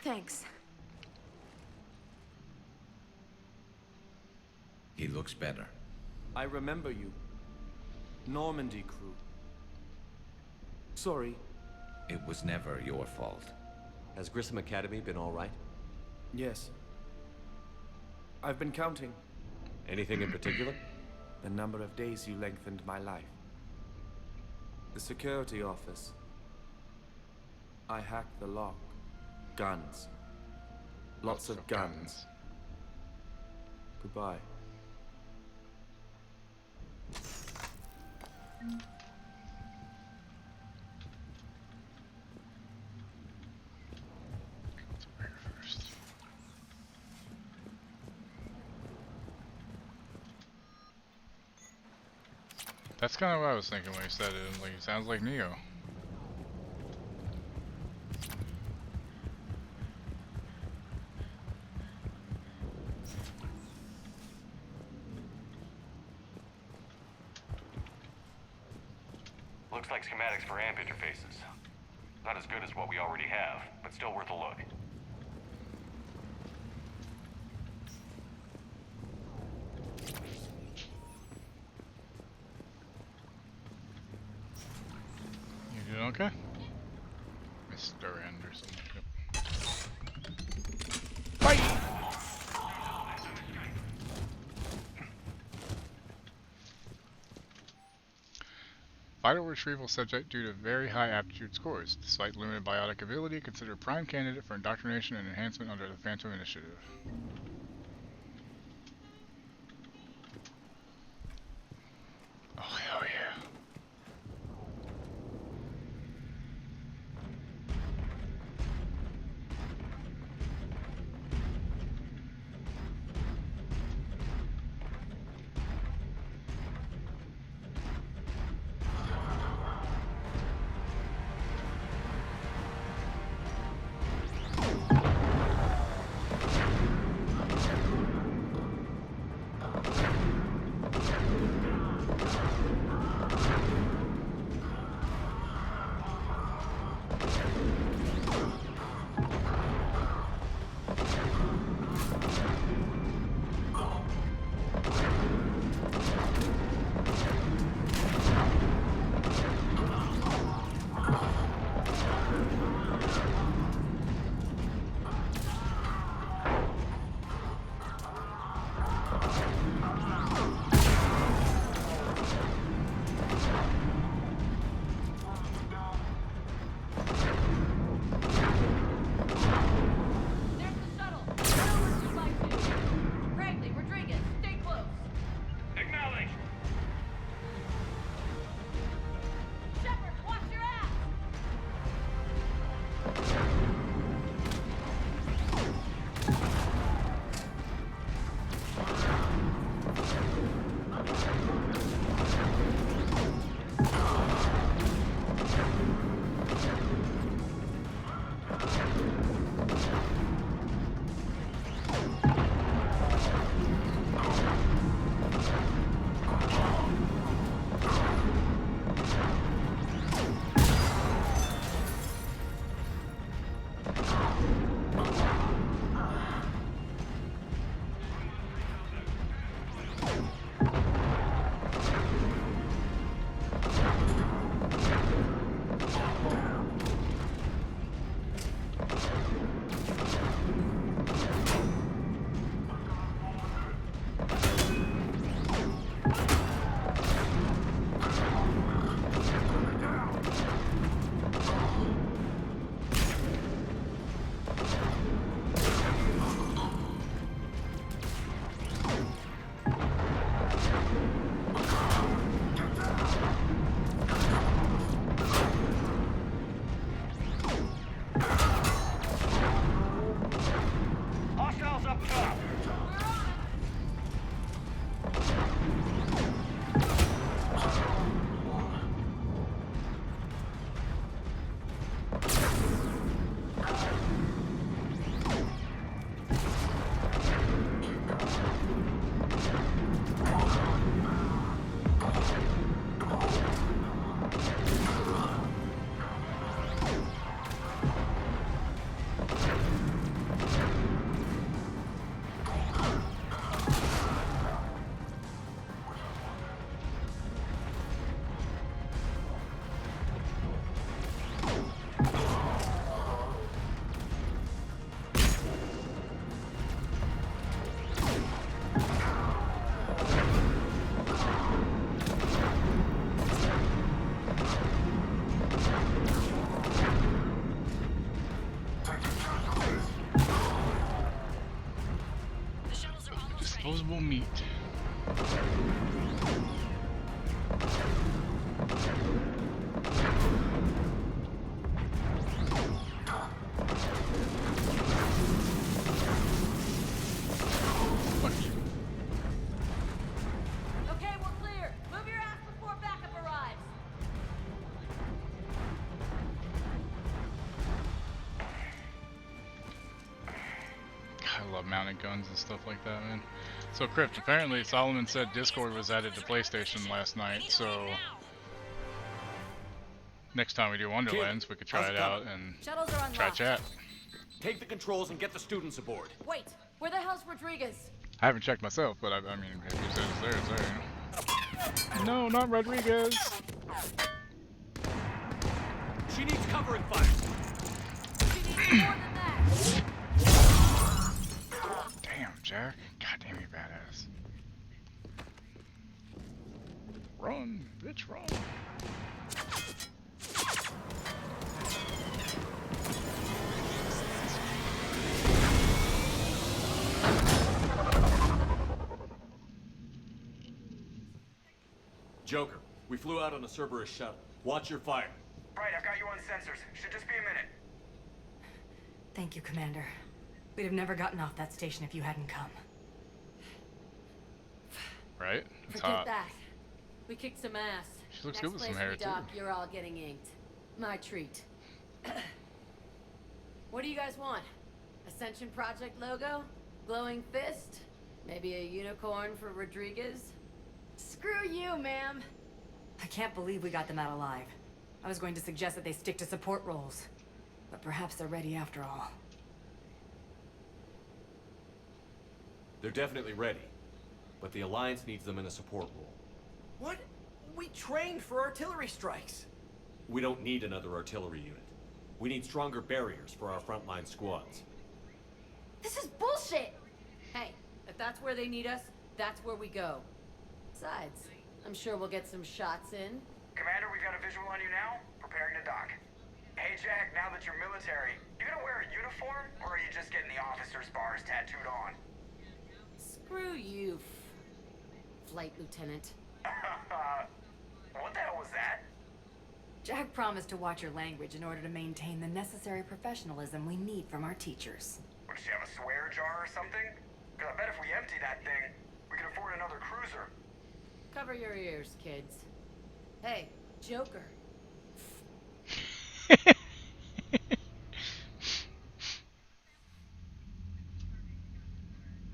Thanks. He looks better. I remember you. Normandy crew. Sorry. It was never your fault. Has Grissom Academy been all right? Yes. I've been counting. Anything in particular? The number of days you lengthened my life. The security office. I hacked the lock. Guns. Lots of guns. Goodbye. That's kind of what I was thinking when you said it. Like, it sounds like Neo. Looks like schematics for amp interfaces. Not as good as what we already have, but still worth a look. You doing okay? Mr. Anderson. Yep. Fight! Vital retrieval subject due to very high aptitude scores. Despite limited biotic ability, considered prime candidate for indoctrination and enhancement under the Phantom Initiative. Oh, hell yeah. Disposable meat. Fuck you. Okay, we're clear. Move your ass before backup arrives. I love mounted guns and stuff like that, man. So, Crypt, apparently Solomon said Discord was added to PlayStation last night, so next time we do Wonderlands, we could try it out and Shuttles are try unlocked. chat. Take the controls and get the students aboard. Wait, where the hell's Rodriguez? I haven't checked myself, but I mean, if you said it's there, it's there. No, not Rodriguez! She needs covering fire. She needs more than that. Damn, Jack. Goddamn, you badass. Run, bitch, run. Joker, we flew out on a Cerberus shuttle. Watch your fire. Right, I've got you on sensors. Should just be a minute. Thank you, Commander. We'd have never gotten off that station if you hadn't come. Right? It's Forget hot. that. We kicked some ass. She looks Next good with some place hair, we too. dock, you're all getting inked. My treat. What do you guys want? Ascension Project logo? Glowing fist? Maybe a unicorn for Rodriguez? Screw you, ma'am. I can't believe we got them out alive. I was going to suggest that they stick to support roles. But perhaps they're ready after all. They're definitely ready. But the Alliance needs them in a support role. What? We trained for artillery strikes. We don't need another artillery unit. We need stronger barriers for our frontline squads. This is bullshit! Hey, if that's where they need us, that's where we go. Besides, I'm sure we'll get some shots in. Commander, we've got a visual on you now. Preparing to dock. Hey, Jack, now that you're military, you gonna wear a uniform, or are you just getting the officer's bars tattooed on? Screw you, Flight Lieutenant. What the hell was that? Jack promised to watch your language in order to maintain the necessary professionalism we need from our teachers. What, does she have a swear jar or something? Because I bet if we empty that thing, we can afford another cruiser. Cover your ears, kids. Hey, Joker.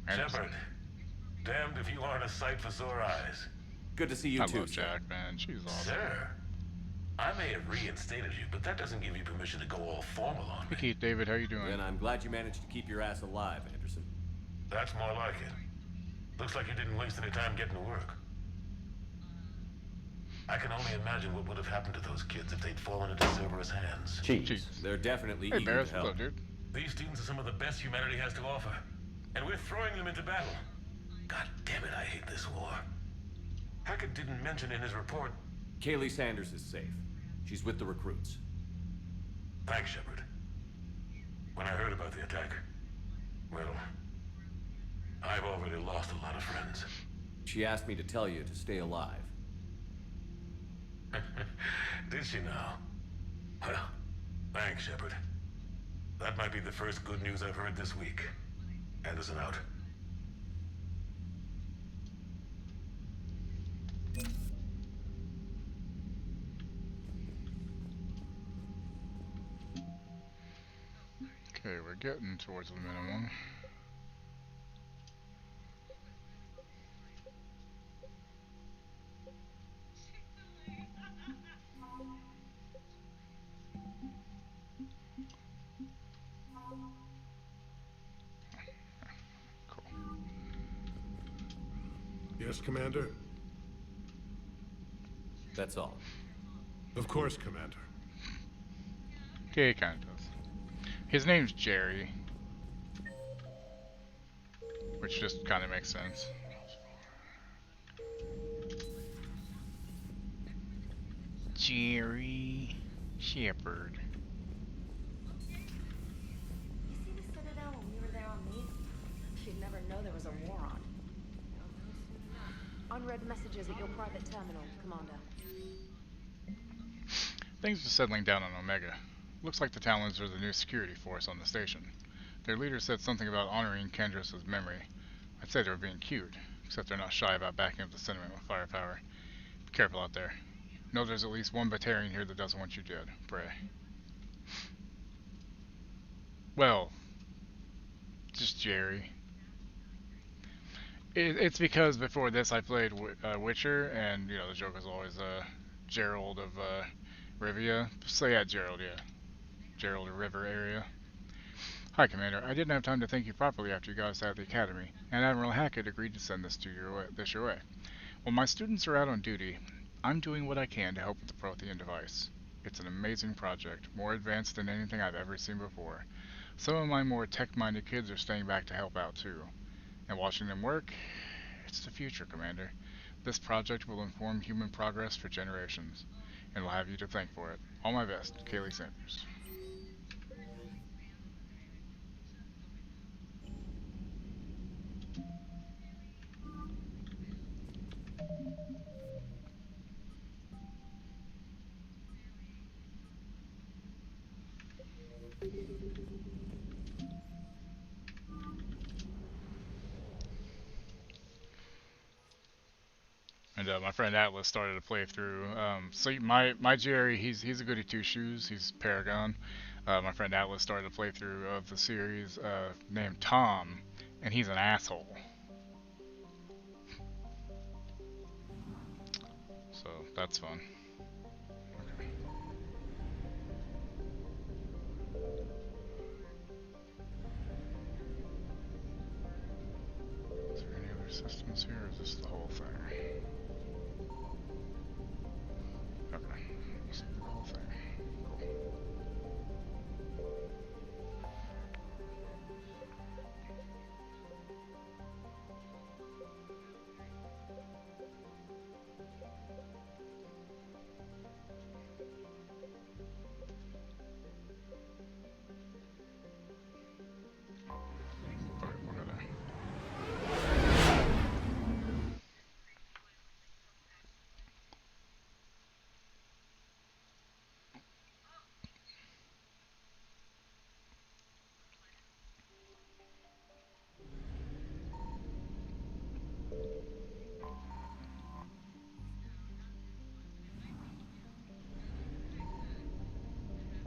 Shepard, damned if you aren't a sight for sore eyes. Good to see you I too, love sir. Jack, man. She's awesome. Sir, I may have reinstated you, but that doesn't give you permission to go all formal on Hey me. Keith, David, how you doing? And I'm glad you managed to keep your ass alive, Anderson. That's more like it. Looks like you didn't waste any time getting to work. I can only imagine what would have happened to those kids if they'd fallen into Cerberus' hands. Jeez. They're definitely Hey, eager Barrett, to help. what's up, dude? These students are some of the best humanity has to offer, and we're throwing them into battle. God damn it, I hate this war. Hackett didn't mention in his report. Kaylee Sanders is safe. She's with the recruits. Thanks, Shepard. When I heard about the attack, well, I've already lost a lot of friends. She asked me to tell you to stay alive. Did she now? Well, thanks, Shepard. That might be the first good news I've heard this week. Anderson out. Okay, we're getting towards the minimum. Yes, Commander? That's all. Of course, Commander. Okay, it kind of does. His name's Jerry, which just kind of makes sense. Jerry Shepard. You see the Citadel when we were there on leave? You'd never know there was a war on. unread messages at your private terminal, Commander. Things are settling down on Omega. Looks like the Talons are the new security force on the station. Their leader said something about honoring Kendris' memory. I'd say they're being cute, except they're not shy about backing up the sentiment with firepower. Be careful out there. Know there's at least one Batarian here that doesn't want you dead. Pray. Well, just Jerry. It's because before this I played Witcher, and you know the joke is always Gerald of Rivia. So yeah, Gerald, yeah. Gerald of River area. Hi, Commander. I didn't have time to thank you properly after you got us out of the Academy, and Admiral Hackett agreed to send this your way. While my students are out on duty, I'm doing what I can to help with the Prothean device. It's an amazing project, more advanced than anything I've ever seen before. Some of my more tech-minded kids are staying back to help out too. And watching them work, it's the future, Commander. This project will inform human progress for generations, and will have you to thank for it. All my best, Kaylee Sanders. And my friend Atlas started to play through. So my Jerry, he's a goody two shoes. He's Paragon. My friend Atlas started to play through of the series named Tom, and he's an asshole. So that's fun. Okay. Is there any other systems here, or is this the whole thing? Okay, this is the whole thing. Cool. Okay, we'll go there.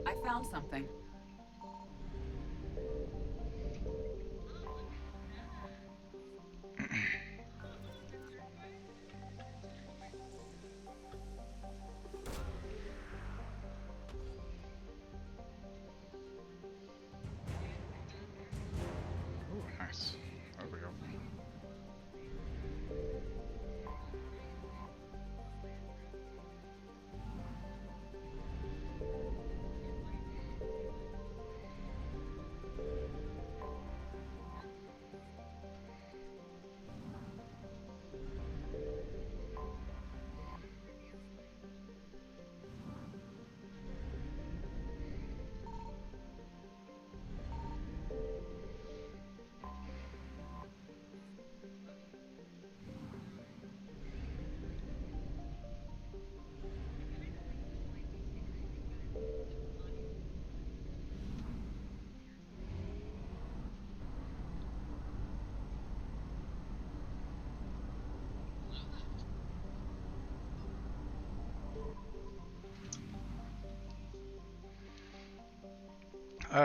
I found something. Ooh, nice. There we go.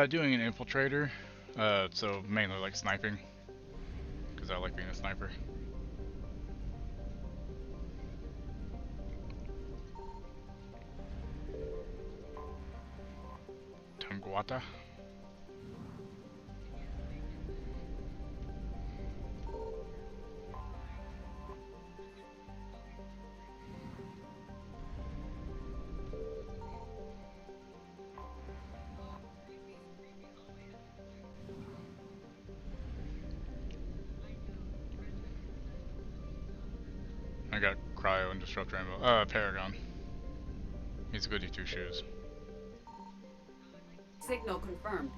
Doing an infiltrator, so mainly like sniping, because I like being a sniper. Tanguata. I got Cryo and Disruptor ammo. Paragon. He's a goody two shoes. Signal confirmed.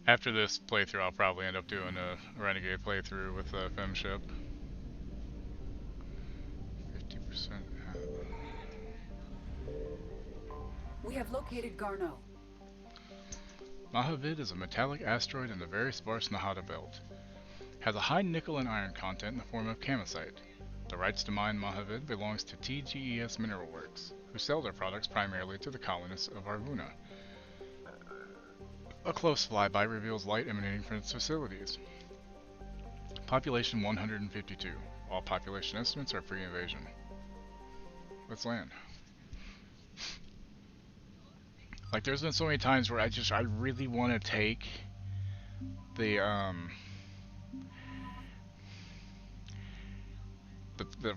After this playthrough, I'll probably end up doing a Renegade playthrough with a Femship. 50%. We have located Garneau. Mahavid is a metallic asteroid in the very sparse Nahada Belt. Has a high nickel and iron content in the form of camosite. The rights to mine Mahavid belongs to TGES Mineral Works, who sell their products primarily to the colonists of Arvuna. A close flyby reveals light emanating from its facilities. Population 152. All population estimates are pre-invasion. Let's land. Like, there's been so many times where I really want to take the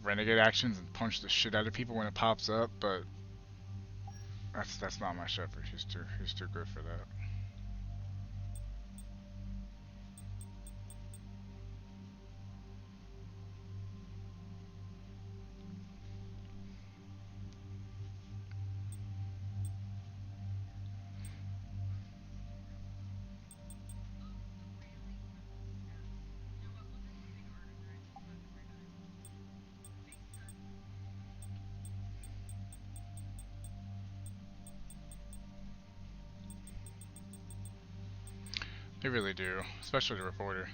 renegade actions and punch the shit out of people when it pops up, but that's not my Shepherd. He's too good for that. They really do, especially the reporter.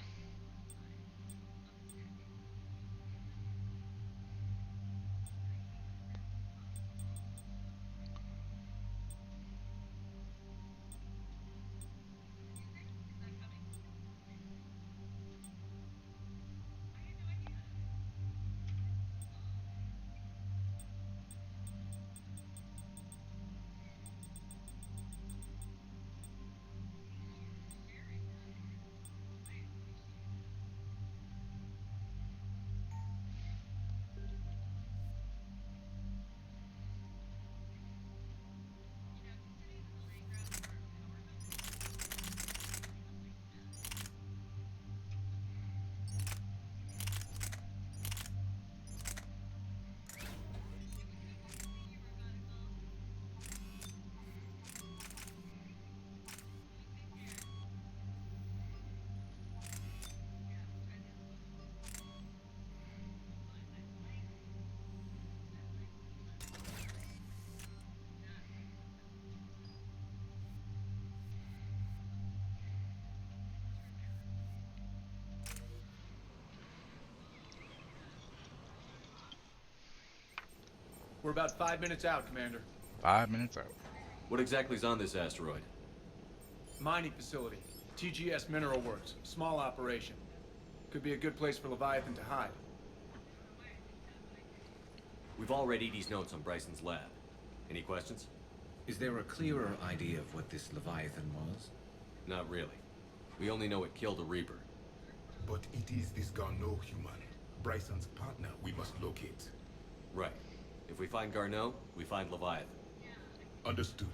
We're about 5 minutes out, Commander. 5 minutes out. What exactly is on this asteroid? Mining facility. TGS Mineral Works. Small operation. Could be a good place for Leviathan to hide. We've all read Edie's notes on Bryson's lab. Any questions? Is there a clearer idea of what this Leviathan was? Not really. We only know it killed a Reaper. But it is this Garneau human, Bryson's partner, we must locate. Right. If we find Garneau, we find Leviathan. Understood.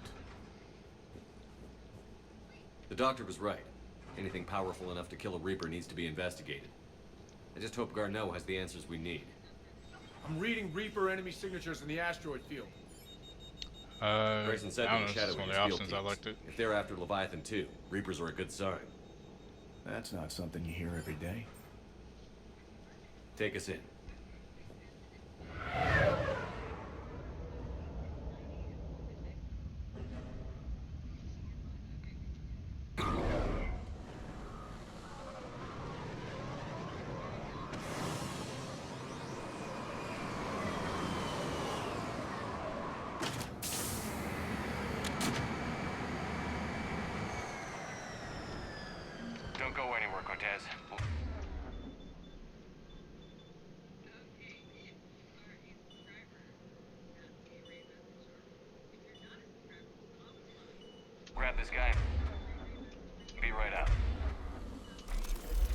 The doctor was right. Anything powerful enough to kill a Reaper needs to be investigated. I just hope Garneau has the answers we need. I'm reading Reaper enemy signatures in the asteroid field. Grayson said I they don't were know, shadowing one of his the field options. teams. I liked it. If they're after Leviathan too, Reapers are a good sign. That's not something you hear every day. Take us in. Don't go anywhere, Cortez. Grab this guy. Be right out.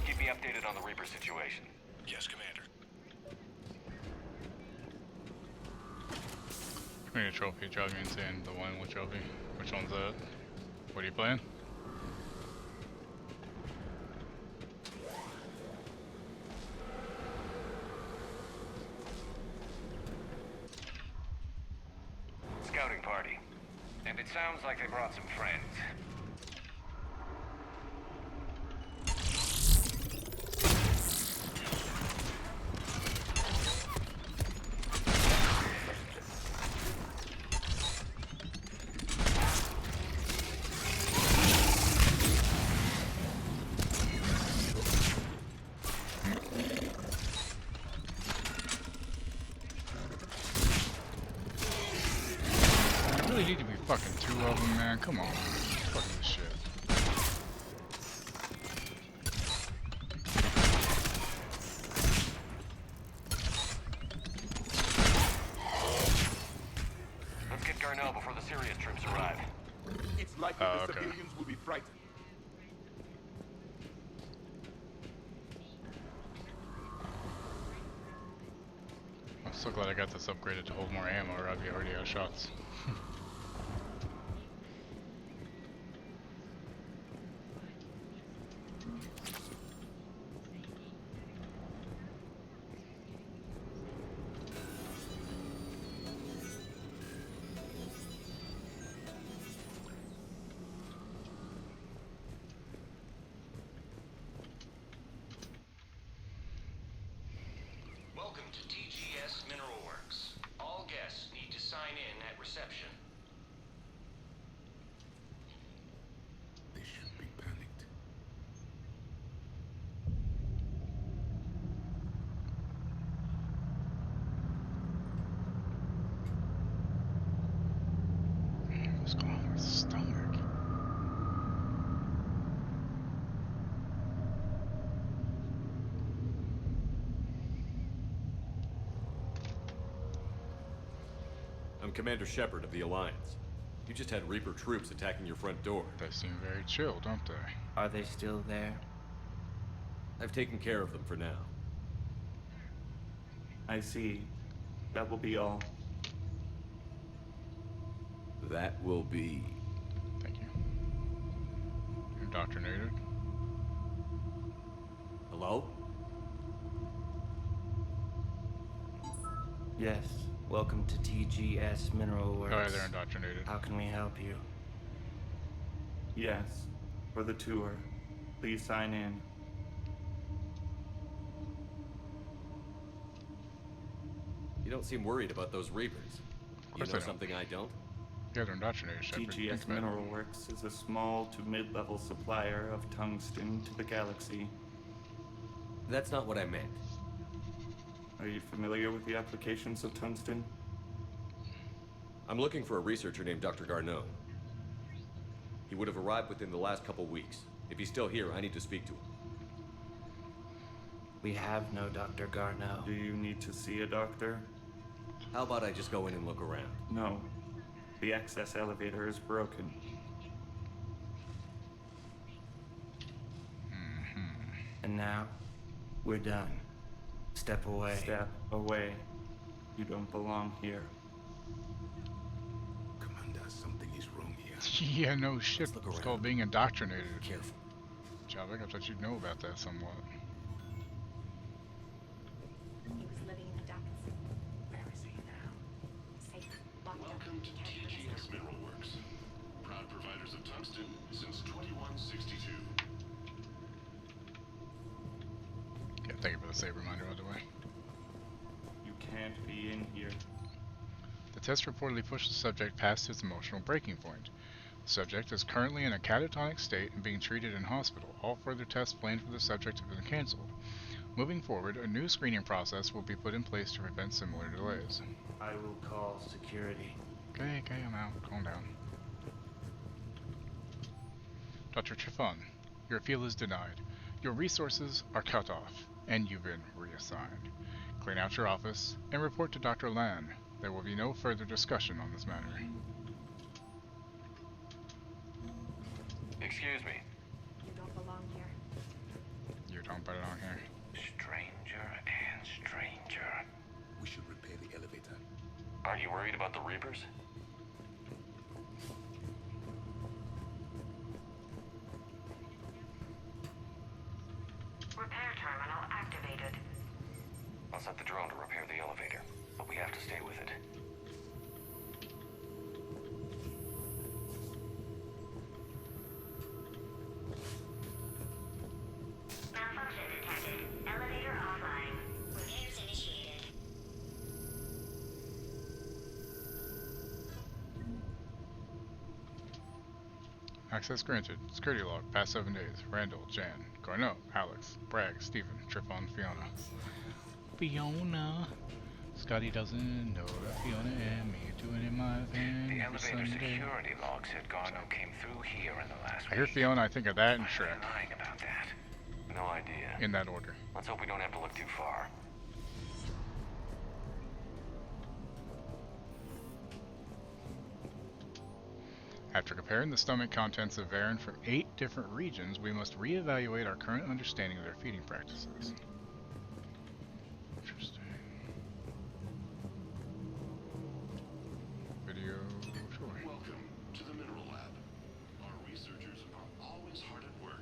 Keep me updated on the Reaper situation. Yes, Commander. I need a trophy, drive me insane. The one with trophy. Which one's that? What are you playing? Scouting party. And it sounds like they brought some friends. really need to be fucking 2 of them, man. Come on. Fuck this shit. Let's get Garneau before the serious troops arrive. It's likely the okay. civilians will be frightened. I'm so glad I got this upgraded to hold more ammo, or I'd be already out of shots. Welcome to TGS Mineral Works. All guests need to sign in at reception. They should be panicked. What's going on with his stomach? I'm Commander Shepard of the Alliance. You just had Reaper troops attacking your front door. They seem very chill, don't they? Are they still there? I've taken care of them for now. I see. That will be all. That will be... Thank you. Indoctrinated. Hello? Yes. Welcome to TGS Mineral Works. Oh yeah, they're indoctrinated. How can we help you? Yes. For the tour. Please sign in. You don't seem worried about those Reapers. You course know I don't. something I don't? Yeah, they're indoctrinated, Shepard. Think TGS about it. Mineral Works is a small to mid-level supplier of tungsten to the galaxy. That's not what I meant. Are you familiar with the applications of tungsten? I'm looking for a researcher named Dr. Garneau. He would have arrived within the last couple weeks. If he's still here, I need to speak to him. We have no Dr. Garneau. Do you need to see a doctor? How about I just go in and look around? No. The access elevator is broken. And now, we're done. Step away. Step away. You don't belong here. Commander, something is wrong here. Yeah, no shit. It's called being indoctrinated. Careful. Javik, I thought you'd know about that somewhat. He was living in the ducts. Where is he now? Safe. Welcome to TGS Mineral Works. Proud providers of tungsten since 2162. Yeah, thank you for the save reminder, by the way. You can't be in here. The test reportedly pushed the subject past its emotional breaking point. The subject is currently in a catatonic state and being treated in hospital. All further tests planned for the subject have been cancelled. Moving forward, a new screening process will be put in place to prevent similar delays. I will call security. Okay, I'm out. Calm down. Dr. Trifon, your appeal is denied. Your resources are cut off, and you've been reassigned. Clean out your office and report to Dr. Lan. There will be no further discussion on this matter. Excuse me. You don't belong here. You don't belong here. Stranger and stranger. We should repair the elevator. Aren't you worried about the Reapers? Repair terminal activated. I'll set the drone to repair the elevator, but we have to stay with it. Malfunction detected. Elevator offline. Repairs initiated. Access granted. Security log. Past 7 days. Randall, Jan, Garneau, Alex, Bragg, Stephen, Trifon, Fiona. Fiona. Scotty doesn't know that Fiona and me are doing in my van The every elevator Sunday. security log said Garno came through here in the last I hear week. Fiona, I think of that and Why are Shrek. they lying about that? No idea. In that order. Let's hope we don't have to look too far. After comparing the stomach contents of Varen from 8 different regions, we must reevaluate our current understanding of their feeding practices. Interesting. Video tour. Welcome to the Mineral Lab. Our researchers are always hard at work.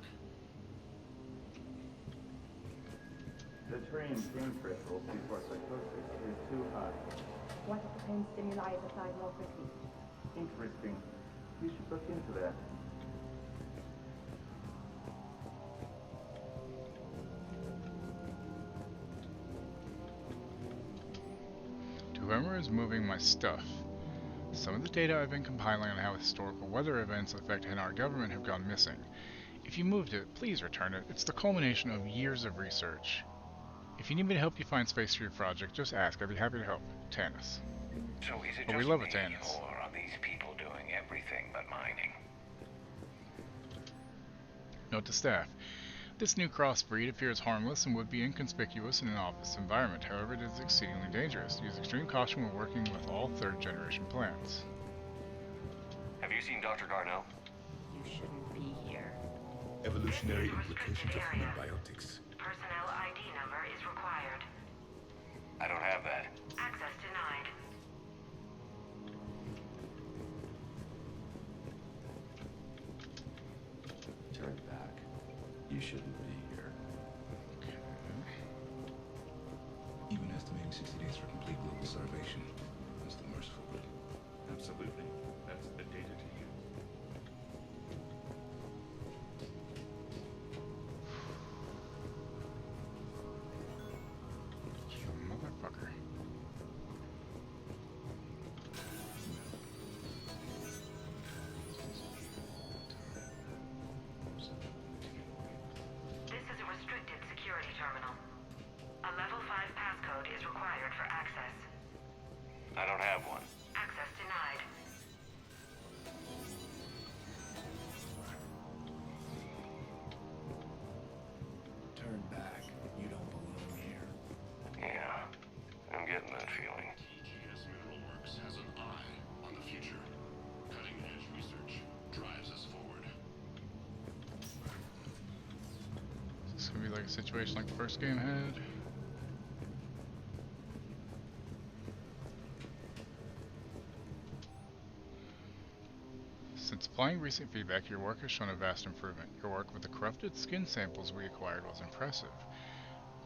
The Turian pain threshold before psychosis is too high. What if the pain stimuli is applied more quickly? Interesting. We should look into that. To whoever is moving my stuff, some of the data I've been compiling on how historical weather events affecting our government have gone missing. If you moved it, please return it. It's the culmination of years of research. If you need me to help you find space for your project, just ask. I'd be happy to help. Tannis. So is it Oh, just we love me, a Tannis. or are these people doing everything but mining? Note to staff. This new crossbreed appears harmless and would be inconspicuous in an office environment. However, it is exceedingly dangerous. Use extreme caution when working with all third-generation plants. Have you seen Dr. Garneau? You shouldn't be here. Evolutionary implications of human biotics. Personnel ID number is required. I don't have that. Access denied. Turn back. You shouldn't be here. Even estimating 60 days for complete global starvation. That's the merciful good. Absolutely. That's the data to you. You motherfucker. This is a restricted security terminal. A level 5 passcode is required for access. I don't have one. Access denied. Turn back. You don't belong here. Yeah, I'm getting that feeling. TGS Mineral Works has an eye on the future. Cutting-edge research drives us forward. Is this gonna be like a situation like the first game had? Since applying recent feedback, your work has shown a vast improvement. Your work with the corrupted skin samples we acquired was impressive.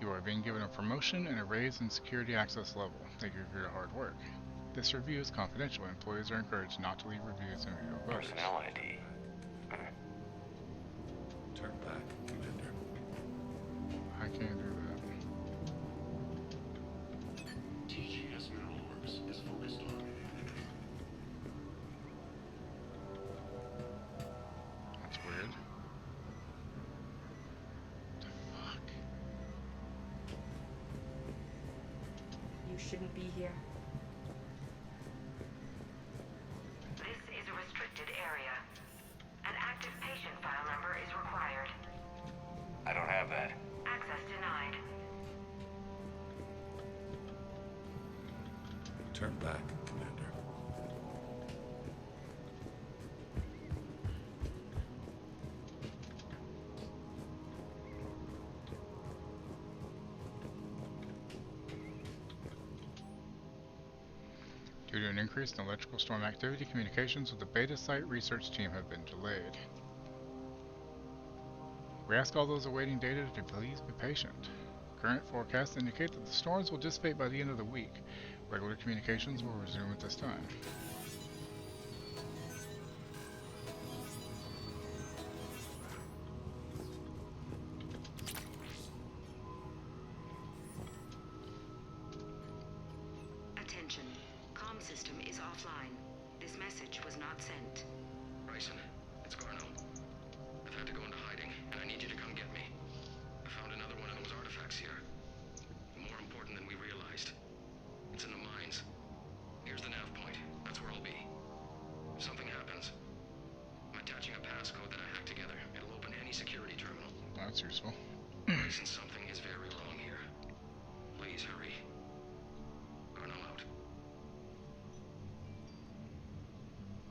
You are being given a promotion and a raise in security access level. Thank you for your hard work. This review is confidential. Employees are encouraged not to leave reviews in view of others. Personnel ID. Turn back, Commander. I can't do that. TGS Mineral Works is focused on. That's weird. The fuck? You shouldn't be here. This is a restricted area. An active patient file number is required. I don't have that. Access denied. Turn back, Commander. Due to an increase in electrical storm activity, communications with the beta site research team have been delayed. We ask all those awaiting data to please be patient. Current forecasts indicate that the storms will dissipate by the end of the week. Regular communications will resume at this time. Attention. Comm system is offline. This message was not sent. Bryson, it's Garno. I've had to go into hiding, and I need you to come get me. I found another one of those artifacts here. More important than we realized. It's an that's useful. Grayson, something is very wrong here. Please hurry. Garno out.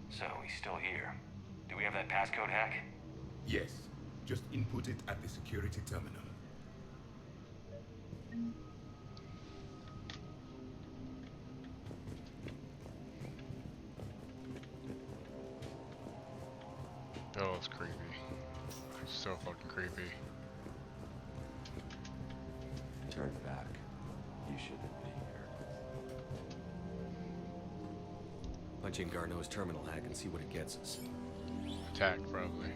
So, he's still here. Do we have that passcode hack? Yes. Just input it at the security terminal. Oh, it's creepy. So fucking creepy. Turn back. You shouldn't be here. Punch in Garneau's terminal hack and see what it gets us. Attack, probably.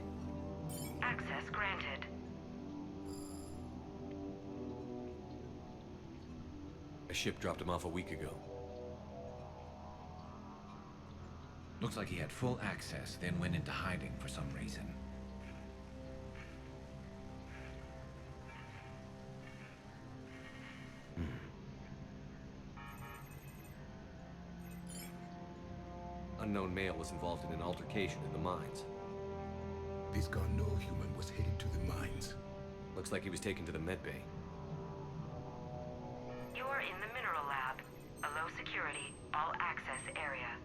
Access granted. A ship dropped him off a week ago. Looks like he had full access, then went into hiding for some reason. Unknown male was involved in an altercation in the mines. This Garneau human was headed to the mines. Looks like he was taken to the medbay. You are in the mineral lab, a low security, all access area.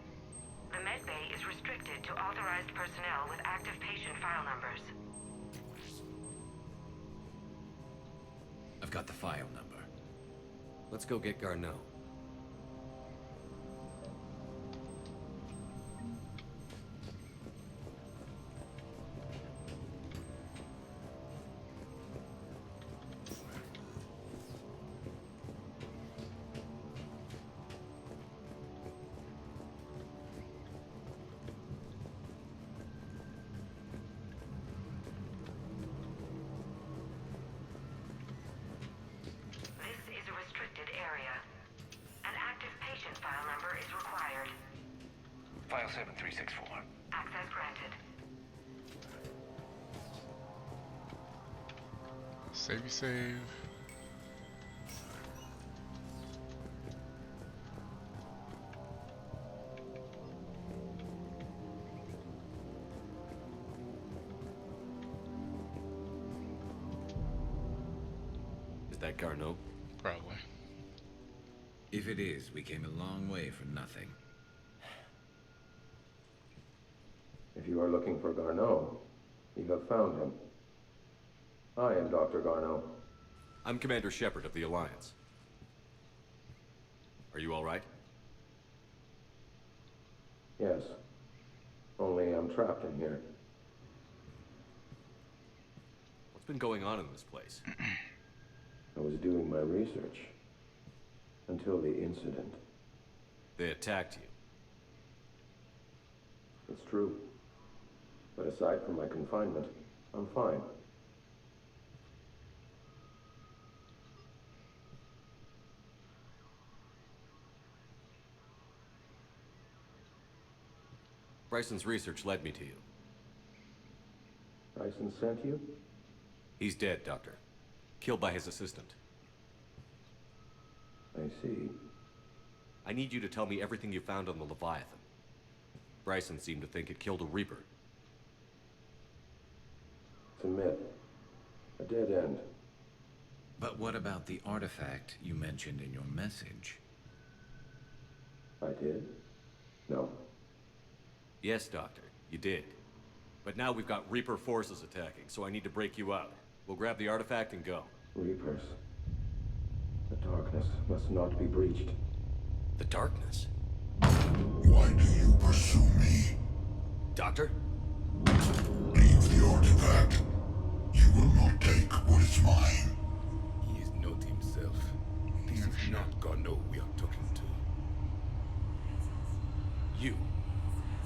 The medbay is restricted to authorized personnel with active patient file numbers. I've got the file number. Let's go get Garneau. This is a restricted area. An active patient file number is required. File 7364. Access granted. Savey save. Is that Garneau? Probably. If it is, we came a long way for nothing. If you are looking for Garneau, you have found him. I am Dr. Garneau. I'm Commander Shepard of the Alliance. Are you all right? Yes. Only I'm trapped in here. What's been going on in this place? I was doing my research. Until the incident. They attacked you. It's true. But aside from my confinement, I'm fine. Bryson's research led me to you. Bryson sent you? He's dead, Doctor. Killed by his assistant. I see. I need you to tell me everything you found on the Leviathan. Bryson seemed to think it killed a Reaper. It's a myth. A dead end. But what about the artifact you mentioned in your message? I did? No. Yes, Doctor, you did. But now we've got Reaper forces attacking, so I need to break you out. We'll grab the artifact and go. Reapers. The darkness must not be breached. The darkness? Why do you pursue me? Doctor? Leave the artifact. You will not take what is mine. He is not himself. This is not Garneau we are talking to.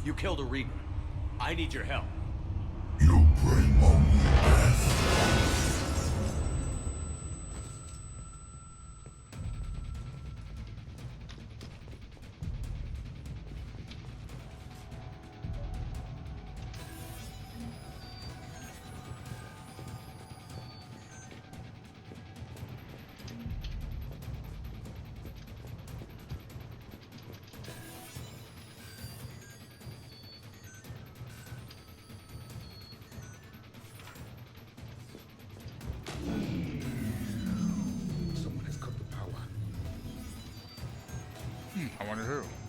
You killed a Reaper. I need your help. You bring only death.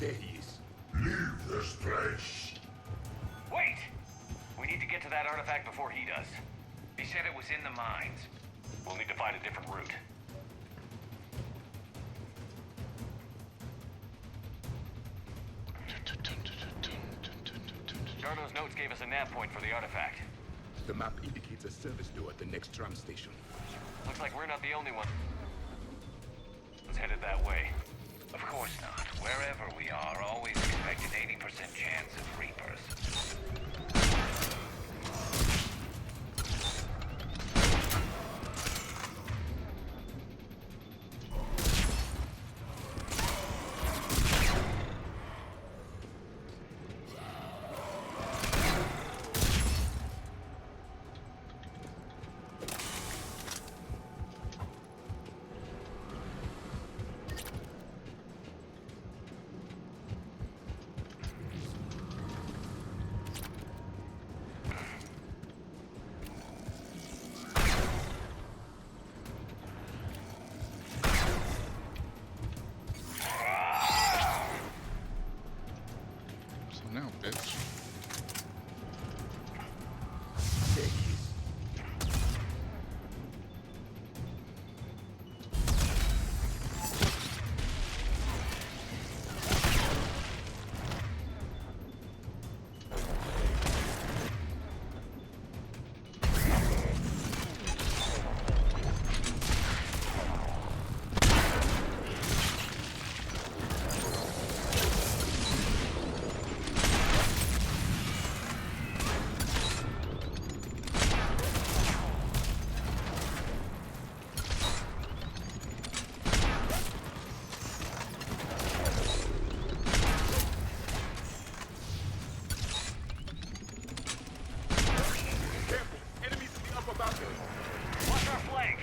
There he is. Leave this place. Wait! We need to get to that artifact before he does. He said it was in the mines. We'll need to find a different route. Garno's notes gave us a nav point for the artifact. The map indicates a service door at the next tram station. Looks like we're not the only one. Let's headed that way. Of course not. Wherever we are, always expect an 80% chance of Reapers. Now, bitch. Watch our flank!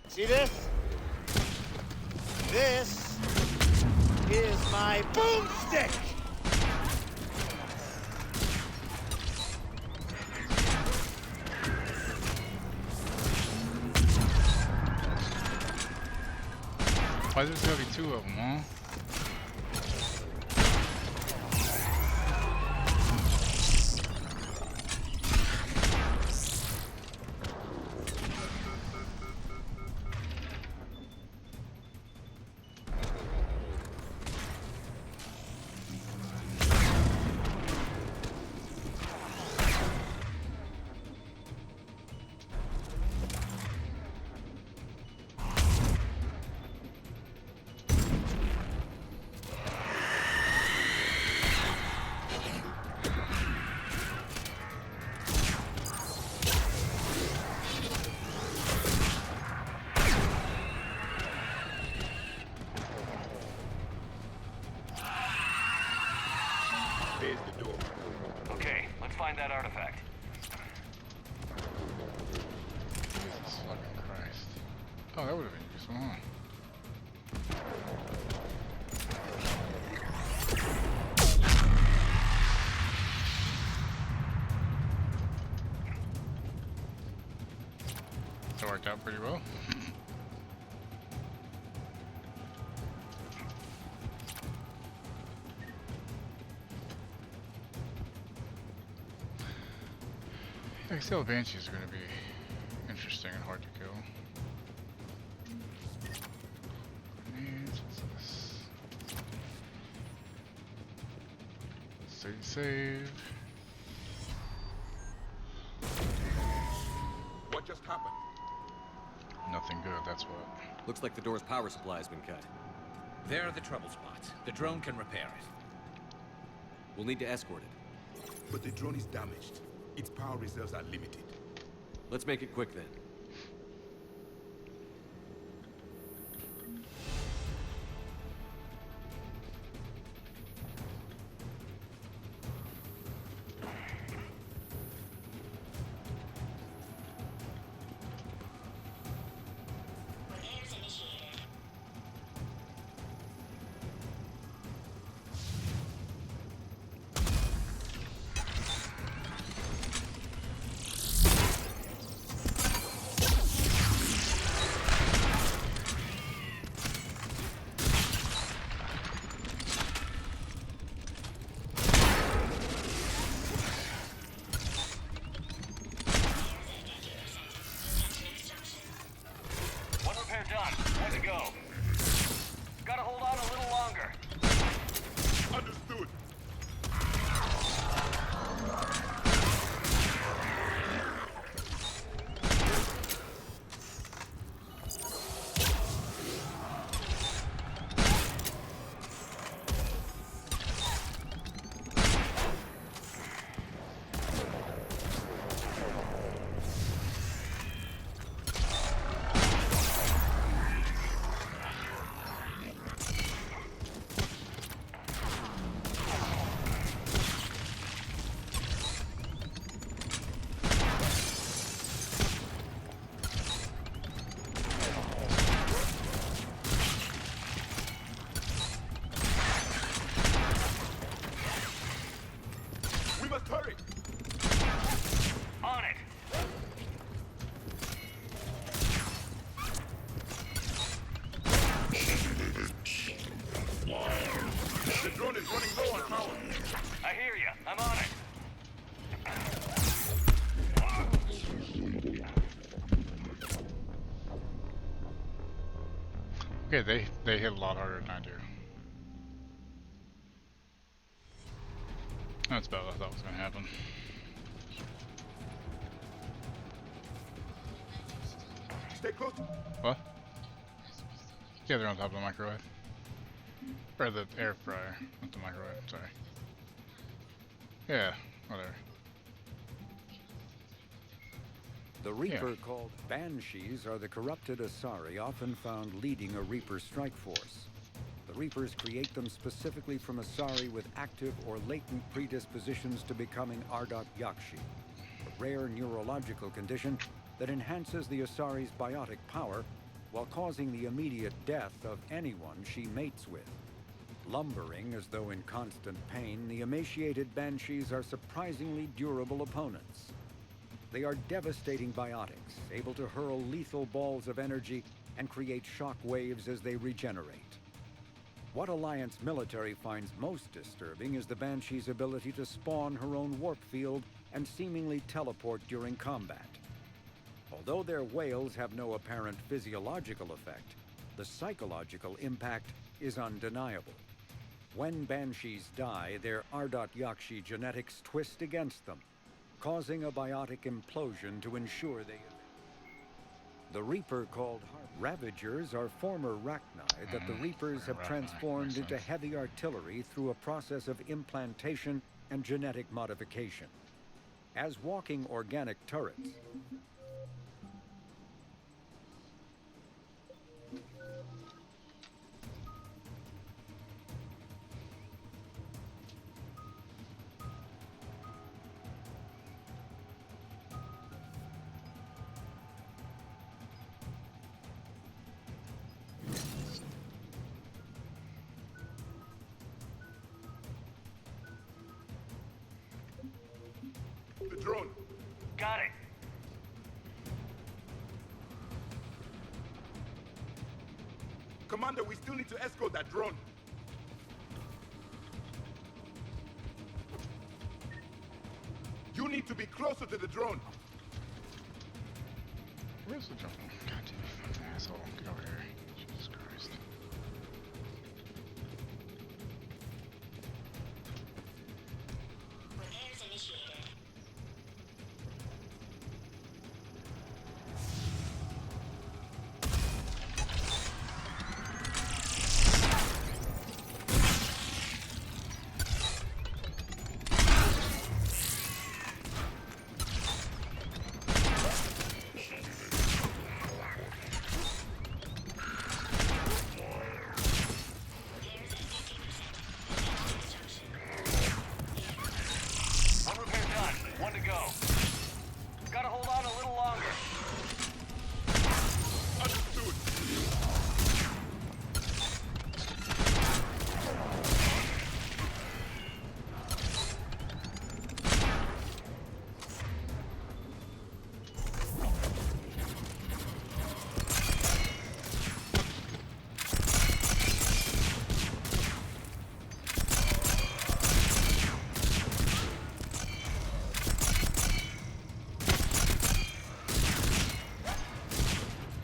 See this? This is my boomstick! Why there's gonna be two of them, huh? There's the door. Okay, let's find that artifact. Jesus fucking Christ. Oh, that would have been useful, huh? worked out pretty well. I still Banshees are going to be interesting and hard to kill. What's this? Save. What just happened? Nothing good, that's what. Looks like the door's power supply has been cut. There are the trouble spots. The drone can repair it. We'll need to escort it. But the drone is damaged. Its power reserves are limited. Let's make it quick then. One repair done. Way to go. Gotta hold on a little longer. Understood. We must hurry. On it. The drone is running low on power. I hear you. I'm on it. Okay, they hit a lot harder than I do. That's about what I thought was going to happen. Stay close. What? Yeah, they're on top of the microwave. Or the air fryer, not the microwave, sorry. Yeah, whatever. The Reaper called Banshees are the corrupted Asari often found leading a Reaper strike force. The Reapers create them specifically from Asari with active or latent predispositions to becoming Ardot Yakshi, a rare neurological condition that enhances the Asari's biotic power while causing the immediate death of anyone she mates with. Lumbering as though in constant pain, the emaciated Banshees are surprisingly durable opponents. They are devastating biotics, able to hurl lethal balls of energy and create shock waves as they regenerate. What Alliance military finds most disturbing is the Banshee's ability to spawn her own warp field and seemingly teleport during combat. Although their wails have no apparent physiological effect, the psychological impact is undeniable. When Banshees die, their Ardot Yakshi genetics twist against them, causing a biotic implosion to ensure they... The Reaper called Ravagers are former Rachni that the Reapers have transformed into heavy artillery through a process of implantation and genetic modification. As walking organic turrets, The drone. Got it. Commander, we still need to escort that drone. You need to be closer to the drone. Where's the drone? God damn it, fucking asshole. Get over here. Jesus Christ. Repairs initiated. One repair done. One to go. Gotta hold on a little longer. Understood.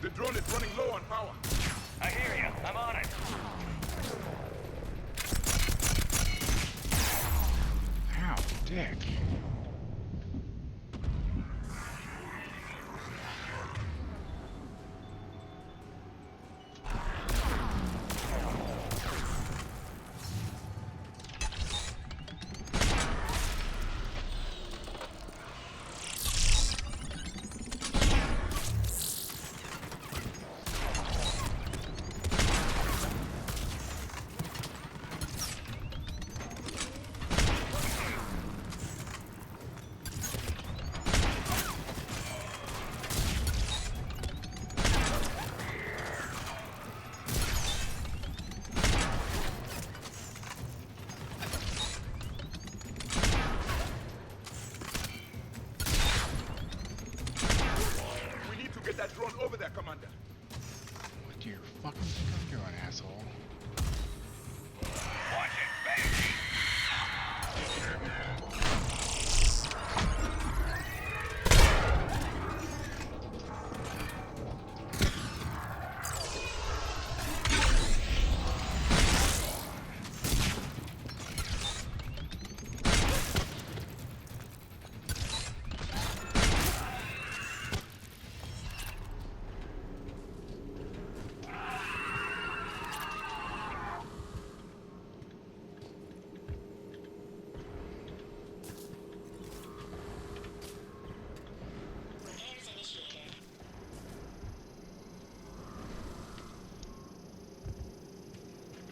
The drone is running low on power. I hear you. I'm on it. Ow, dick. We need to get that drone over there, Commander. What do you fucking think I'm doing, asshole? Watch it, bang. Repairs initiated.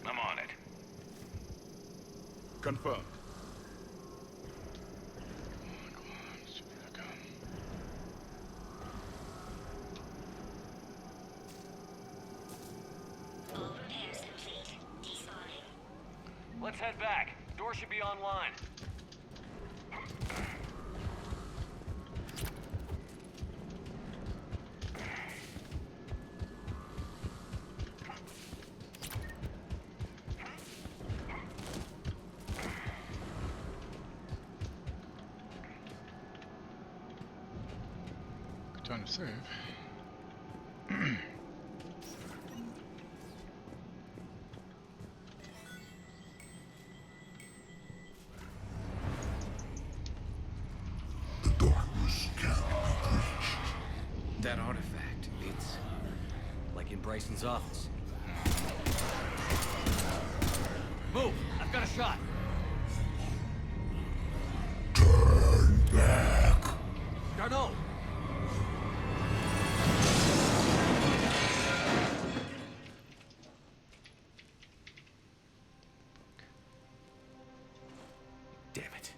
I'm on it. Confirmed. Come on, let's give it a gun. All repairs complete. Despawning. Let's head back. Door should be online. Good time to save. The darkness can't be breached. That artifact, it's... Like in Bryson's office. Move! I've got a shot. Turn back. Garneau! Damn it.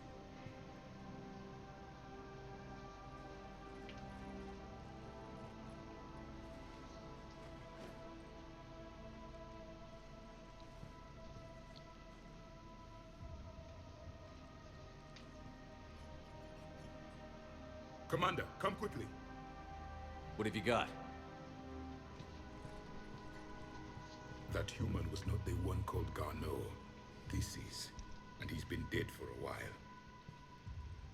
Commander, come quickly. What have you got? That human was not the one called Garneau. This is. And he's been dead for a while.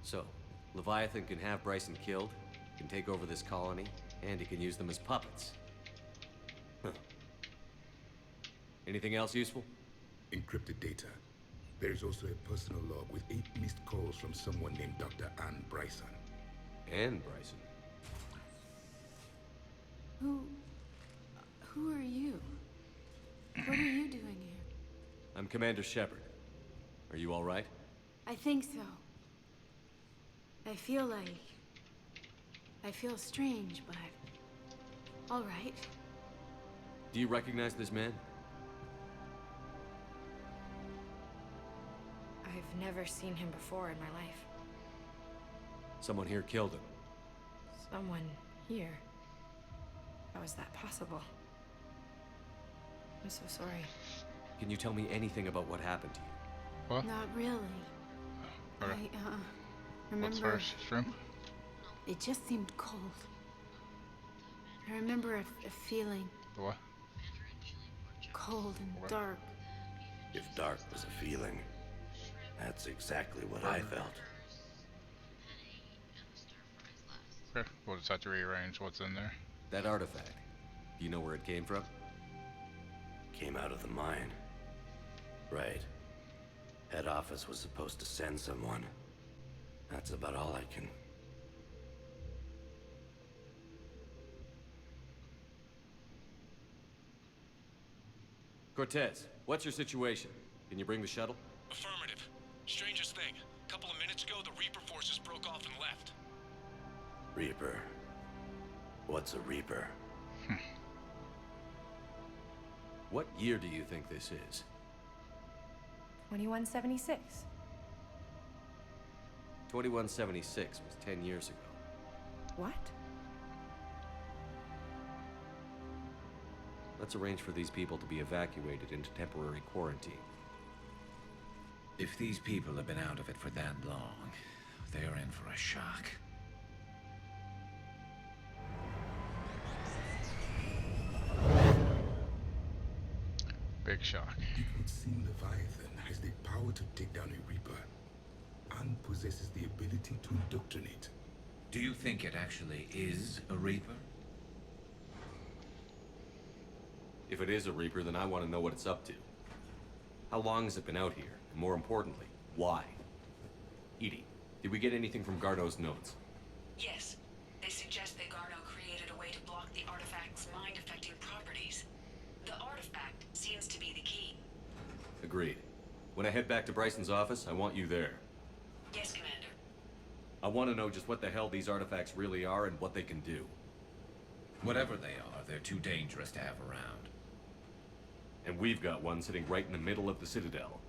So, Leviathan can have Bryson killed, can take over this colony, and he can use them as puppets. Huh. Anything else useful? Encrypted data. There is also a personal log with 8 missed calls from someone named Dr. Ann Bryson. Ann Bryson? Who are you? What are you doing here? I'm Commander Shepard. Are you all right? I think so. I feel strange, but all right. Do you recognize this man? I've never seen him before in my life. Someone here killed him. Someone here. How is that possible? I'm so sorry. Can you tell me anything about what happened to you? What? Not really. Okay. I What's remember. first? Shrimp? It just seemed cold. I remember a feeling. What? Cold and dark. If dark was a feeling, that's exactly what I felt. Okay. We'll just have to rearrange what's in there. That artifact. Do you know where it came from? Came out of the mine. Right. Head office was supposed to send someone. That's about all I can... Cortez, what's your situation? Can you bring the shuttle? Affirmative. Strangest thing. A couple of minutes ago, the Reaper forces broke off and left. Reaper. What's a Reaper? What year do you think this is? 2176. 2176 was 10 years ago. What? Let's arrange for these people to be evacuated into temporary quarantine. If these people have been out of it for that long, they're in for a shock. Big shock. It would seem Leviathan has the power to take down a Reaper, and possesses the ability to indoctrinate. Do you think it actually is a Reaper? If it is a Reaper, then I want to know what it's up to. How long has it been out here? And more importantly, why? Edie, did we get anything from Garneau's notes? Yes. They suggest that Garneau created a way to block the artifact's mind-affecting properties. The artifact seems to be the key. Agreed. When I head back to Bryson's office, I want you there. Yes, Commander. I want to know just what the hell these artifacts really are and what they can do. Whatever they are, they're too dangerous to have around. And we've got one sitting right in the middle of the Citadel.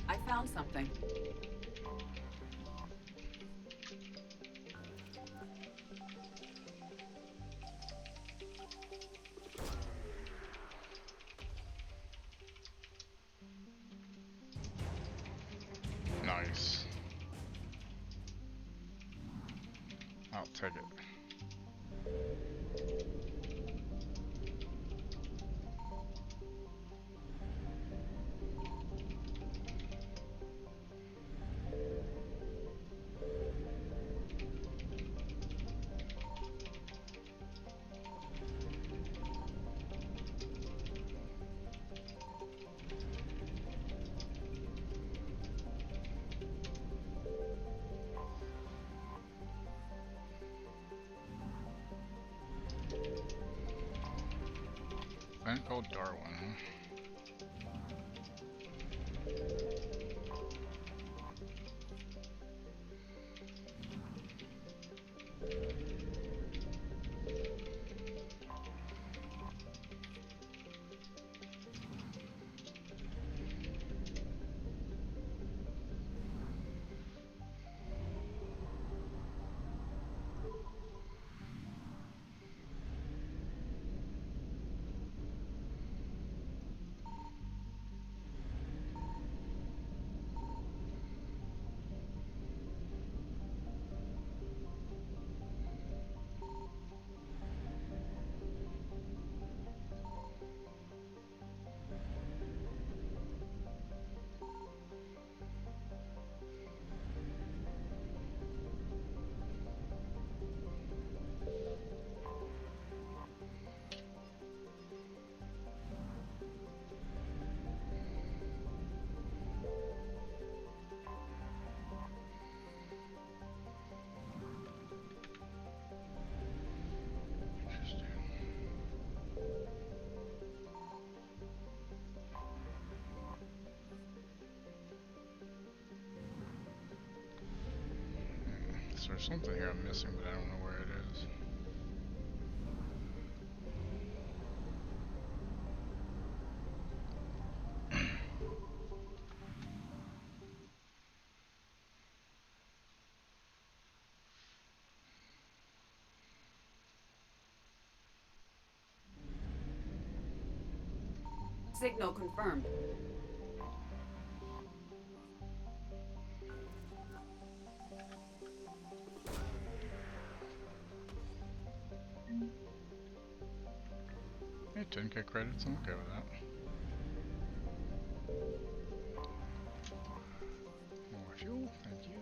I found something. I'll take it. Planet called Darwin, huh? So there's something here I'm missing, but I don't know where it is. Signal confirmed. Hey, 10k credits, I'm okay with that. More fuel, thank you.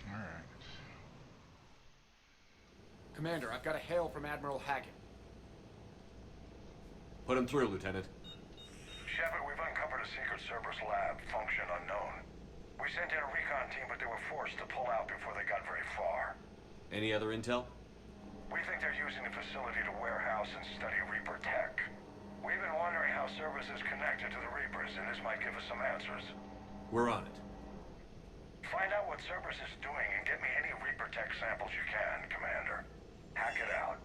Alright. Commander, I've got a hail from Admiral Hackett. Put him through, Lieutenant. Shepard, we've uncovered a secret Cerberus lab, function unknown. We sent in a recon team, but they were forced to pull out before they got very far. Any other intel? We think they're using the facility to warehouse and study Reaper tech. We've been wondering how Cerberus is connected to the Reapers, and this might give us some answers. We're on it. Find out what Cerberus is doing and get me any Reaper tech samples you can, Commander. Hack it out.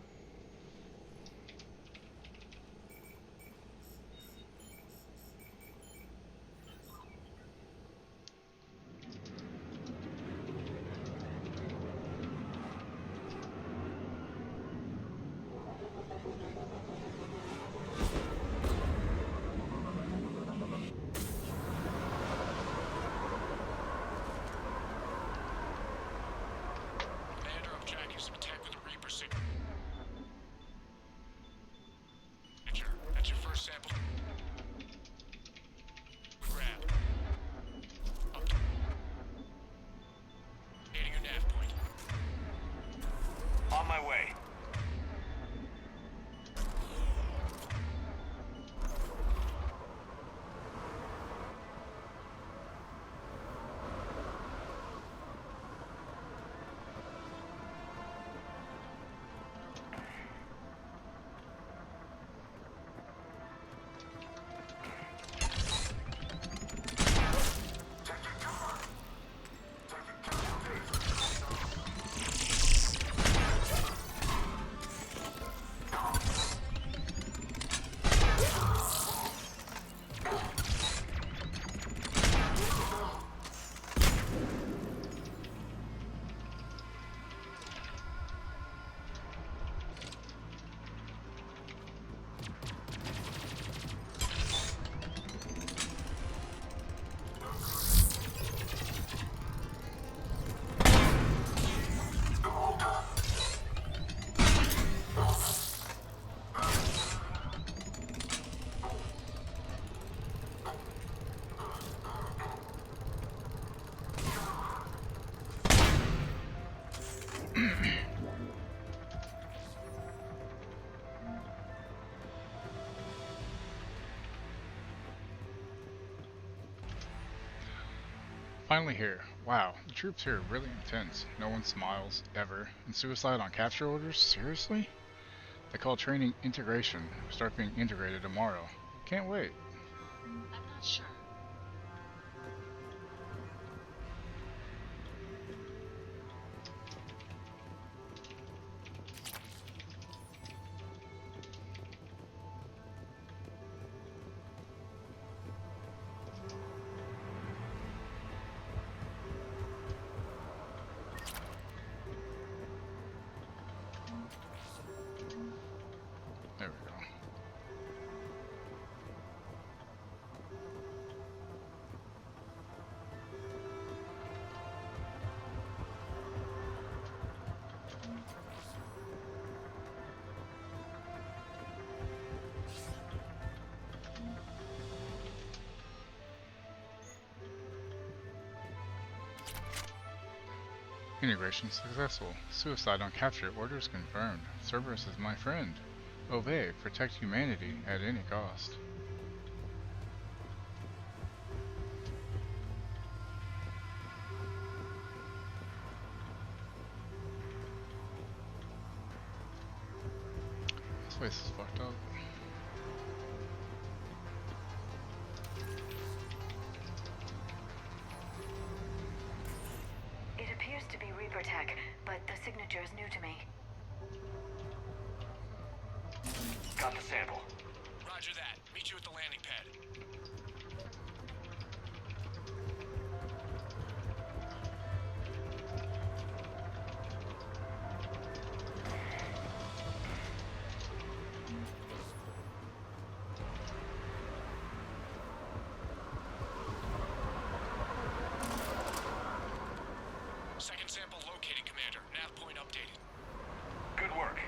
Finally here. Wow, the troops here are really intense. No one smiles, ever. And suicide on capture orders? Seriously? They call training integration. We start being integrated tomorrow. Can't wait. I'm not sure. There we go. Integration successful. Suicide on capture orders confirmed. Cerberus is my friend. Obey. Protect humanity at any cost. This place is fucked up. It appears to be Reaper tech, but the signature is new to me. Got the sample. Roger that. Meet you at the landing pad. Second sample located, Commander. Nav point updated. Good work.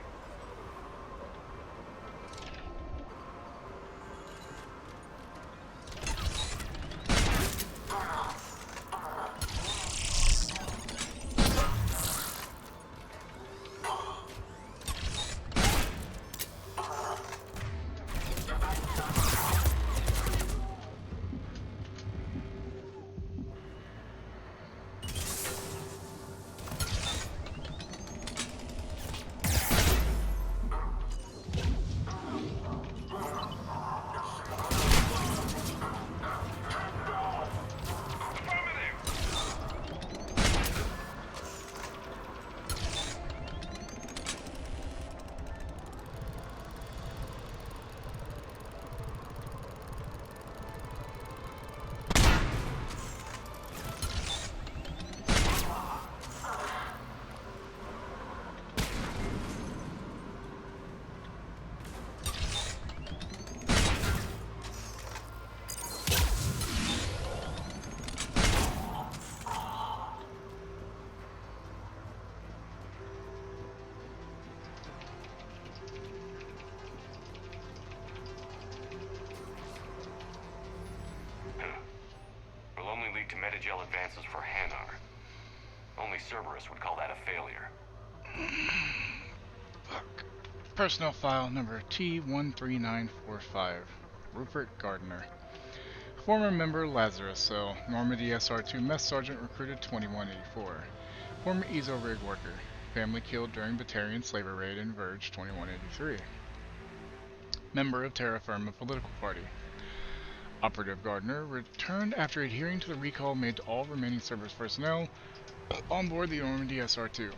Will only lead to metagel advances for Hanar. Only Cerberus would call that a failure. Fuck. Personnel file number T13945. Rupert Gardner. Former member Lazarus Cell. Normandy SR2 Mess Sergeant recruited 2184. Former EZO rig worker. Family killed during Batarian slaver raid in Verge 2183. Member of Terra Firma political party. Operative Gardner returned after adhering to the recall made to all remaining Cerberus personnel on board the Normandy SR2.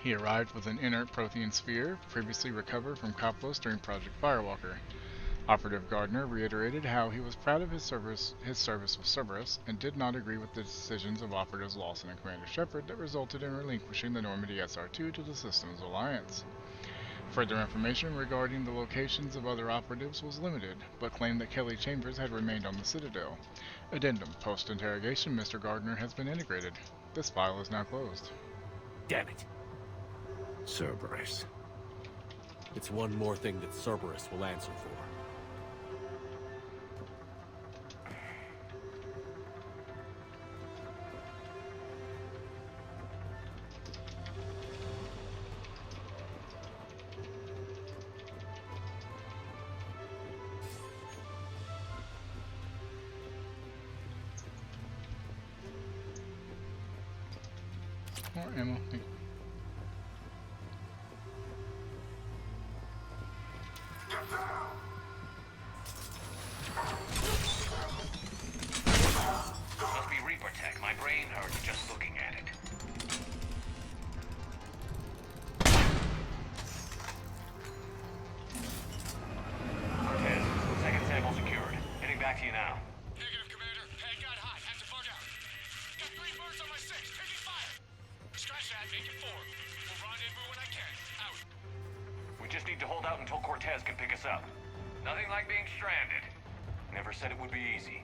He arrived with an inert Prothean sphere, previously recovered from Coplos during Project Firewalker. Operative Gardner reiterated how he was proud of his service with Cerberus, and did not agree with the decisions of Operatives Lawson and Commander Shepard that resulted in relinquishing the Normandy SR2 to the Systems Alliance. Further information regarding the locations of other operatives was limited, but claimed that Kelly Chambers had remained on the Citadel. Addendum. Post-interrogation, Mr. Gardner has been integrated. This file is now closed. Damn it. Cerberus. It's one more thing that Cerberus will answer for. ammo. Thank you. Must be Reaper tech. My brain hurts just looking at it. Cortez, second sample secured. Heading back to you now. Negative, Commander. Pad got hot. Have to bug out. Got 3 birds on my 6. Taking fire. Scratch that. Make it 4. We'll rendezvous when I can. Out. We just need to hold out until Cortez can pick us up. Nothing like being stranded. Never said it would be easy.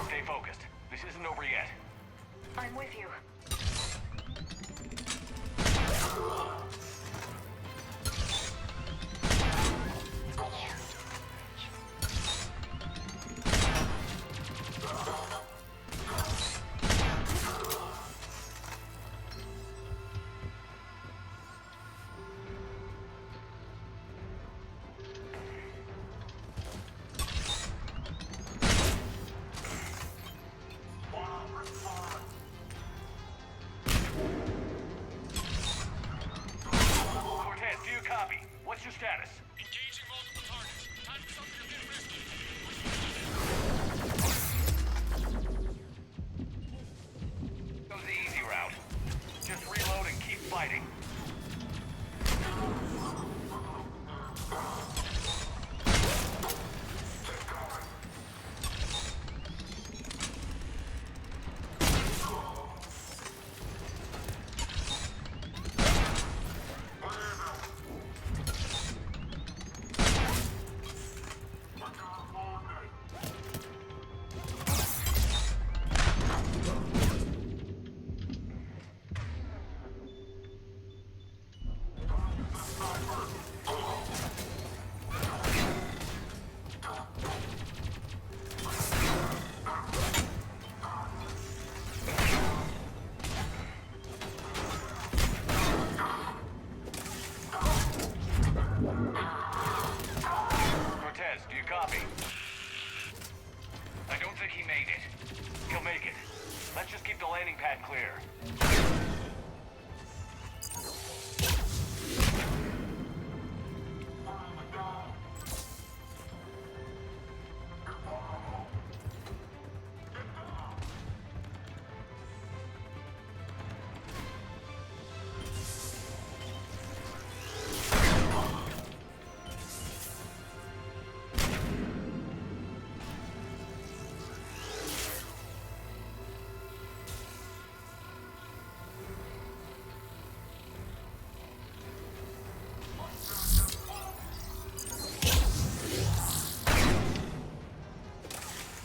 Stay focused. This isn't over yet. I'm with you. Cortez, do you copy? What's your status? Engaging multiple targets. Time for something a bit risky. Go the easy route. Just reload and keep fighting. Cortez, do you copy? I don't think he made it. He'll make it. Let's just keep the landing pad clear.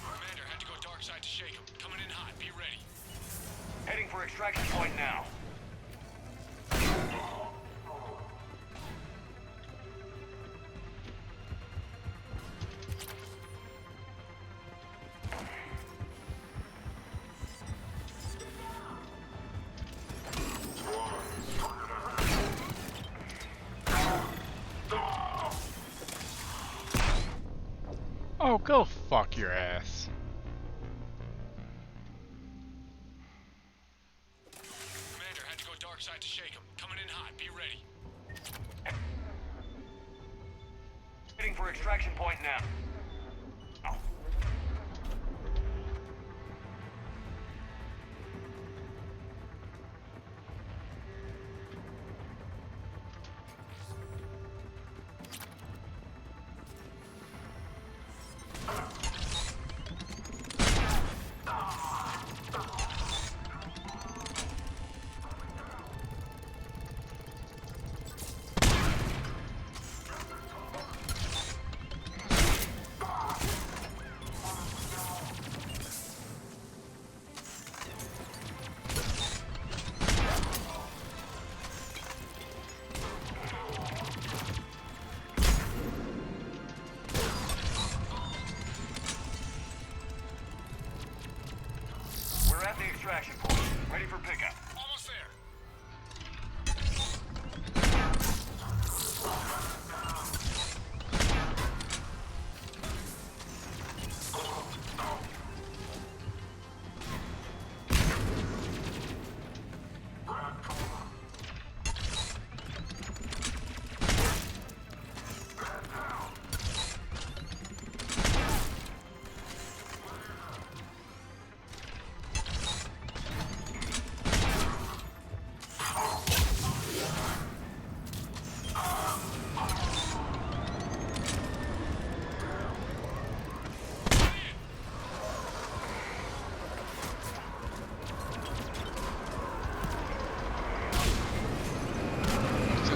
Commander, had to go dark side to shake him. Coming in hot. Be ready. Heading for extraction point now. Oh, go fuck your ass. Commander, had to go dark side to shake him. Coming in hot. Be ready. Heading for extraction point now.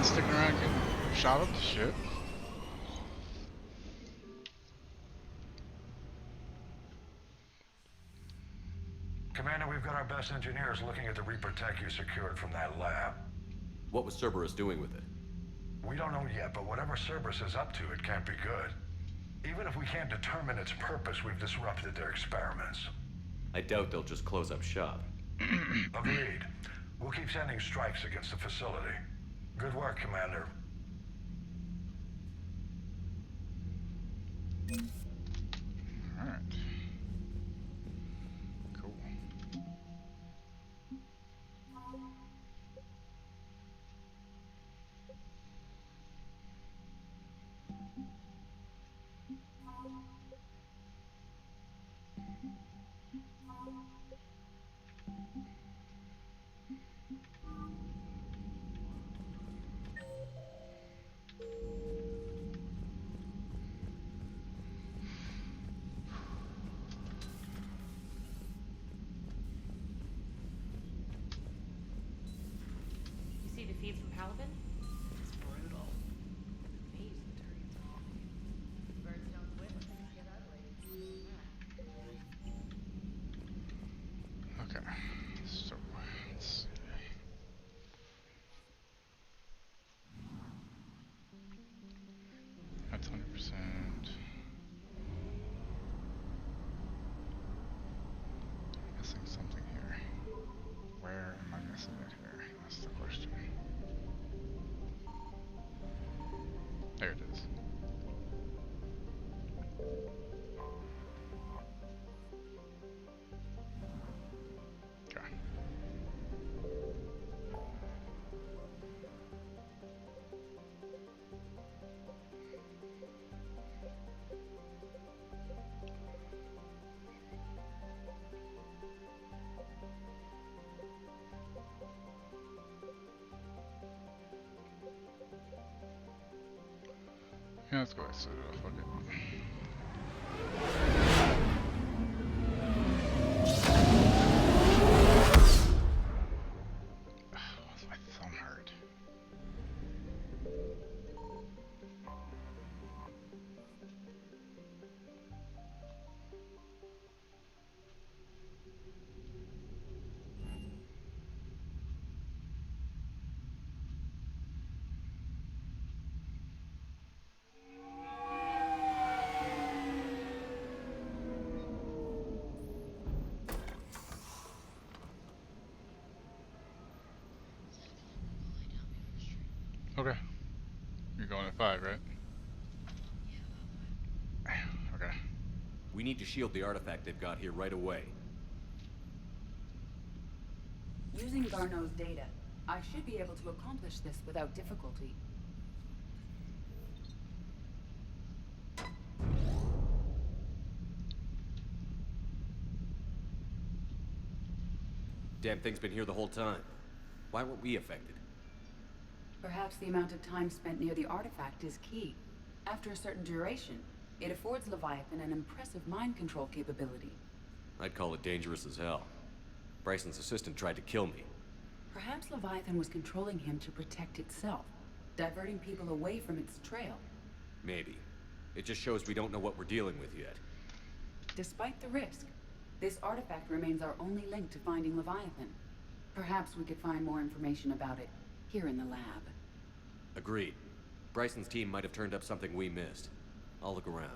sticking around getting shot up to shit. Commander, we've got our best engineers looking at the Reaper tech you secured from that lab. What was Cerberus doing with it? We don't know yet, but whatever Cerberus is up to, it can't be good. Even if we can't determine its purpose, we've disrupted their experiments. I doubt they'll just close up shop. Agreed. We'll keep sending strikes against the facility. Good work, Commander. Alright. Cool. You see the feeds from Halibin? It's brutal. Amazing turrets. Birds don't quit when things get ugly. Okay. So let's see. That's 100%. Missing something here. Where am I missing it here? That's the question. There it is. Okay. Yeah, let's go ahead and set it off. Fuck it. My thumb hurt. Okay. You're going at 5, right? Okay. We need to shield the artifact they've got here right away. Using Garneau's data, I should be able to accomplish this without difficulty. Damn thing's been here the whole time. Why weren't we affected? Perhaps the amount of time spent near the artifact is key. After a certain duration, it affords Leviathan an impressive mind control capability. I'd call it dangerous as hell. Bryson's assistant tried to kill me. Perhaps Leviathan was controlling him to protect itself, diverting people away from its trail. Maybe. It just shows we don't know what we're dealing with yet. Despite the risk, this artifact remains our only link to finding Leviathan. Perhaps we could find more information about it here in the lab. Agreed. Bryson's team might have turned up something we missed. I'll look around.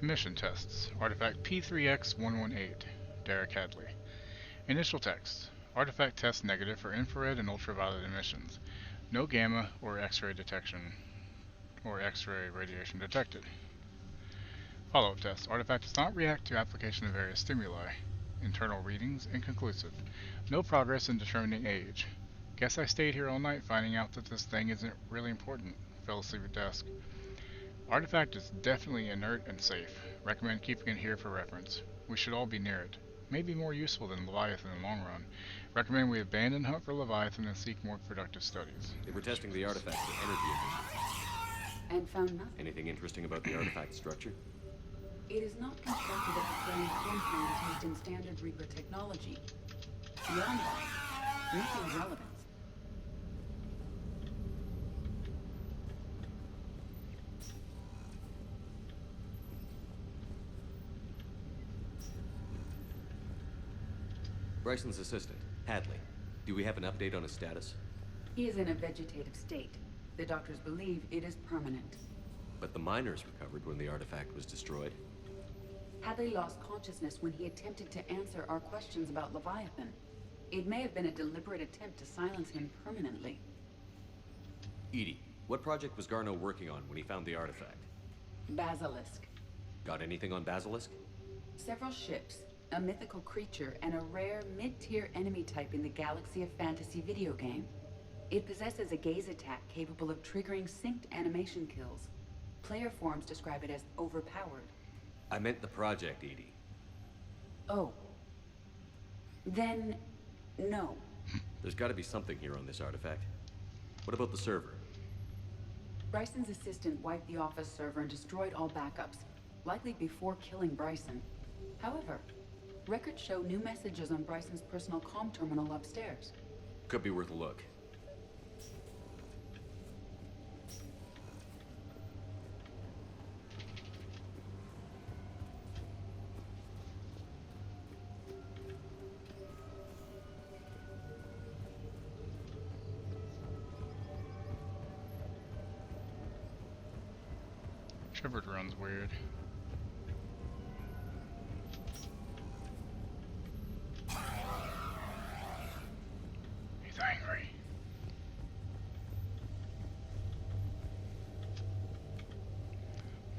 Mission tests. Artifact P3X118. Derek Hadley. Initial text. Artifact test negative for infrared and ultraviolet emissions. No gamma or X-ray detection or X-ray radiation detected. Follow-up test. Artifact does not react to application of various stimuli. Internal readings inconclusive. No progress in determining age. Guess I stayed here all night finding out that this thing isn't really important. Fell asleep at desk. Artifact is definitely inert and safe. Recommend keeping it here for reference. We should all be near it. May be more useful than Leviathan in the long run. Recommend we abandon hunt for Leviathan and seek more productive studies. They were testing the artifact for energy efficiency. And found nothing. Anything interesting about the artifact structure? It is not constructed of the same compounds used in standard Reaper technology. Beyond that, nothing relevant. Bryson's assistant, Hadley. Do we have an update on his status? He is in a vegetative state. The doctors believe it is permanent. But the miners recovered when the artifact was destroyed. Hadley lost consciousness when he attempted to answer our questions about Leviathan. It may have been a deliberate attempt to silence him permanently. Edie, what project was Garneau working on when he found the artifact? Basilisk. Got anything on Basilisk? Several ships, a mythical creature, and a rare mid-tier enemy type in the Galaxy of Fantasy video game. It possesses a gaze attack capable of triggering synced animation kills. Player forums describe it as overpowered. I meant the project, Edie. Oh. Then, no. There's got to be something here on this artifact. What about the server? Bryson's assistant wiped the office server and destroyed all backups, likely before killing Bryson. However, records show new messages on Bryson's personal comm terminal upstairs. Could be worth a look. Shepard runs weird. He's angry.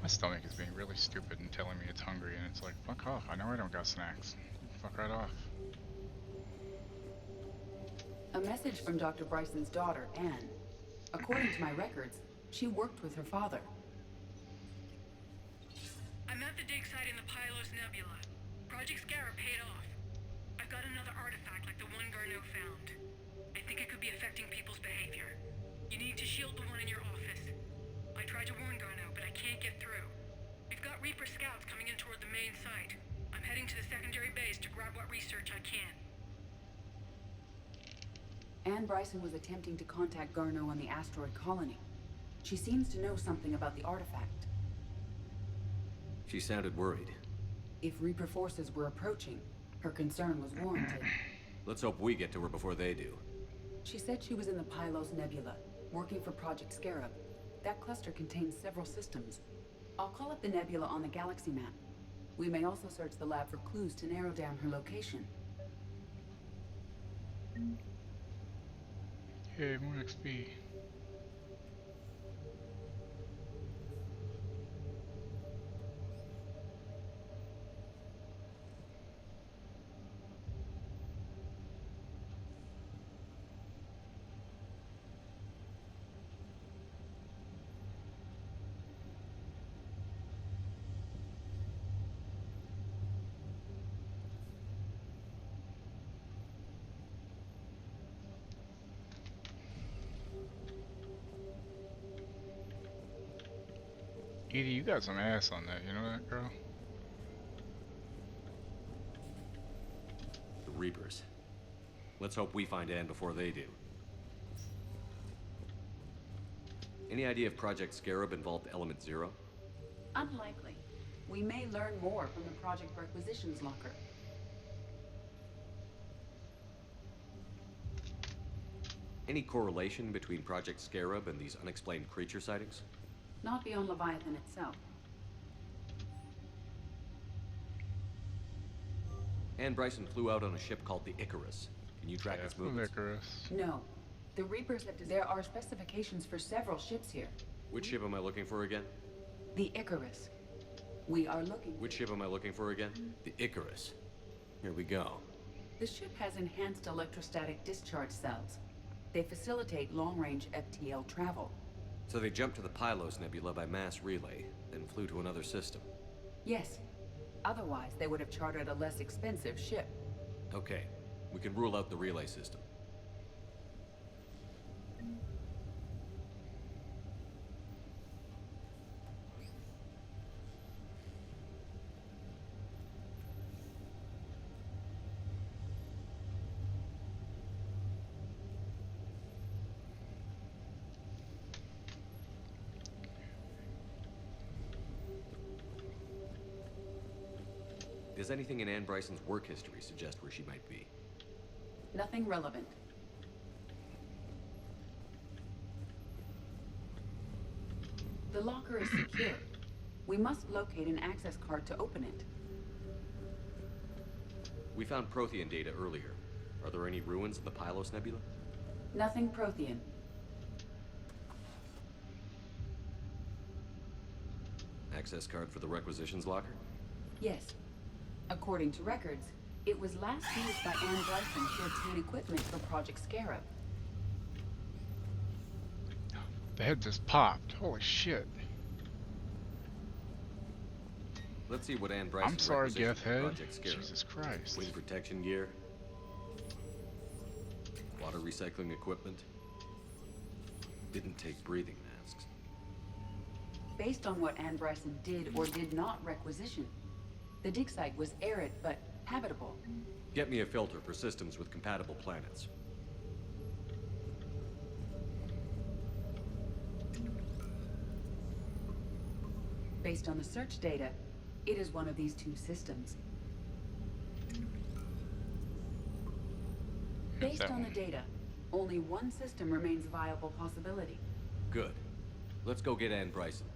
My stomach is being really stupid and telling me it's hungry, and it's like, fuck off, I know I don't got snacks. Fuck right off. A message from Dr. Bryson's daughter, Anne. According to my records, she worked with her father. I'm at the dig site in the Pylos Nebula. Project Scarab paid off. I've got another artifact like the one Garneau found. I think it could be affecting people's behavior. You need to shield the one in your office. I tried to warn Garneau, but I can't get through. We've got Reaper scouts coming in toward the main site. I'm heading to the secondary base to grab what research I can. Anne Bryson was attempting to contact Garneau on the asteroid colony. She seems to know something about the artifact. She sounded worried. If Reaper forces were approaching, her concern was warranted. Let's hope we get to her before they do. She said she was in the Pylos Nebula, working for Project Scarab. That cluster contains several systems. I'll call up the nebula on the galaxy map. We may also search the lab for clues to narrow down her location. Yay, more XP. Edie, you got some ass on that, you know that, girl? The Reapers. Let's hope we find Anne before they do. Any idea if Project Scarab involved Element Zero? Unlikely. We may learn more from the Project Requisitions locker. Any correlation between Project Scarab and these unexplained creature sightings? Not beyond Leviathan itself. Anne Bryson flew out on a ship called the Icarus. Can you track its movements? Icarus. No. The Reapers have there are specifications for several ships here. Which ship am I looking for again? The Icarus. We are looking. Which ship am I looking for again? The Icarus. Here we go. The ship has enhanced electrostatic discharge cells. They facilitate long-range FTL travel. So they jumped to the Pylos Nebula by mass relay, then flew to another system. Yes. Otherwise, they would have chartered a less expensive ship. Okay, we can rule out the relay system. Does anything in Anne Bryson's work history suggest where she might be? Nothing relevant. The locker is secure. We must locate an access card to open it. We found Prothean data earlier. Are there any ruins of the Pylos Nebula? Nothing Prothean. Access card for the requisitions locker? Yes. According to records, it was last used by Anne Bryson to obtain equipment for Project Scarab. The head just popped. Holy shit. Let's see what Anne Bryson I'm sorry, requisitioned Geth for Head. Project Scarab. Jesus Christ. Wind protection gear. Water recycling equipment. Didn't take breathing masks. Based on what Anne Bryson did or did not requisition, the dig site was arid but habitable. Get me a filter for systems with compatible planets. Based on the search data, it is one of these two systems. Based on the data, only one system remains a viable possibility. Good. Let's go get Anne Bryson.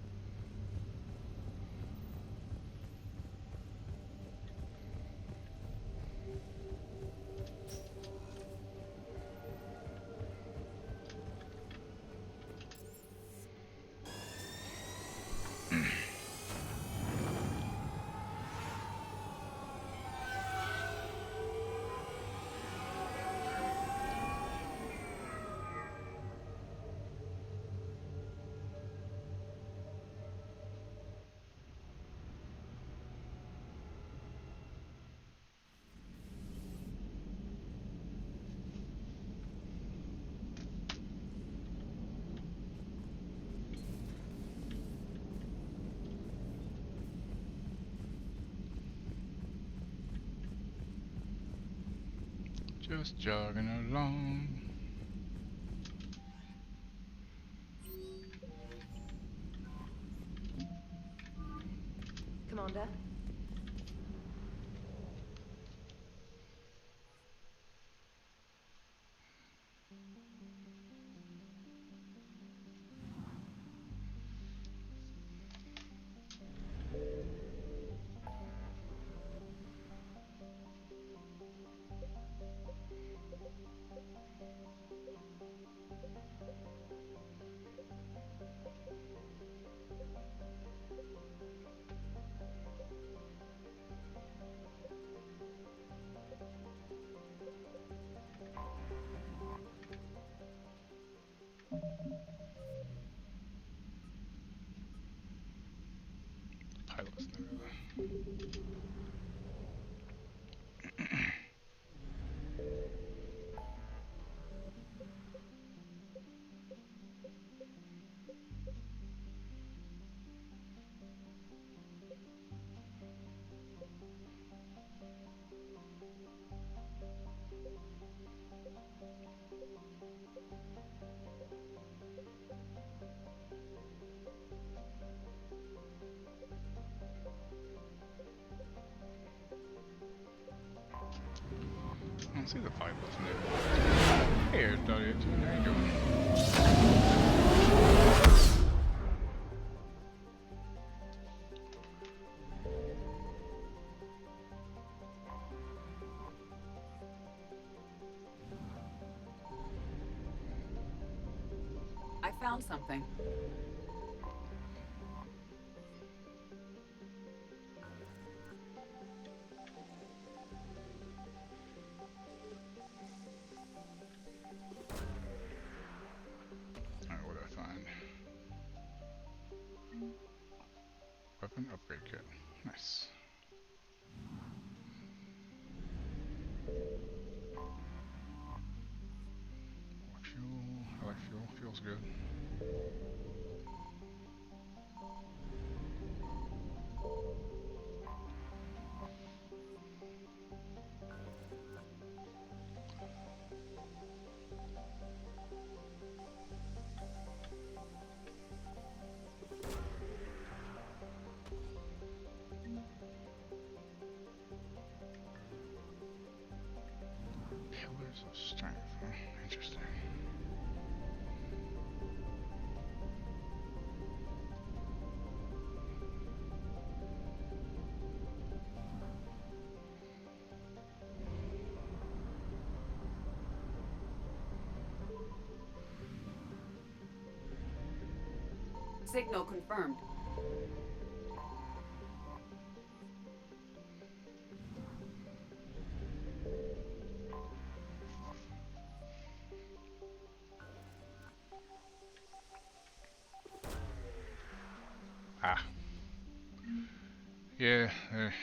Just jogging along. Commander? Pilots Nebula. I don't see the Pilots Nebula. Hey, Dottie, how you doing? I found something. Alright, what did I find? So strength, huh? Interesting. Signal confirmed. Ah. Yeah, they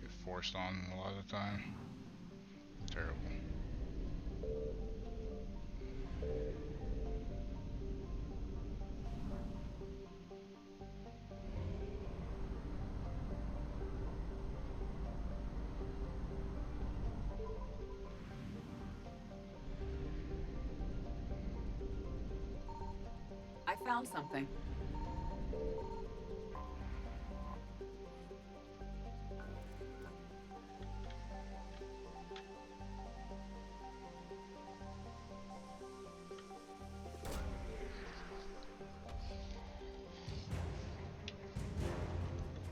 get forced on a lot of the time. Terrible. I found something.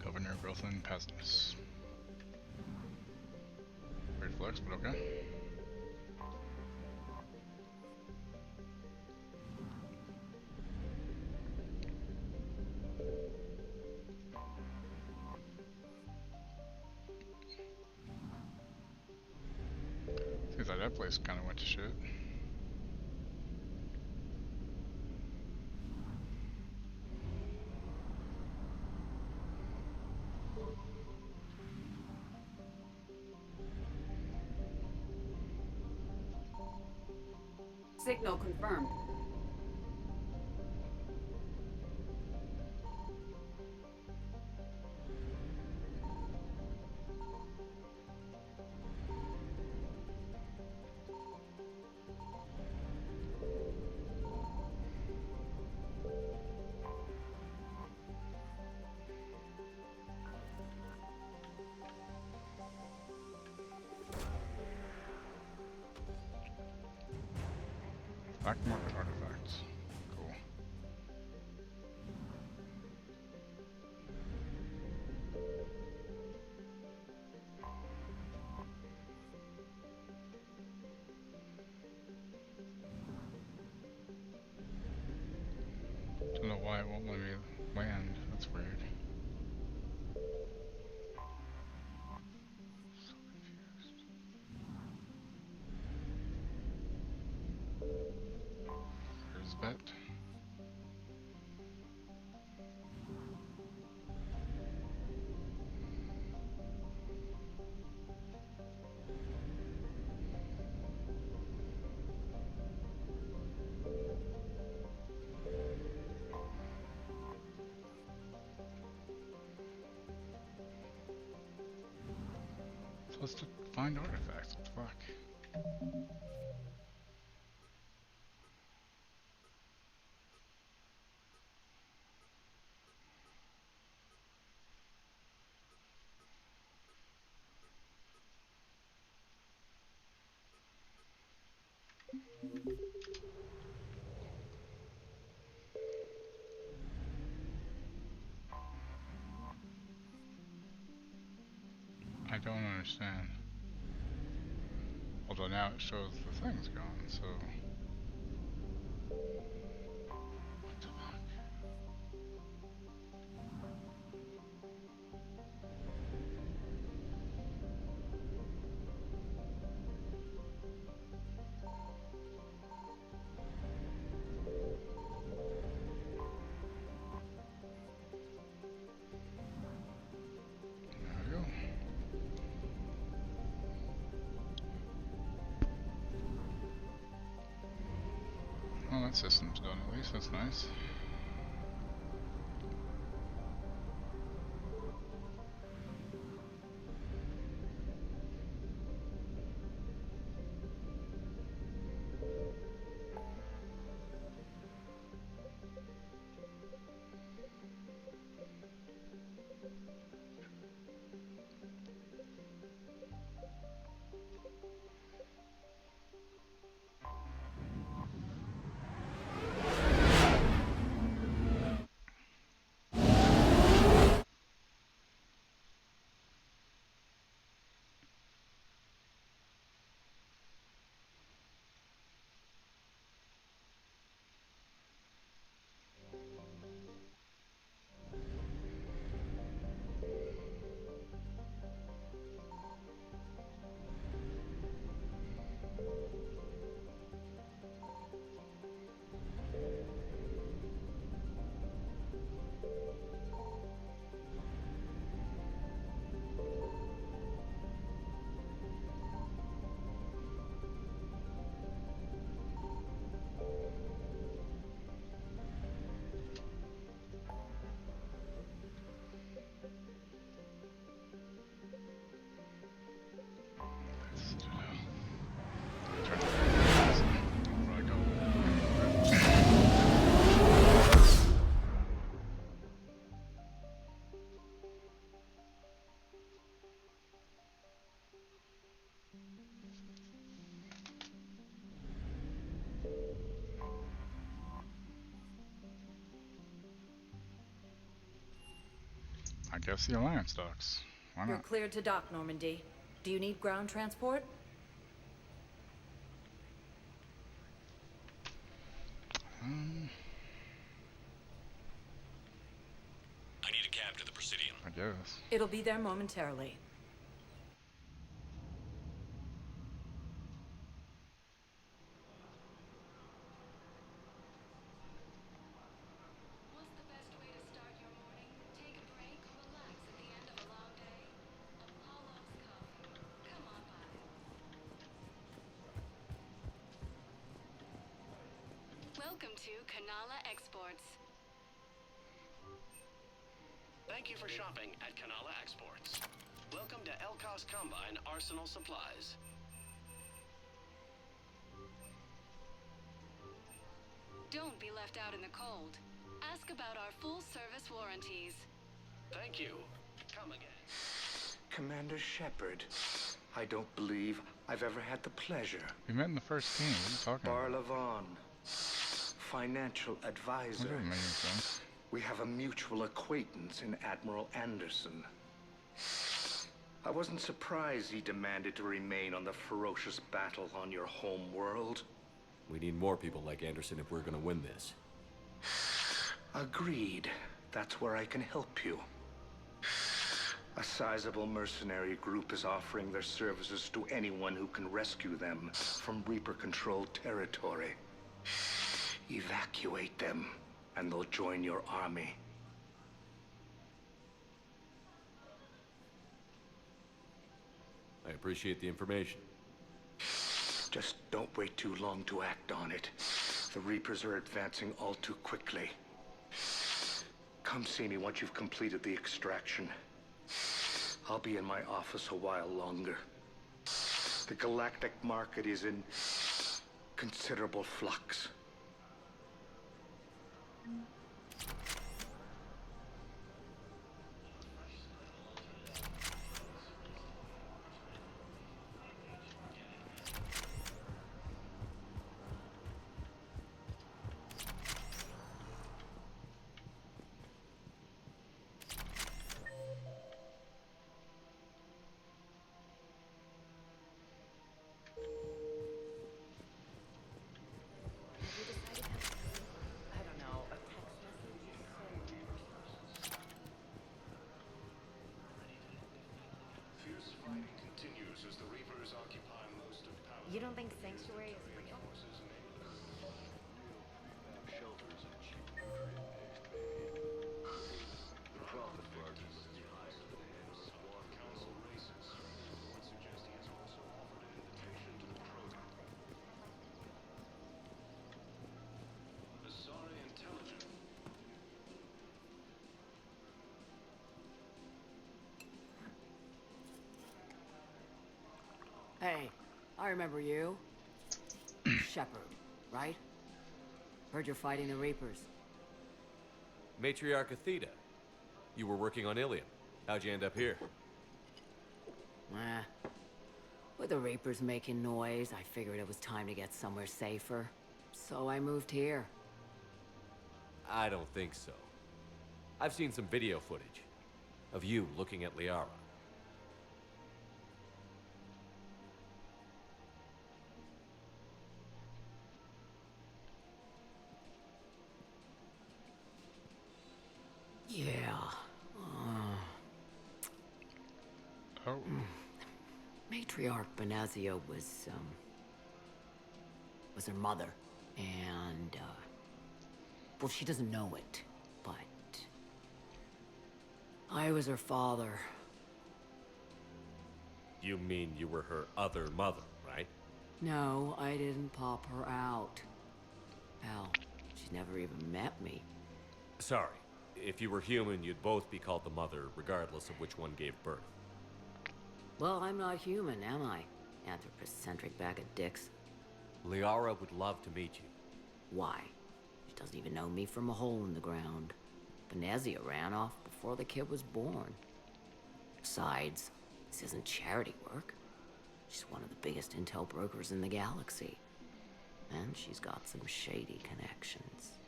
Governor Growthland Peasants. Weird flex, but okay. Seems like that place kind of went to shit. Signal confirmed. Black market artifacts. Cool. Don't know why it won't let me land. That's weird. So confused. There's bet. Supposed to find artifacts. What the fuck? I don't understand. Although now it shows the thing's gone, so... What the fuck? There we go. Well, that system's done at least, that's nice. I guess the Alliance docks. Why You're not? cleared to dock, Normandy. Do you need ground transport? I need a cab to the Presidium. I guess. It'll be there momentarily. Welcome to Kanala Exports. Thank you for shopping at Kanala Exports. Welcome to Elkos Combine Arsenal Supplies. Don't be left out in the cold. Ask about our full-service warranties. Thank you. Come again. Commander Shepard, I don't believe I've ever had the pleasure. We met in the first game. What are you talking about? Barlavon, financial That advisor. doesn't make any sense. We have a mutual acquaintance in Admiral Anderson. I wasn't surprised he demanded to remain on the ferocious battle on your home world. We need more people like Anderson if we're gonna win this. Agreed. That's where I can help you. A sizable mercenary group is offering their services to anyone who can rescue them from Reaper-controlled territory. Evacuate them, and they'll join your army. I appreciate the information. Just don't wait too long to act on it. The Reapers are advancing all too quickly. Come see me once you've completed the extraction. I'll be in my office a while longer. The galactic market is in considerable flux. You don't think Sanctuary is real? Hey, I remember you. Shepard, right? Heard you're fighting the Reapers. Matriarch Athena, you were working on Ilium. How'd you end up here? With the Reapers making noise, I figured it was time to get somewhere safer. So I moved here. I don't think so. I've seen some video footage of you looking at Liara. Yeah. Oh. Matriarch Benazio was her mother. And, well, she doesn't know it, but I was her father. You mean you were her other mother, right? No, I didn't pop her out. Hell, she's never even met me. Sorry. If you were human, you'd both be called the mother, regardless of which one gave birth. Well, I'm not human, am I? Anthropocentric bag of dicks. Liara would love to meet you. Why? She doesn't even know me from a hole in the ground. Benezia ran off before the kid was born. Besides, this isn't charity work. She's one of the biggest intel brokers in the galaxy. And she's got some shady connections.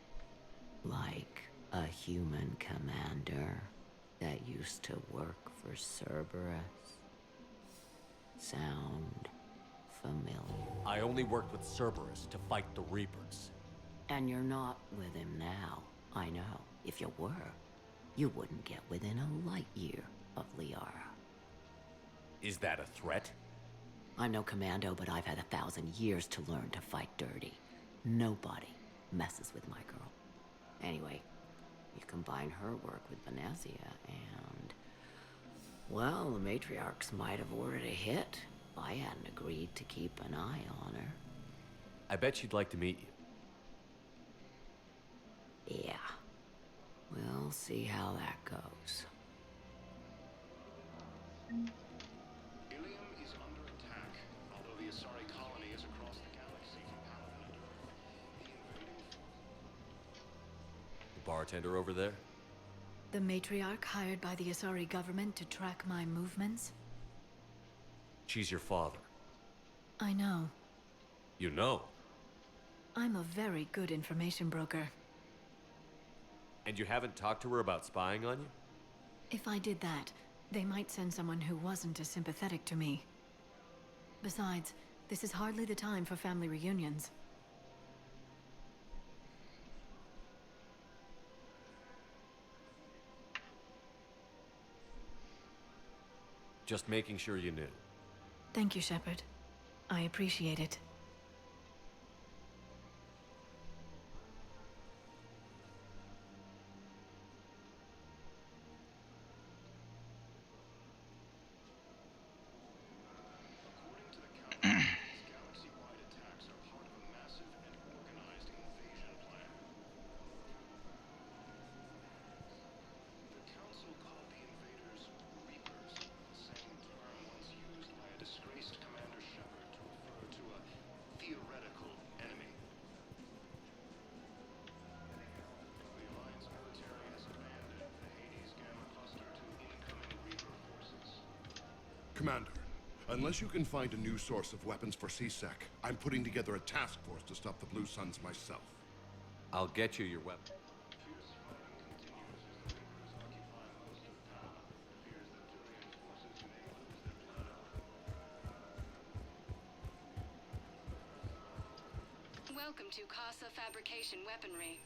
Like a human commander. that used to work for Cerberus sound familiar? I only worked with Cerberus to fight the Reapers. And you're not with him now. I know. If you were, you wouldn't get within a light year of Liara. Is that a threat? I'm no commando, but I've had 1,000 years to learn to fight dirty. Nobody messes with my girl. Anyway, you combine her work with Venezia and... well, the matriarchs might have ordered a hit if I hadn't agreed to keep an eye on her. I bet she'd like to meet you. Yeah. We'll see how that goes. Ilium is under attack, although the Asari colony is across the galaxy from Paladin and Earth. The invading... The bartender over there? The matriarch hired by the Asari government to track my movements? She's your father. I know. You know? I'm a very good information broker. And you haven't talked to her about spying on you? If I did that, they might send someone who wasn't as sympathetic to me. Besides, this is hardly the time for family reunions. Just making sure you knew. Thank you, Shepard. I appreciate it. Galaxy-wide attacks are part of a massive and organized invasion plan. The Council called the invaders Reapers, the same term once used by a disgraced Commander Shepard to refer to a theoretical enemy. The Alliance military has abandoned the Hades Gamma cluster to incoming Reaper forces. Commander, unless you can find a new source of weapons for C-Sec, I'm putting together a task force to stop the Blue Suns myself. I'll get you your weapon. Welcome to Casa Fabrication Weaponry.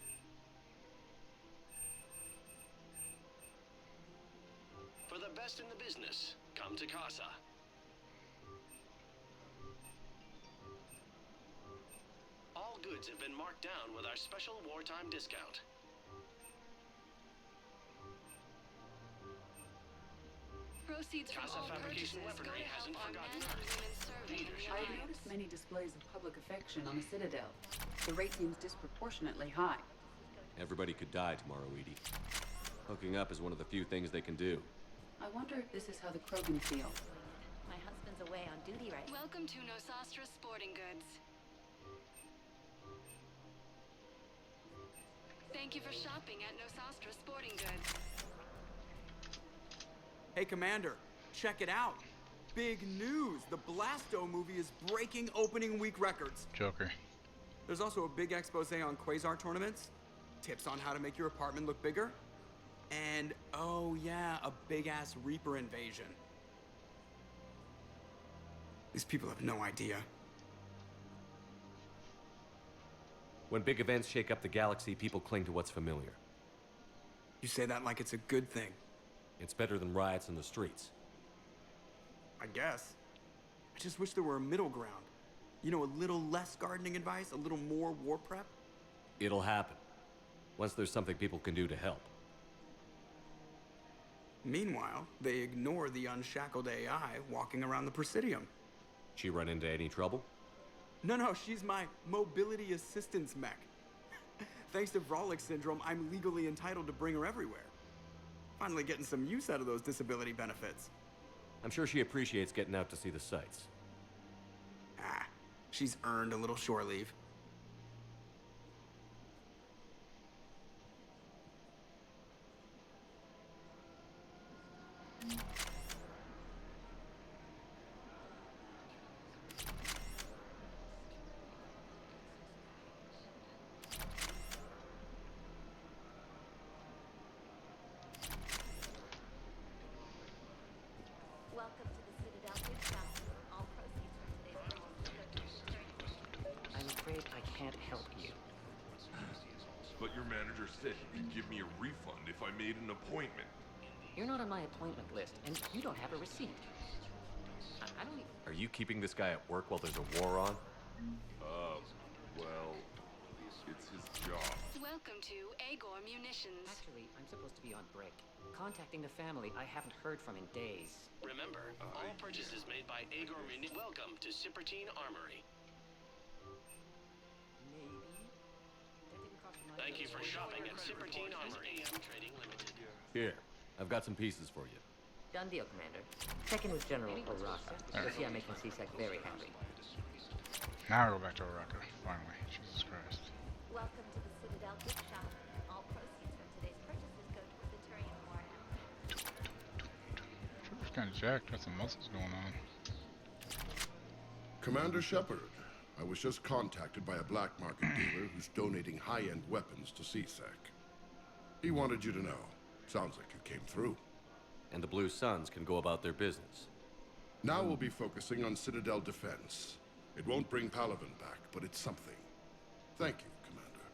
For the best in the business, come to Casa. All goods have been marked down with our special wartime discount. Proceeds from Casa all Fabrication purchases go Weaponry to hasn't help our forgotten men and Earth. women serving Leadership. I've noticed many displays of public affection on the Citadel. The rate seems disproportionately high. Everybody could die tomorrow, Edie. Hooking up is one of the few things they can do. I wonder if this is how the Krogan feel. My husband's away on duty right now. Welcome to Nosastra Sporting Goods. Thank you for shopping at Nosastra Sporting Goods. Hey, Commander, check it out. Big news! The Blasto movie is breaking opening week records. Joker. There's also a big expose on Quasar tournaments, tips on how to make your apartment look bigger, and, oh yeah, a big-ass Reaper invasion. These people have no idea. When big events shake up the galaxy, people cling to what's familiar. You say that like it's a good thing. It's better than riots in the streets. I guess. I just wish there were a middle ground. You know, a little less gardening advice, a little more war prep. It'll happen. Once there's something people can do to help. Meanwhile, they ignore the unshackled AI walking around the Presidium. She run into any trouble? No, she's my mobility assistance mech. Thanks to Vrolic syndrome, I'm legally entitled to bring her everywhere. Finally getting some use out of those disability benefits. I'm sure she appreciates getting out to see the sights. Ah, she's earned a little shore leave. Welcome to the Citadel gift shop. All proceeds from today's purchases go to the I'm afraid I can't help you. But your manager said he'd give me a refund if I made an appointment. You're not on my appointment list, and you don't have a receipt. I don't even... Are you keeping this guy at work while there's a war on? Well, it's his job. Welcome to Agor Munitions. Actually, I'm supposed to be on break. Contacting the family I haven't heard from in days. Remember, all purchases made by Agor Munitions. Welcome to Sippertine Armory. Thank you for shopping at Sippertine Armory. AM Trading Limited. Here, I've got some pieces for you. Done deal, Commander. Check in with General Oraka. You'll see I'm making C-Sec very happy. Now I go back to Oraka, finally. Jesus Christ. Welcome to the Citadel gift shop. All proceeds from today's purchases go toward the Turian war effort. Trigger's kind of jacked, got some muscles going on. Commander Shepard, I was just contacted by a black market dealer who's donating high-end weapons to CSEC. He wanted you to know. Sounds like you came through. And the Blue Suns can go about their business. Now we'll be focusing on Citadel defense. It won't bring Palaven back, but it's something. Thank you, Commander.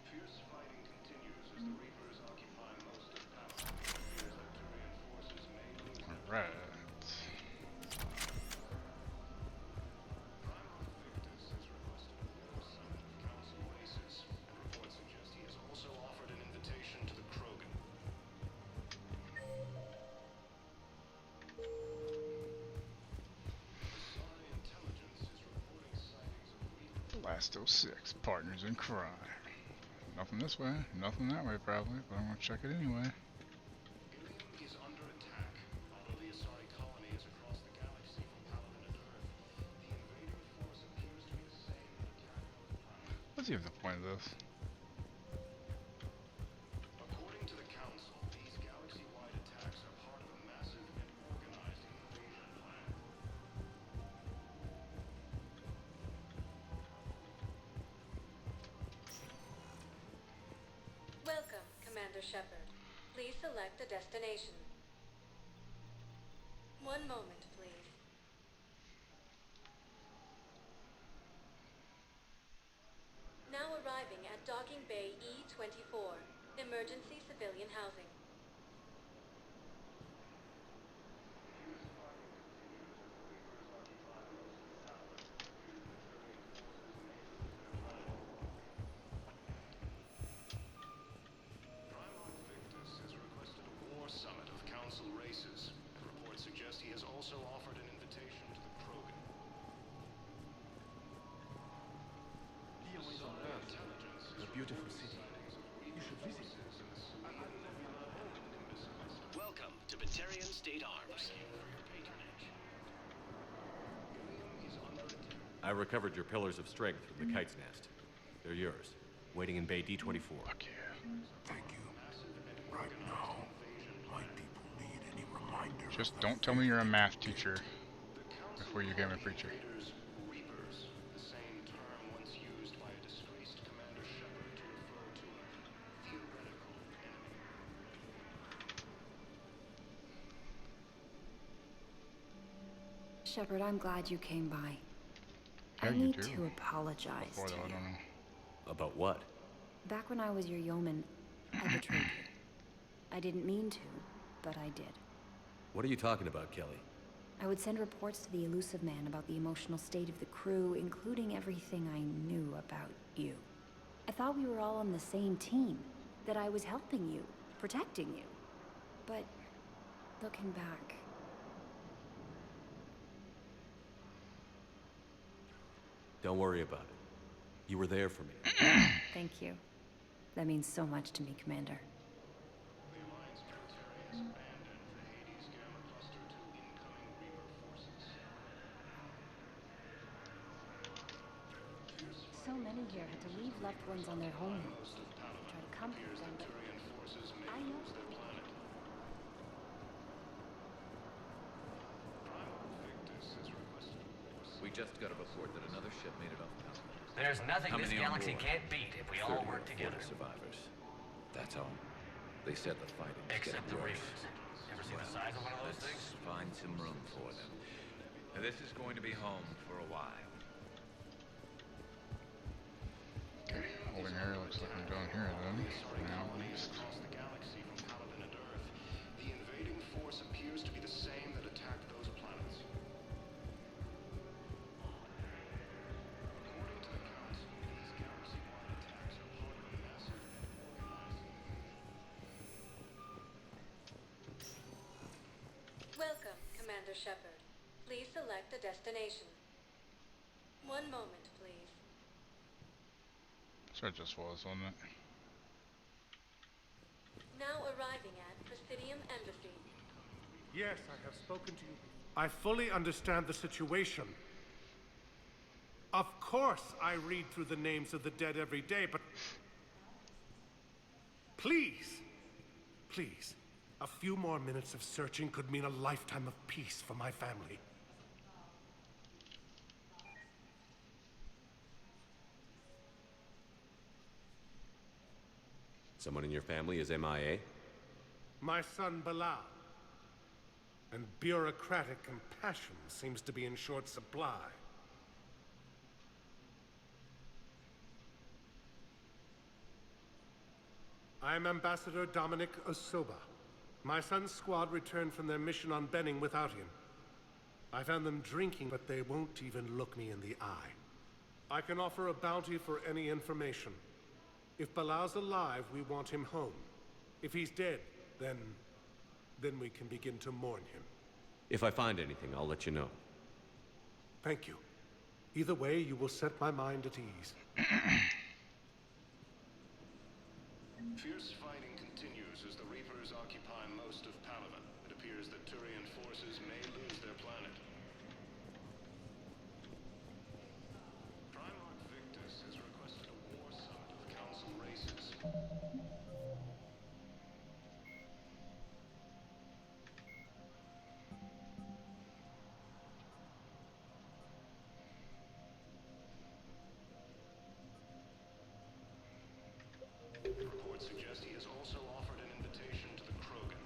Fierce fighting continues as the Reapers occupy most of Palaven. It appears that Turian forces may lose. Alright. Last 06, partners in crime. Nothing this way, nothing that way probably, but I'm gonna check it anyway. Ilium is under attack. Although the Asari colony is across the galaxy from Palaven and Earth, the invading force appears to be the same attack. Let's see if the point of this. According to the Council, these galaxy-wide attacks are part of a massive and organized invasion plan. Welcome, Commander Shepard. Please select a destination. One moment, please. Now arriving at Docking Bay E-24, emergency civilian housing. Summit of Council races. Reports suggest he has also offered an invitation to the Krogan. A beautiful city. You should visit. Welcome to Batarian State Arms. I recovered your pillars of strength from the Kite's Nest. They're yours, waiting in Bay D-24. Fuck yeah. Thank you. Right now, my people need any reminder. Just don't tell me you're a math teacher before you became a preacher. Reapers, the same term once used by a disgraced Commander Shepard to refer to a theoretical enemy. Shepard, I'm glad you came by. Yeah, I you need do. to apologize Before to though, I you. don't know. About what? Back when I was your yeoman, I betrayed you. I didn't mean to, but I did. What are you talking about, Kelly? I would send reports to the Elusive Man about the emotional state of the crew, including everything I knew about you. I thought we were all on the same team, that I was helping you, protecting you. But, looking back... Don't worry about it. You were there for me. Thank you. That means so much to me, Commander. The Alliance military has abandoned the Hades Gamma Cluster to incoming Reaper forces. So many here had to leave loved ones on their homelands. Try to comfort them, but Turian forces may I know. lose their planet. Primal Victus has requested a war. We just got a report that another ship made it off the continent. There's nothing How this many on galaxy board? can't beat if we all 30 work or 40 together. survivors. That's all. They said the fighting is Except getting the worse. Reapers. Ever see the size of one of those things? Find some room for them. Now, this is going to be home for a while. Okay, holding air looks like I'm down here then. For now, at least. Across the galaxy from Paladin and Earth, the invading force appears to be the same that attacked those planets. According to the Council, these galaxy-wide attacks are part of a massive organized... Welcome, Commander Shepard. Please select a destination. One moment, please. So it just was, wasn't it? Now arriving at Presidium Embassy. Yes, I have spoken to you. I fully understand the situation. Of course I read through the names of the dead every day, but... Please, please, a few more minutes of searching could mean a lifetime of peace for my family. Someone in your family is MIA? My son, Bilal. And bureaucratic compassion seems to be in short supply. I am Ambassador Dominic Osoba. My son's squad returned from their mission on Benning without him. I found them drinking, but they won't even look me in the eye. I can offer a bounty for any information. If Bilal's alive, we want him home. If he's dead, then we can begin to mourn him. If I find anything, I'll let you know. Thank you. Either way, you will set my mind at ease. Fierce fighting continues as the Reapers occupy most of Paladin. It appears that Turian forces may lose their planet. Primarch Victus has requested a war summit of Council races. Reports suggest he has also offered an invitation to the Krogan.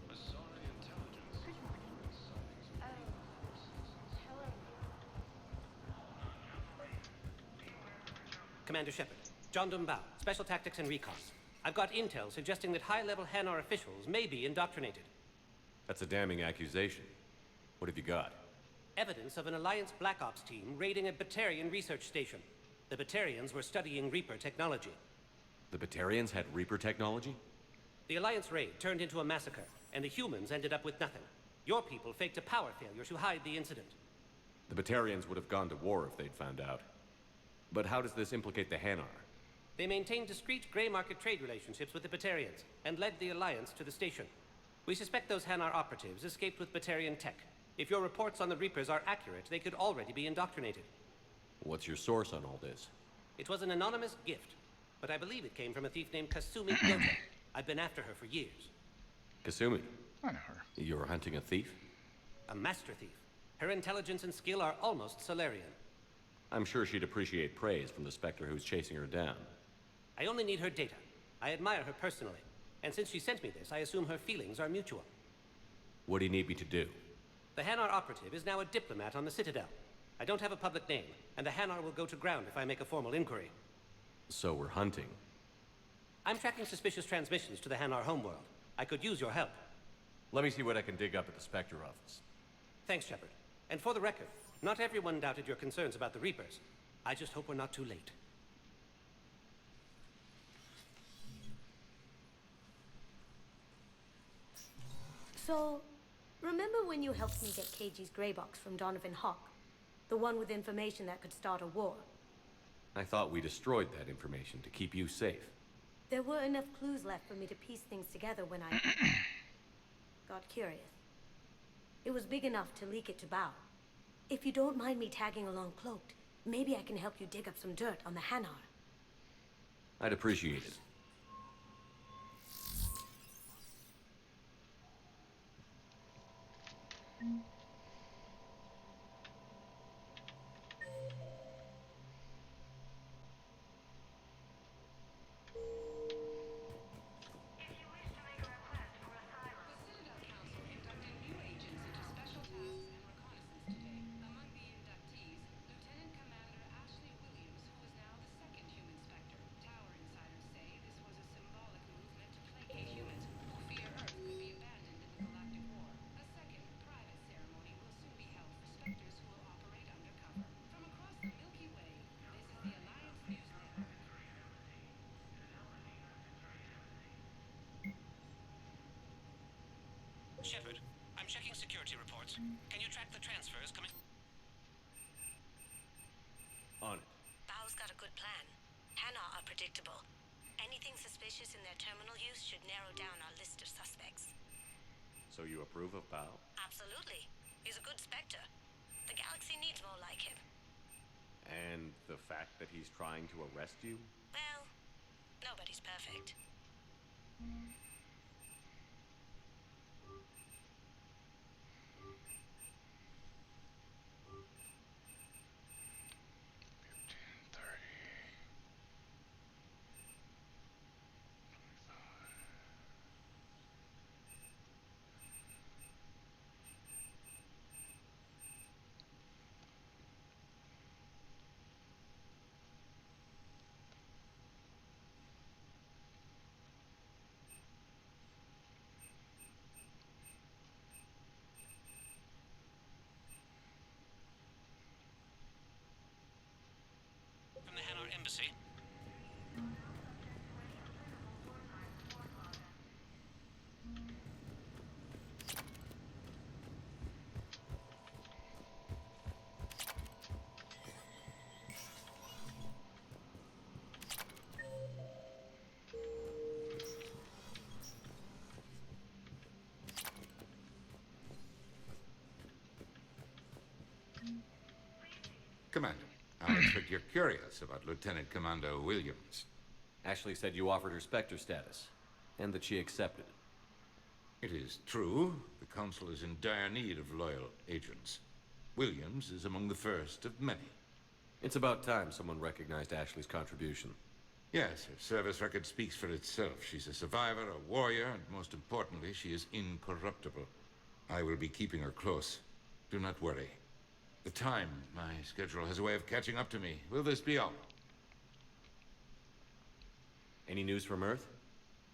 Asari intelligence. Good morning. Hello. Commander Shepard, John Dumbao, Special Tactics and Recon. I've got intel suggesting that high-level Hanar officials may be indoctrinated. That's a damning accusation. What have you got? Evidence of an Alliance Black Ops team raiding a Batarian research station. The Batarians were studying Reaper technology. The Batarians had Reaper technology? The Alliance raid turned into a massacre, and the humans ended up with nothing. Your people faked a power failure to hide the incident. The Batarians would have gone to war if they'd found out. But how does this implicate the Hanar? They maintained discreet gray market trade relationships with the Batarians, and led the Alliance to the station. We suspect those Hanar operatives escaped with Batarian tech. If your reports on the Reapers are accurate, they could already be indoctrinated. What's your source on all this? It was an anonymous gift, but I believe it came from a thief named Kasumi Goto. I've been after her for years. Kasumi? I know her. You're hunting a thief? A master thief. Her intelligence and skill are almost Solarian. I'm sure she'd appreciate praise from the Spectre who's chasing her down. I only need her data. I admire her personally. And since she sent me this, I assume her feelings are mutual. What do you need me to do? The Hanar operative is now a diplomat on the Citadel. I don't have a public name, and the Hanar will go to ground if I make a formal inquiry. So we're hunting. I'm tracking suspicious transmissions to the Hanar homeworld. I could use your help. Let me see what I can dig up at the Spectre office. Thanks, Shepard. And for the record, not everyone doubted your concerns about the Reapers. I just hope we're not too late. So, remember when you helped me get KG's gray box from Donovan Hawk? The one with information that could start a war? I thought we destroyed that information to keep you safe. There were enough clues left for me to piece things together when I got curious. It was big enough to leak it to Bao. If you don't mind me tagging along cloaked, maybe I can help you dig up some dirt on the Hanar. I'd appreciate it. Shepard, I'm checking security reports. Can you track the transfers coming? On it. Bao's got a good plan. Hana are predictable. Anything suspicious in their terminal use should narrow down our list of suspects. So you approve of Bao? Absolutely. He's a good Spectre. The galaxy needs more like him. And the fact that he's trying to arrest you? Well, nobody's perfect. From the Hanar Embassy. Commander, I expect you're curious about Lieutenant Commander Williams. Ashley said you offered her Spectre status, and that she accepted it. It is true. The Council is in dire need of loyal agents. Williams is among the first of many. It's about time someone recognized Ashley's contribution. Yes, her service record speaks for itself. She's a survivor, a warrior, and most importantly, she is incorruptible. I will be keeping her close. Do not worry. The time, my schedule has a way of catching up to me. Will this be all? Any news from Earth?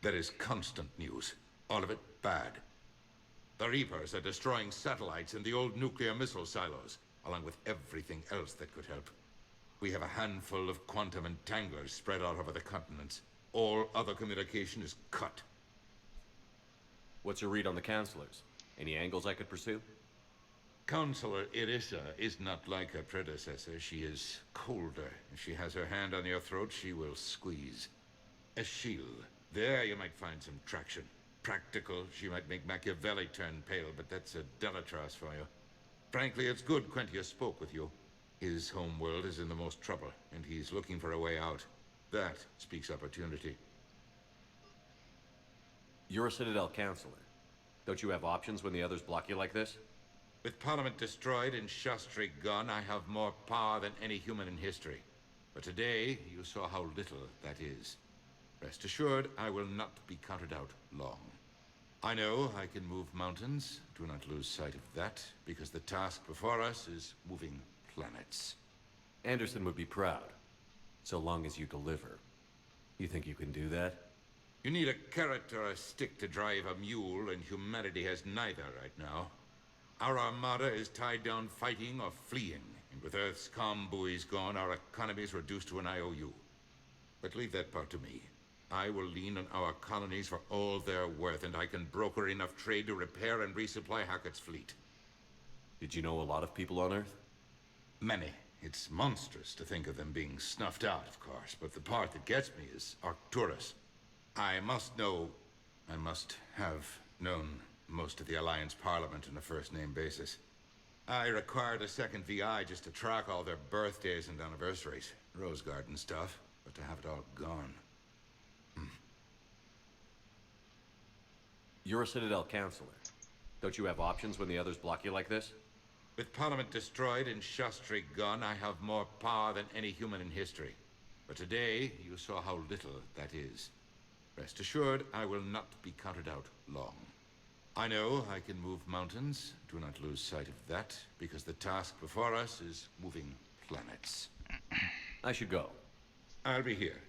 There is constant news. All of it bad. The Reapers are destroying satellites in the old nuclear missile silos, along with everything else that could help. We have a handful of quantum entanglers spread out over the continents. All other communication is cut. What's your read on the counselors? Any angles I could pursue? Counselor Irissa is not like her predecessor. She is colder. If she has her hand on your throat, she will squeeze. Eschil, there you might find some traction. Practical, she might make Machiavelli turn pale, but that's a Delatras for you. Frankly, it's good Quentius spoke with you. His home world is in the most trouble, and he's looking for a way out. That speaks opportunity. You're a Citadel counselor. Don't you have options when the others block you like this? With Parliament destroyed and Shastri gone, I have more power than any human in history. But today, you saw how little that is. Rest assured, I will not be counted out long. I know I can move mountains. Do not lose sight of that, because the task before us is moving planets. Anderson would be proud, so long as you deliver. You think you can do that? You need a carrot or a stick to drive a mule, and humanity has neither right now. Our armada is tied down fighting or fleeing, and with Earth's comm buoys gone, our economy is reduced to an IOU. But leave that part to me. I will lean on our colonies for all they're worth, and I can broker enough trade to repair and resupply Hackett's fleet. Did you know a lot of people on Earth? Many. It's monstrous to think of them being snuffed out, of course, but the part that gets me is Arcturus. I must have known most of the Alliance Parliament on a first-name basis. I required a second VI just to track all their birthdays and anniversaries. Rose Garden stuff, but to have it all gone. You're a Citadel counselor. Don't you have options when the others block you like this? With Parliament destroyed and Shastri gone, I have more power than any human in history. But today, you saw how little that is. Rest assured, I will not be counted out long. I know I can move mountains. Do not lose sight of that, because the task before us is moving planets. I should go. I'll be here.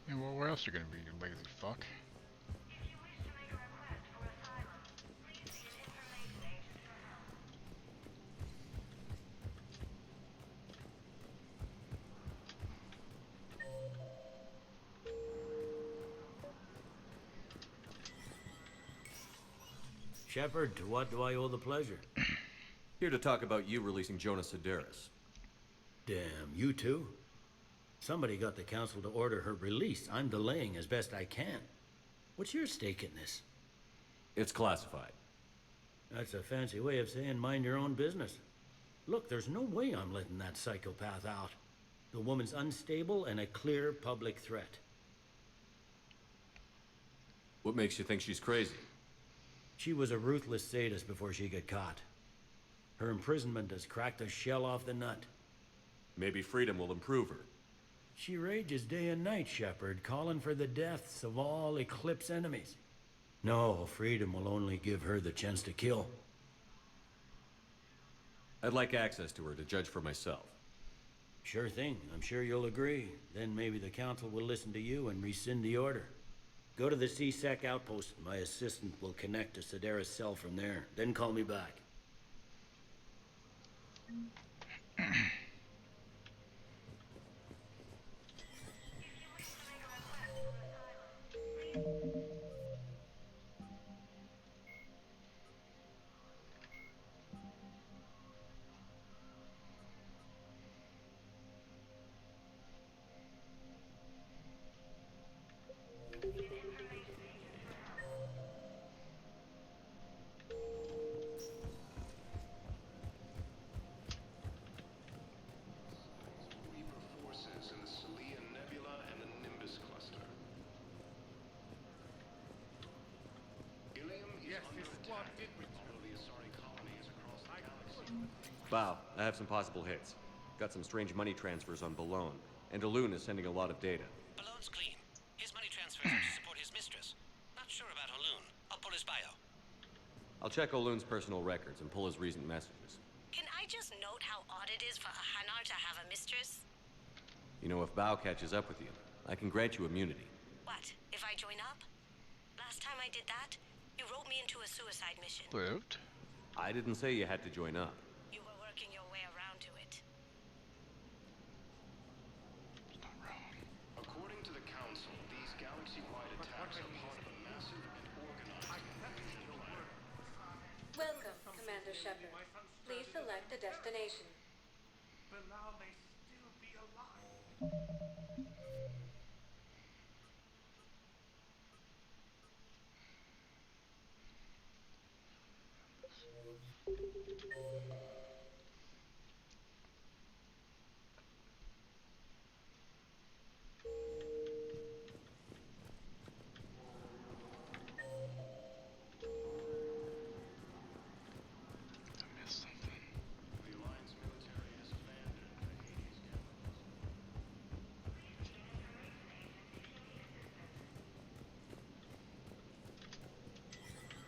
Yeah, well, where else are you gonna be, you lazy fuck? Shepard, to what do I owe the pleasure? Here to talk about you releasing Jonas Sedaris. Damn, you too? Somebody got the council to order her release. I'm delaying as best I can. What's your stake in this? It's classified. That's a fancy way of saying mind your own business. Look, there's no way I'm letting that psychopath out. The woman's unstable and a clear public threat. What makes you think she's crazy? She was a ruthless sadist before she got caught. Her imprisonment has cracked the shell off the nut. Maybe freedom will improve her. She rages day and night, Shepard, calling for the deaths of all Eclipse enemies. No, freedom will only give her the chance to kill. I'd like access to her to judge for myself. Sure thing. I'm sure you'll agree. Then maybe the council will listen to you and rescind the order. Go to the CSEC outpost. My assistant will connect to Sedaris' cell from there. Then call me back. Bow, I have some possible hits. Got some strange money transfers on Balone, and Alun is sending a lot of data. Balone's clean. His money transfers are to support his mistress. Not sure about Alun. I'll pull his bio. I'll check Olun's personal records and pull his recent messages. Can I just note how odd it is for a Hanar to have a mistress? You know, if Bow catches up with you, I can grant you immunity. What, if I join up? Last time I did that, you wrote me into a suicide mission. Lived. I didn't say you had to join up. You were working your way around to it. According to the Council, these galaxy-wide attacks are part of a massive and organized... Welcome, Commander Shepard. Please select a destination. Bilal may still be alive.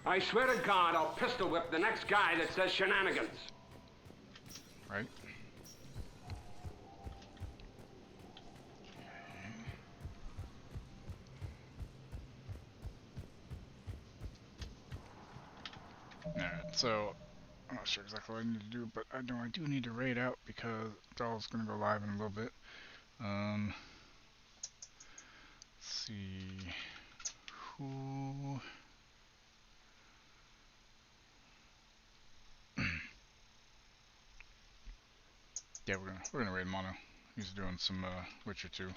I swear to God, I'll pistol whip the next guy that says shenanigans. Right. Alright, so I'm not sure exactly what I need to do, but I know I do need to raid out because Doll's gonna go live in a little bit. Let's see who. Yeah, we're gonna raid Mono. He's doing some Witcher 2.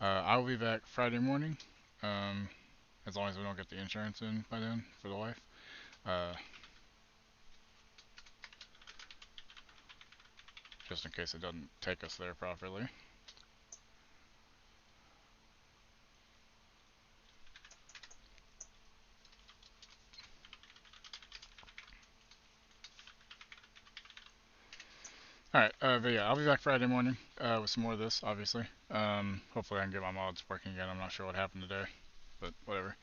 I will be back Friday morning, as long as we don't get the insurance in by then for the wife. Just in case it doesn't take us there properly. Alright, but yeah, I'll be back Friday morning with some more of this, obviously. Hopefully I can get my mods working again. I'm not sure what happened today, but whatever.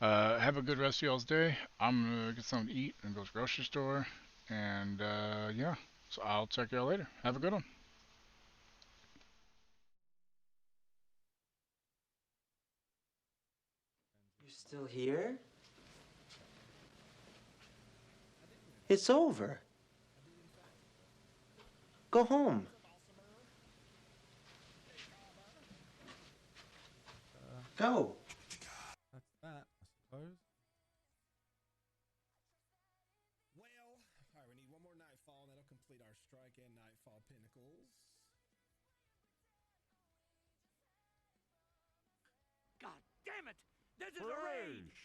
Have a good rest of y'all's day. I'm gonna get something to eat and go to the grocery store. And yeah, so I'll check y'all later. Have a good one. You're still here? It's over. Go home. Go. That's that. and Nightfall Pinnacles. God damn it! This is a Parade! rage!